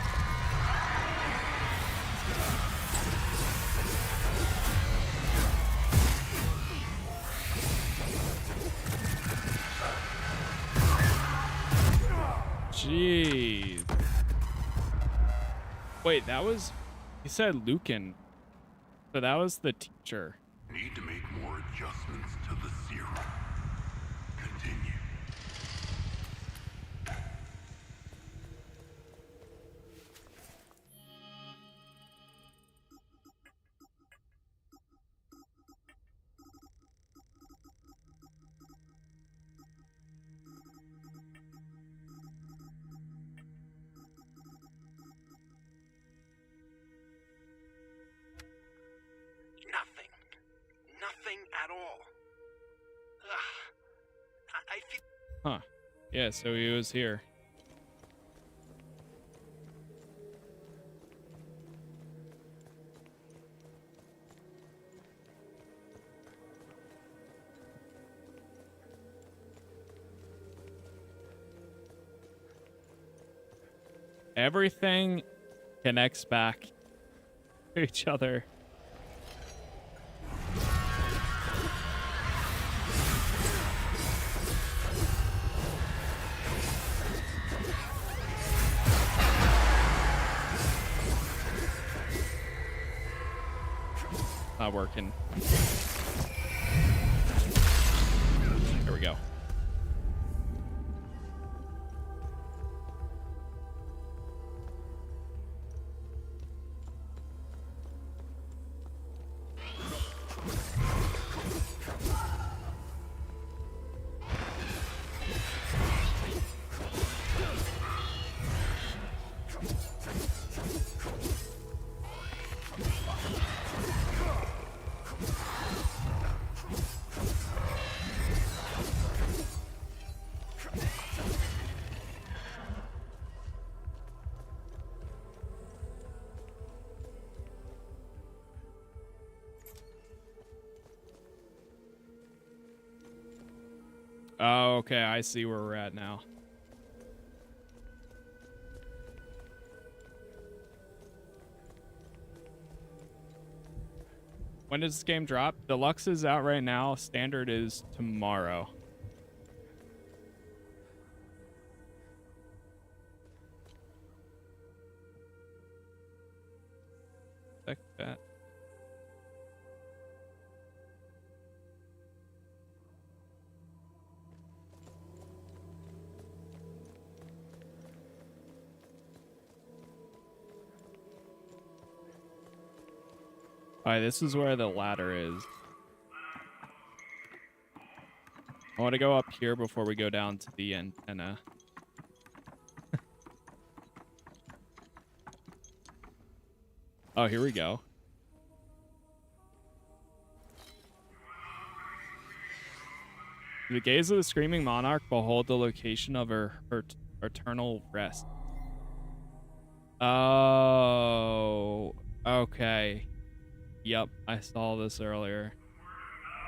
Speaker 1: Jeez. Wait, that was... He said Lukhan. So that was the teacher.
Speaker 5: Need to make more adjustments to the serum. Continue.
Speaker 8: Nothing at all. Ugh. I feel...
Speaker 1: Huh. Yeah, so he was here. Everything connects back to each other. Not working. There we go. Oh, okay, I see where we're at now. When does this game drop? Deluxe is out right now. Standard is tomorrow. Check that. Alright, this is where the ladder is. I want to go up here before we go down to the antenna. Oh, here we go. The gaze of the screaming monarch, behold the location of her eternal rest. Oh, okay. Yep, I saw this earlier.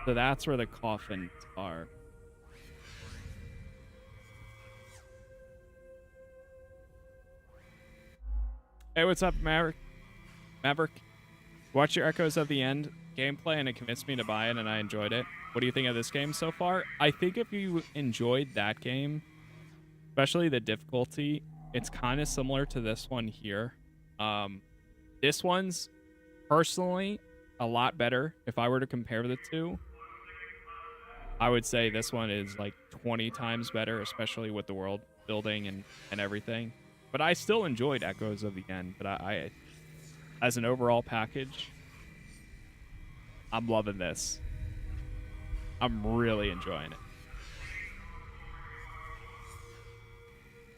Speaker 1: So that's where the coffins are. Hey, what's up, Maverick? Watch your Echoes of the End gameplay and it convinced me to buy it and I enjoyed it. What do you think of this game so far? I think if you enjoyed that game, especially the difficulty, it's kind of similar to this one here. This one's personally a lot better. If I were to compare the two, I would say this one is like 20 times better, especially with the world building and everything. But I still enjoyed Echoes of the End. But I as an overall package, I'm loving this. I'm really enjoying it.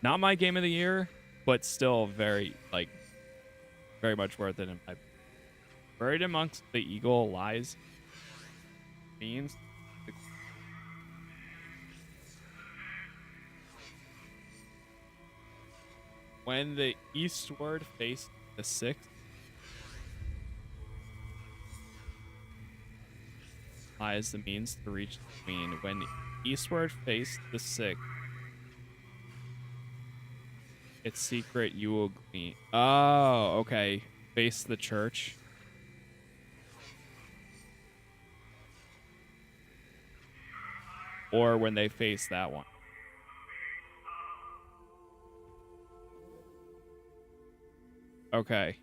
Speaker 1: Not my game of the year, but still very much worth it in my. Buried amongst the eagle lies means when the eastward faced the sixth lies the means to reach the queen. When eastward faced the sixth, its secret you will glean. Oh, okay. Face the church. Or when they face that one. Okay.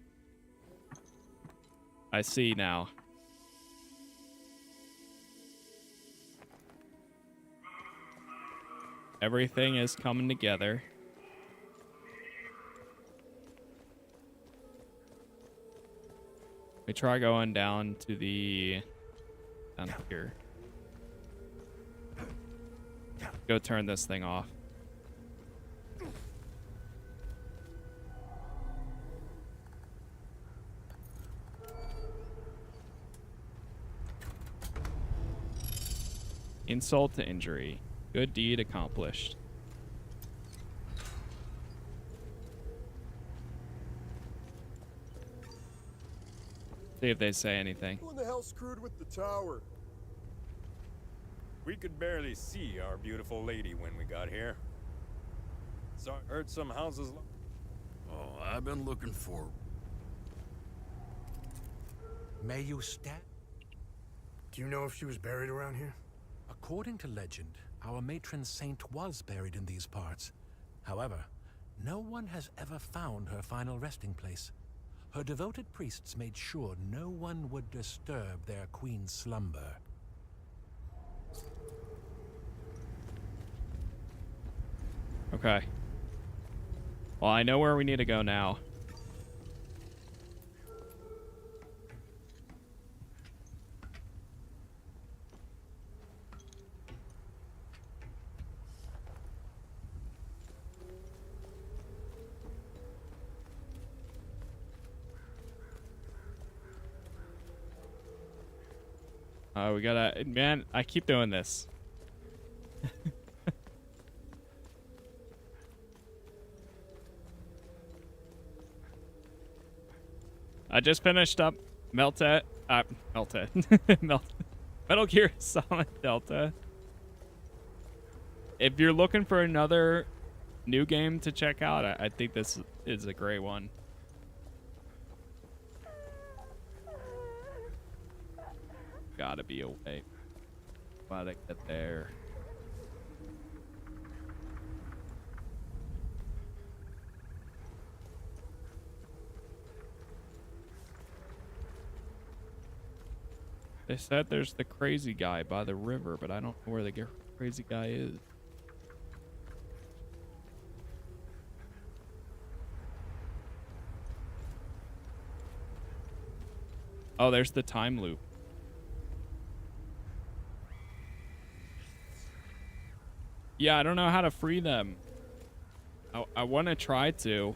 Speaker 1: I see now. Everything is coming together. We try going down to the... down here. Go turn this thing off. Insult to injury. Good deed accomplished. See if they say anything.
Speaker 17: Who in the hell screwed with the tower?
Speaker 2: We could barely see our beautiful lady when we got here. So I heard some houses.
Speaker 18: Oh, I've been looking for.
Speaker 19: May you stand?
Speaker 4: Do you know if she was buried around here?
Speaker 19: According to legend, our matron saint was buried in these parts. However, no one has ever found her final resting place. Her devoted priests made sure no one would disturb their queen's slumber.
Speaker 1: Okay. Well, I know where we need to go now. We gotta... Man, I keep doing this. I just finished up Metal Gear Solid Delta. If you're looking for another new game to check out, I think this is a great one. Gotta be a way. Gotta get there. They said there's the crazy guy by the river, but I don't know where the crazy guy is. Oh, there's the time loop. Yeah, I don't know how to free them. I want to try to.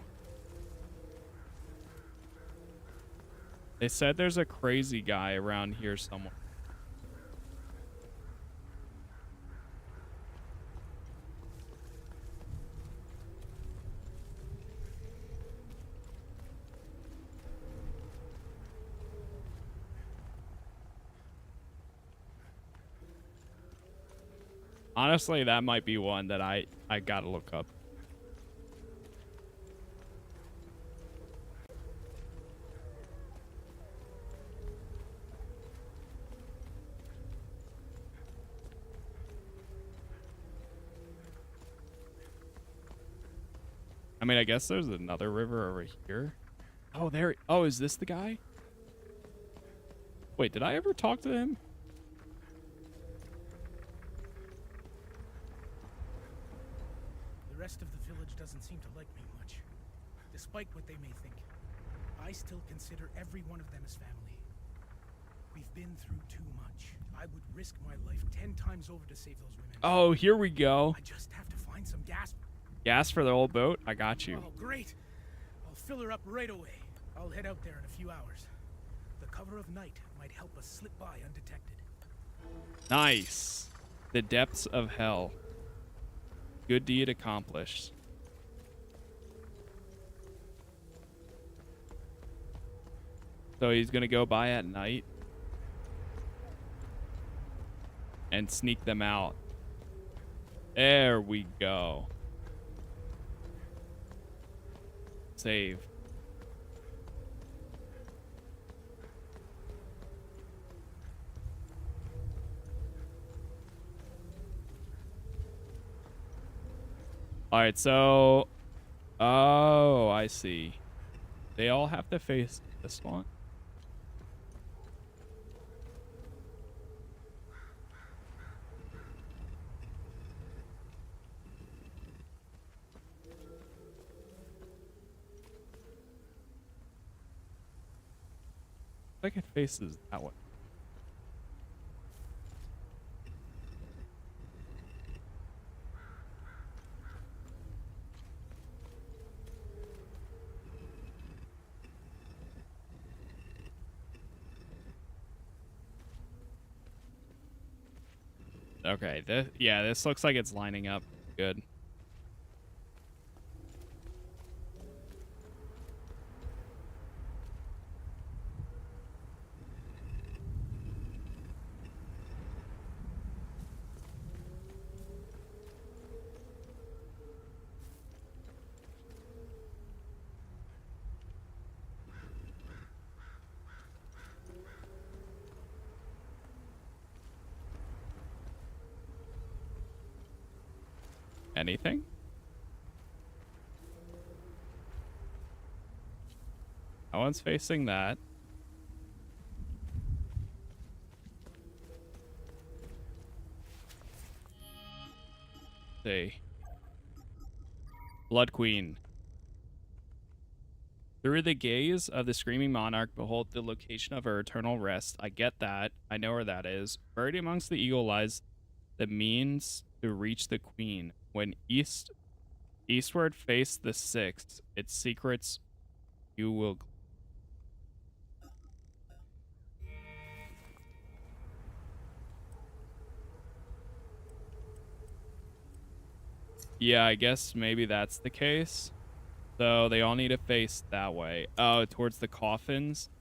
Speaker 1: They said there's a crazy guy around here somewhere. Honestly, that might be one that I gotta look up. I mean, I guess there's another river over here. Oh, there. Oh, is this the guy? Wait, did I ever talk to him?
Speaker 20: The rest of the village doesn't seem to like me much. Despite what they may think, I still consider every one of them as family. We've been through too much. I would risk my life 10 times over to save those women.
Speaker 1: Oh, here we go.
Speaker 20: I just have to find some gas.
Speaker 1: Gas for the old boat? I got you.
Speaker 20: Oh, great. I'll fill her up right away. I'll head out there in a few hours. The cover of night might help us slip by undetected.
Speaker 1: Nice. The depths of hell. Good deed accomplished. So he's gonna go by at night and sneak them out. There we go. Save. All right, so oh, I see. They all have to face this one. Like it faces that way. Okay, this looks like it's lining up good. Anything? No one's facing that. See. Blood Queen. Through the gaze of the screaming monarch, behold the location of her eternal rest. I get that. I know where that is. Buried amongst the eagle lies the means to reach the queen. When eastward face the sixth, its secrets you will. Yeah, I guess maybe that's the case. So they all need to face that way. Oh, towards the coffins.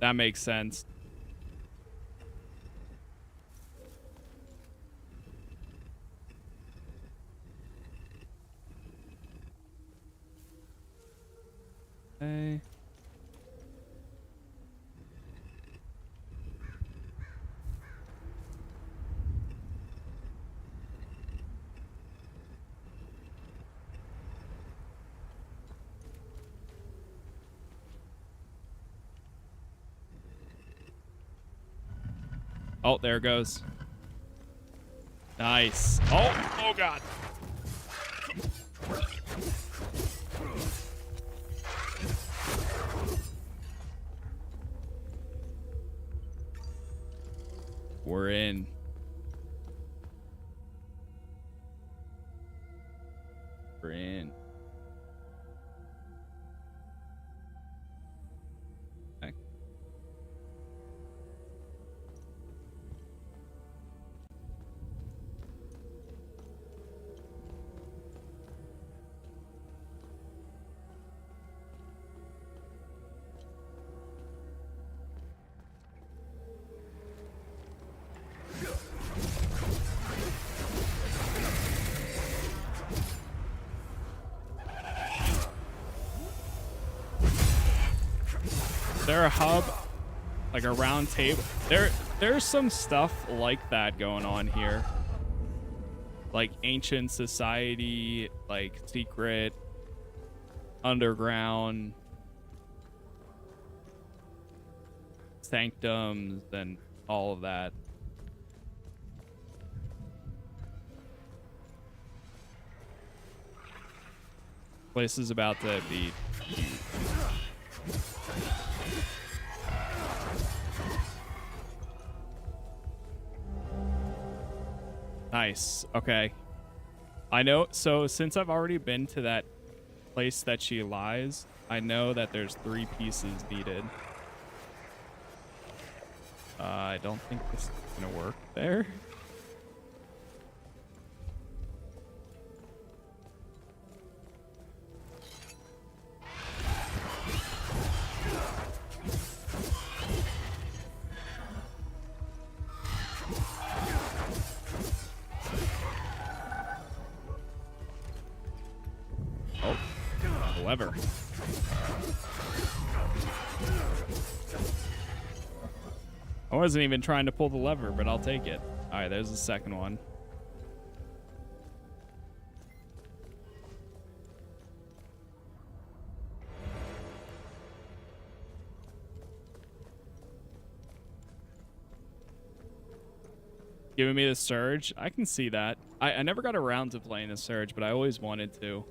Speaker 1: That makes sense. Okay. Oh, there it goes. Nice. Oh God. We're in. We're in. Okay. Is there a hub, like a round table? There's some stuff like that going on here, like ancient society, like secret, underground, sanctums, and all of that. Place is about to be huge. Nice. Okay. I know. So since I've already been to that place that she lies, I know that there's 3 pieces needed. I don't think this is gonna work there. Oh, lever. I wasn't even trying to pull the lever, but I'll take it. All right, there's the second one. Giving me the Surge. I can see that. I never got around to playing the Surge, but I always wanted to.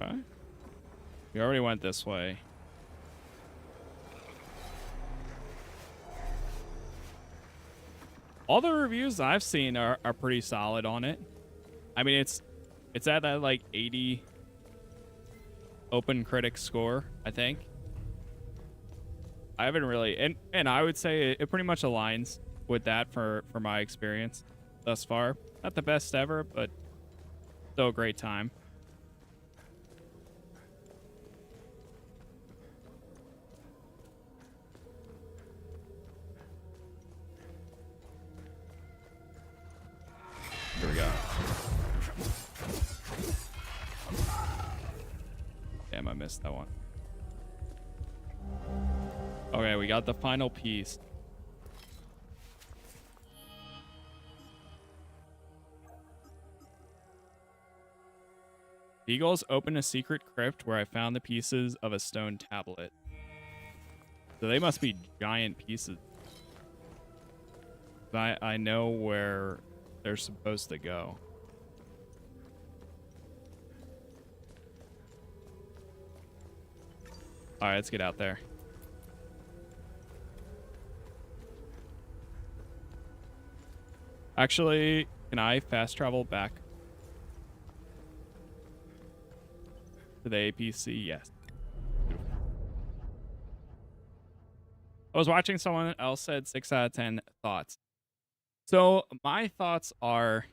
Speaker 1: Okay. We already went this way. All the reviews I've seen are pretty solid on it. I mean, it's at that like 80 open critic score, I think. I haven't really, and I would say it pretty much aligns with that for my experience thus far. Not the best ever, but still a great time. Here we go. Damn, I missed that one. Okay, we got the final piece. The Eagles opened a secret crypt where I found the pieces of a stone tablet. So they must be giant pieces. I know where they're supposed to go. All right, let's get out there. Actually, can I fast travel back to the APC? Yes. Beautiful. I was watching someone else said 6 out of 10 thoughts. So my thoughts are,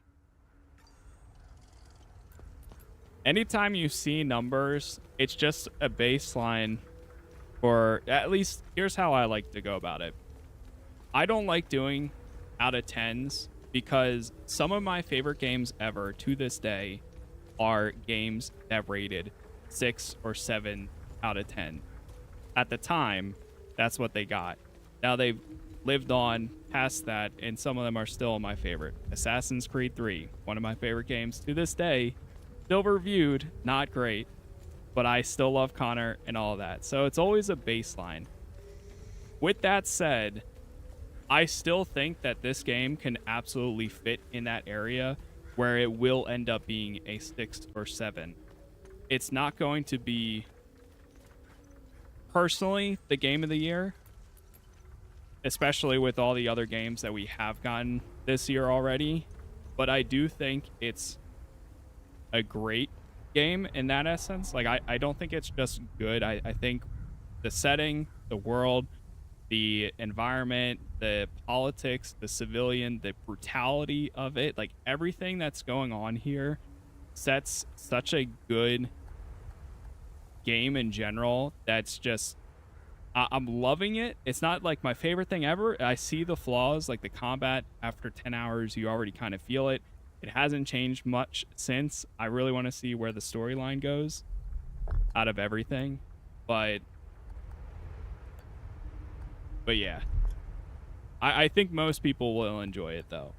Speaker 1: anytime you see numbers, it's just a baseline for, at least here's how I like to go about it. I don't like doing out of 10s because some of my favorite games ever to this day are games that rated 6 or 7 out of 10. At the time, that's what they got. Now they've lived on past that, and some of them are still my favorite. Assassin's Creed 3, one of my favorite games to this day. Still reviewed, not great, but I still love Connor and all of that. So it's always a baseline. With that said, I still think that this game can absolutely fit in that area where it will end up being a 6 or 7. It's not going to be, personally, the game of the year, especially with all the other games that we have gotten this year already. But I do think it's a great game in that essence. Like, I don't think it's just good. I think the setting, the world, the environment, the politics, the civilian, the brutality of it, like everything that's going on here sets such a good game in general. That's just, I'm loving it. It's not like my favorite thing ever. I see the flaws, like the combat after 10 hours, you already kind of feel it. It hasn't changed much since. I really want to see where the storyline goes out of everything. But yeah, I think most people will enjoy it though.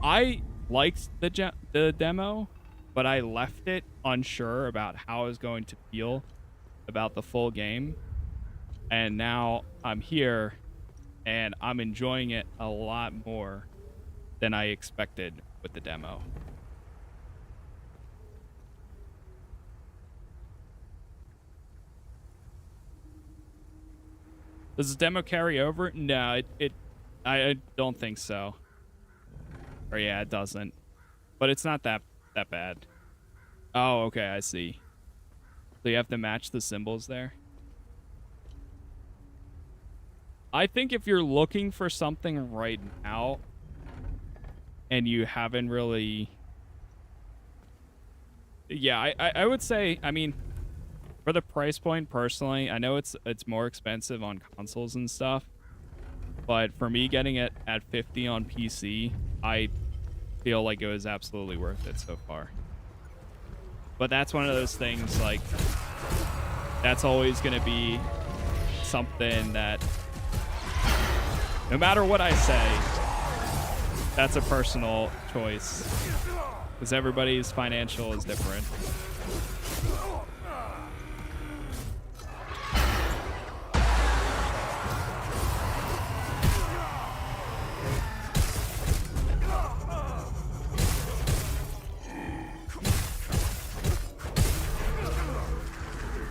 Speaker 1: I liked the demo, but I left it unsure about how I was going to feel about the full game. And now I'm here, and I'm enjoying it a lot more than I expected with the demo. Does the demo carry over? No, I don't think so. Or yeah, it doesn't. But it's not that bad. Oh, okay, I see. So you have to match the symbols there. I think if you're looking for something right now and you haven't really... Yeah, I would say, I mean, for the price point, personally, I know it's more expensive on consoles and stuff, but for me getting it at 50 on PC, I feel like it was absolutely worth it so far. But that's one of those things, like, that's always going to be something that, no matter what I say, that's a personal choice, because everybody's financial is different.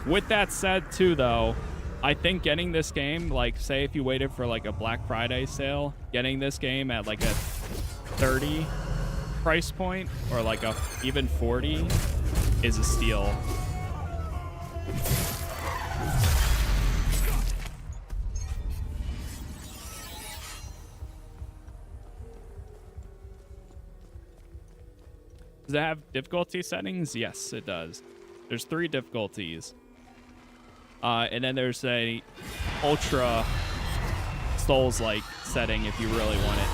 Speaker 1: With that said, too, though, I think getting this game, like, say if you waited for, like, a Black Friday sale, getting this game at, like, a 30 price point, or, like, a even 40, is a steal. Does it have difficulty settings? Yes, it does. There's 3 difficulties. And then there's a ultra Souls-like setting if you really want it.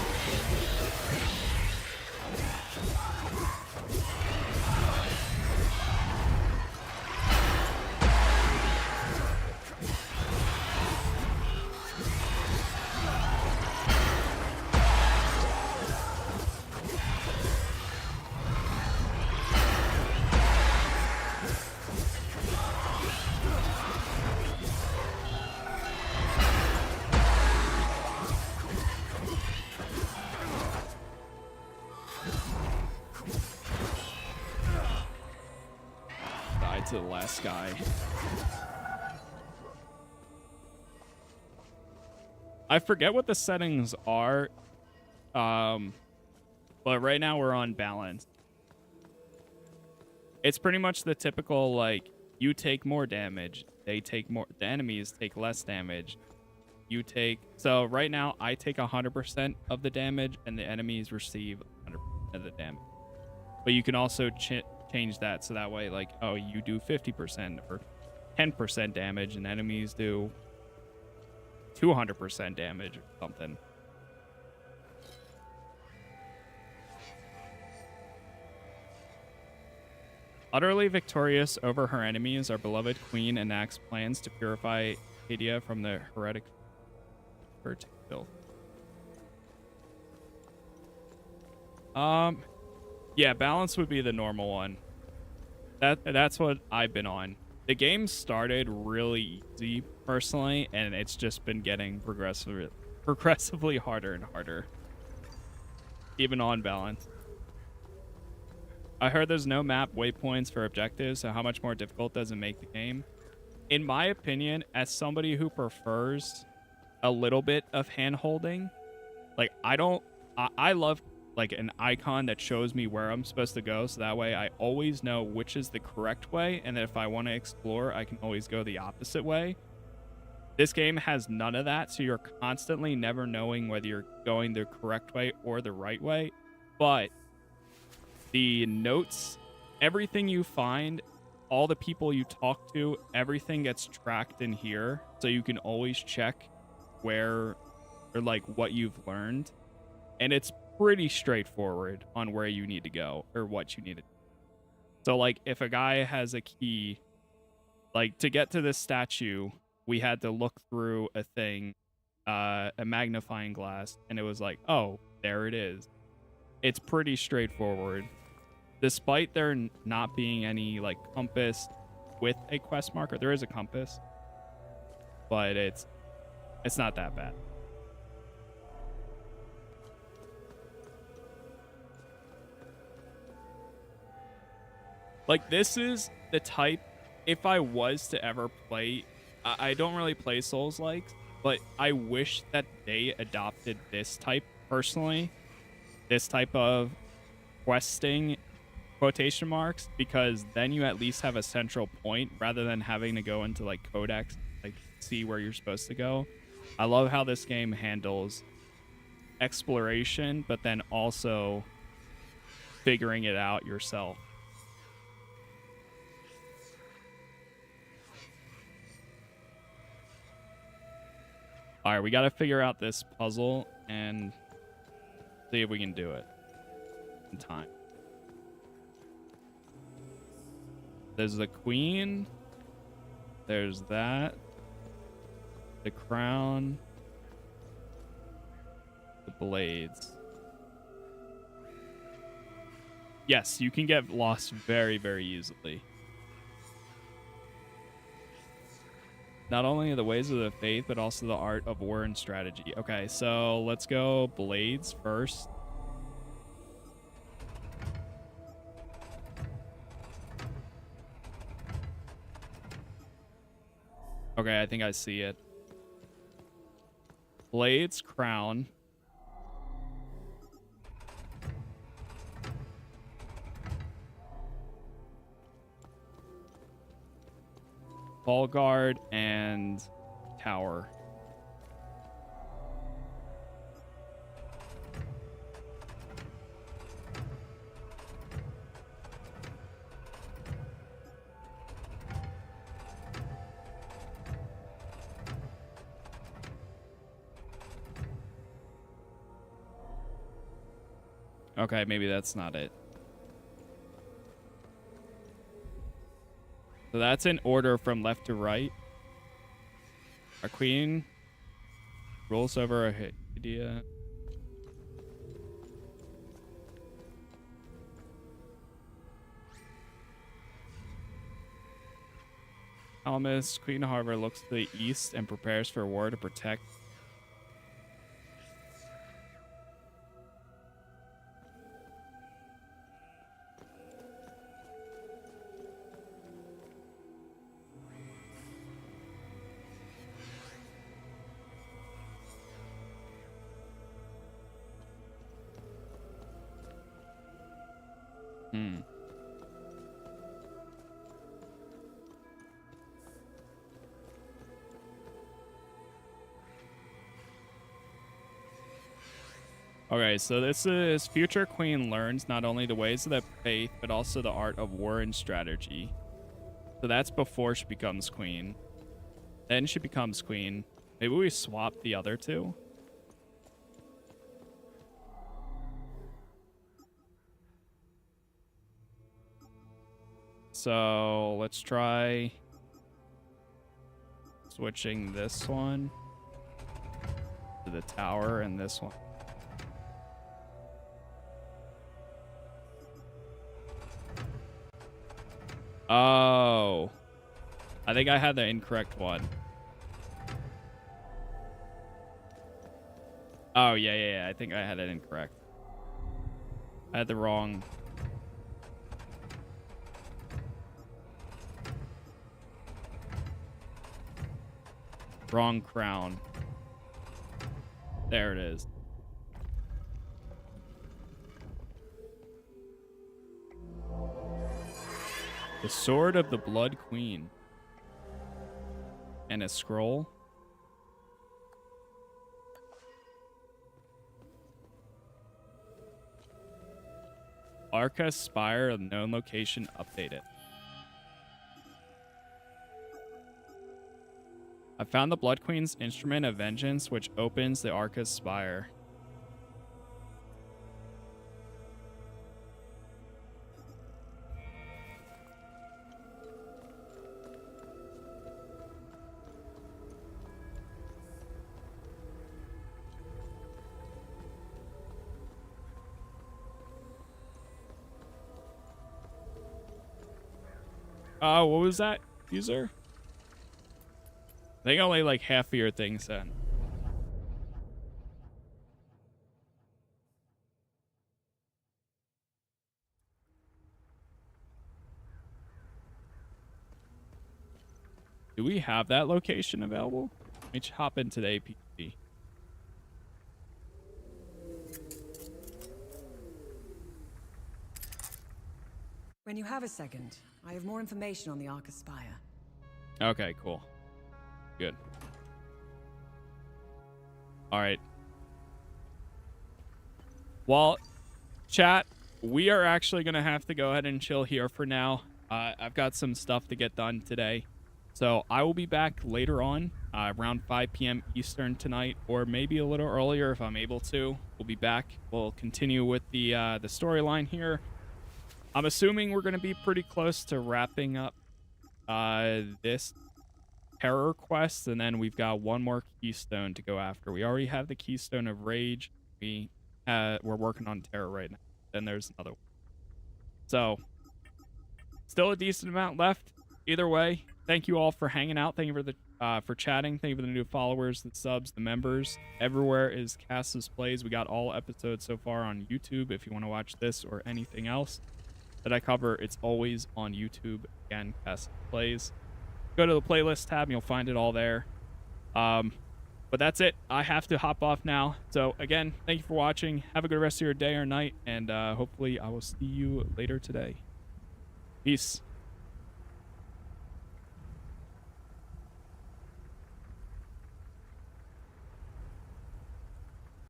Speaker 1: To the last guy. I forget what the settings are, but right now we're on balance. It's pretty much the typical, like, you take more damage, they take more, the enemies take less damage. You take, so right now I take 100% of the damage and the enemies receive 100% of the damage. But you can also change that so that way, like, oh, you do 50% or 10% damage and enemies do 200% damage or something. Utterly victorious over her enemies, our beloved queen enacts plans to purify Hadia from the heretic filth. Yeah, balance would be the normal one. That's what I've been on. The game started really easy, personally, and it's just been getting progressively harder and harder, even on balance. I heard there's no map waypoints for objectives, so how much more difficult does it make the game? In my opinion, as somebody who prefers a little bit of hand-holding, like, I love, like, an icon that shows me where I'm supposed to go, so that way I always know which is the correct way, and if I want to explore, I can always go the opposite way. This game has none of that, so you're constantly never knowing whether you're going the correct way or the right way. But the notes, everything you find, all the people you talk to, everything gets tracked in here, so you can always check where, or like what you've learned, and it's pretty straightforward on where you need to go or what you need to do. So, like, if a guy has a key, like, to get to this statue, we had to look through a thing, a magnifying glass, and it was like, oh, there it is. it's pretty straightforward. Despite there not being any like compass with a quest marker, there is a compass, but it's not that bad. Like, this is the type, if I was to ever play, I don't really play Souls-likes, but I wish that they adopted this type, personally, this type of questing, quotation marks, because then you at least have a central point, rather than having to go into, like, codex, like, see where you're supposed to go. I love how this game handles exploration, but then also figuring it out yourself. All right, we got to figure out this puzzle and see if we can do it in time. There's the queen. There's that. The crown. The blades. Yes, you can get lost very, very easily. Not only the ways of the faith, but also the art of war and strategy. Okay, so let's go blades first. Okay, I think I see it. Blades, crown. Ball guard and tower. Okay, maybe that's not it. So that's in order from left to right. Our queen rules over a Hydia. Almas, Queen Harbor looks to the east and prepares for war to protect. Okay, so this is future queen learns not only the ways of the faith, but also the art of war and strategy. So that's before she becomes queen. Then she becomes queen. Maybe we swap the other two. So let's try switching this one to the tower and this one. Oh, I think I had the incorrect one. Oh, yeah. I think I had it incorrect. I had the wrong. Wrong crown. There it is. The Sword of the Blood Queen. And a scroll. Arca Spire, known location updated. I found the Blood Queen's instrument of vengeance, which opens the Arca Spire. What was that, user? I think only like half of your things then. Do we have that location available? Let me hop into the APC.
Speaker 16: When you have a second, I have more information on the Ark Aspire.
Speaker 1: Okay, cool. Good. All right. Well, chat, we are actually going to have to go ahead and chill here for now. I've got some stuff to get done today. So I will be back later on around 5 p.m. Eastern tonight, or maybe a little earlier if I'm able to. We'll be back. We'll continue with the storyline here. I'm assuming we're going to be pretty close to wrapping up this terror quest, and then we've got one more keystone to go after. We already have the keystone of rage. We're working on terror right now. Then there's another one. So still a decent amount left. Either way, thank you all for hanging out. Thank you for the for chatting. Thank you for the new followers, the subs, the members. Everywhere is Casas Plays. We got all episodes so far on YouTube. If you want to watch this or anything else that I cover, it's always on YouTube. Again, Casas Plays. Go to the playlist tab and you'll find it all there. But that's it. I have to hop off now. So again, thank you for watching. Have a good rest of your day or night, and hopefully I will see you later today. Peace.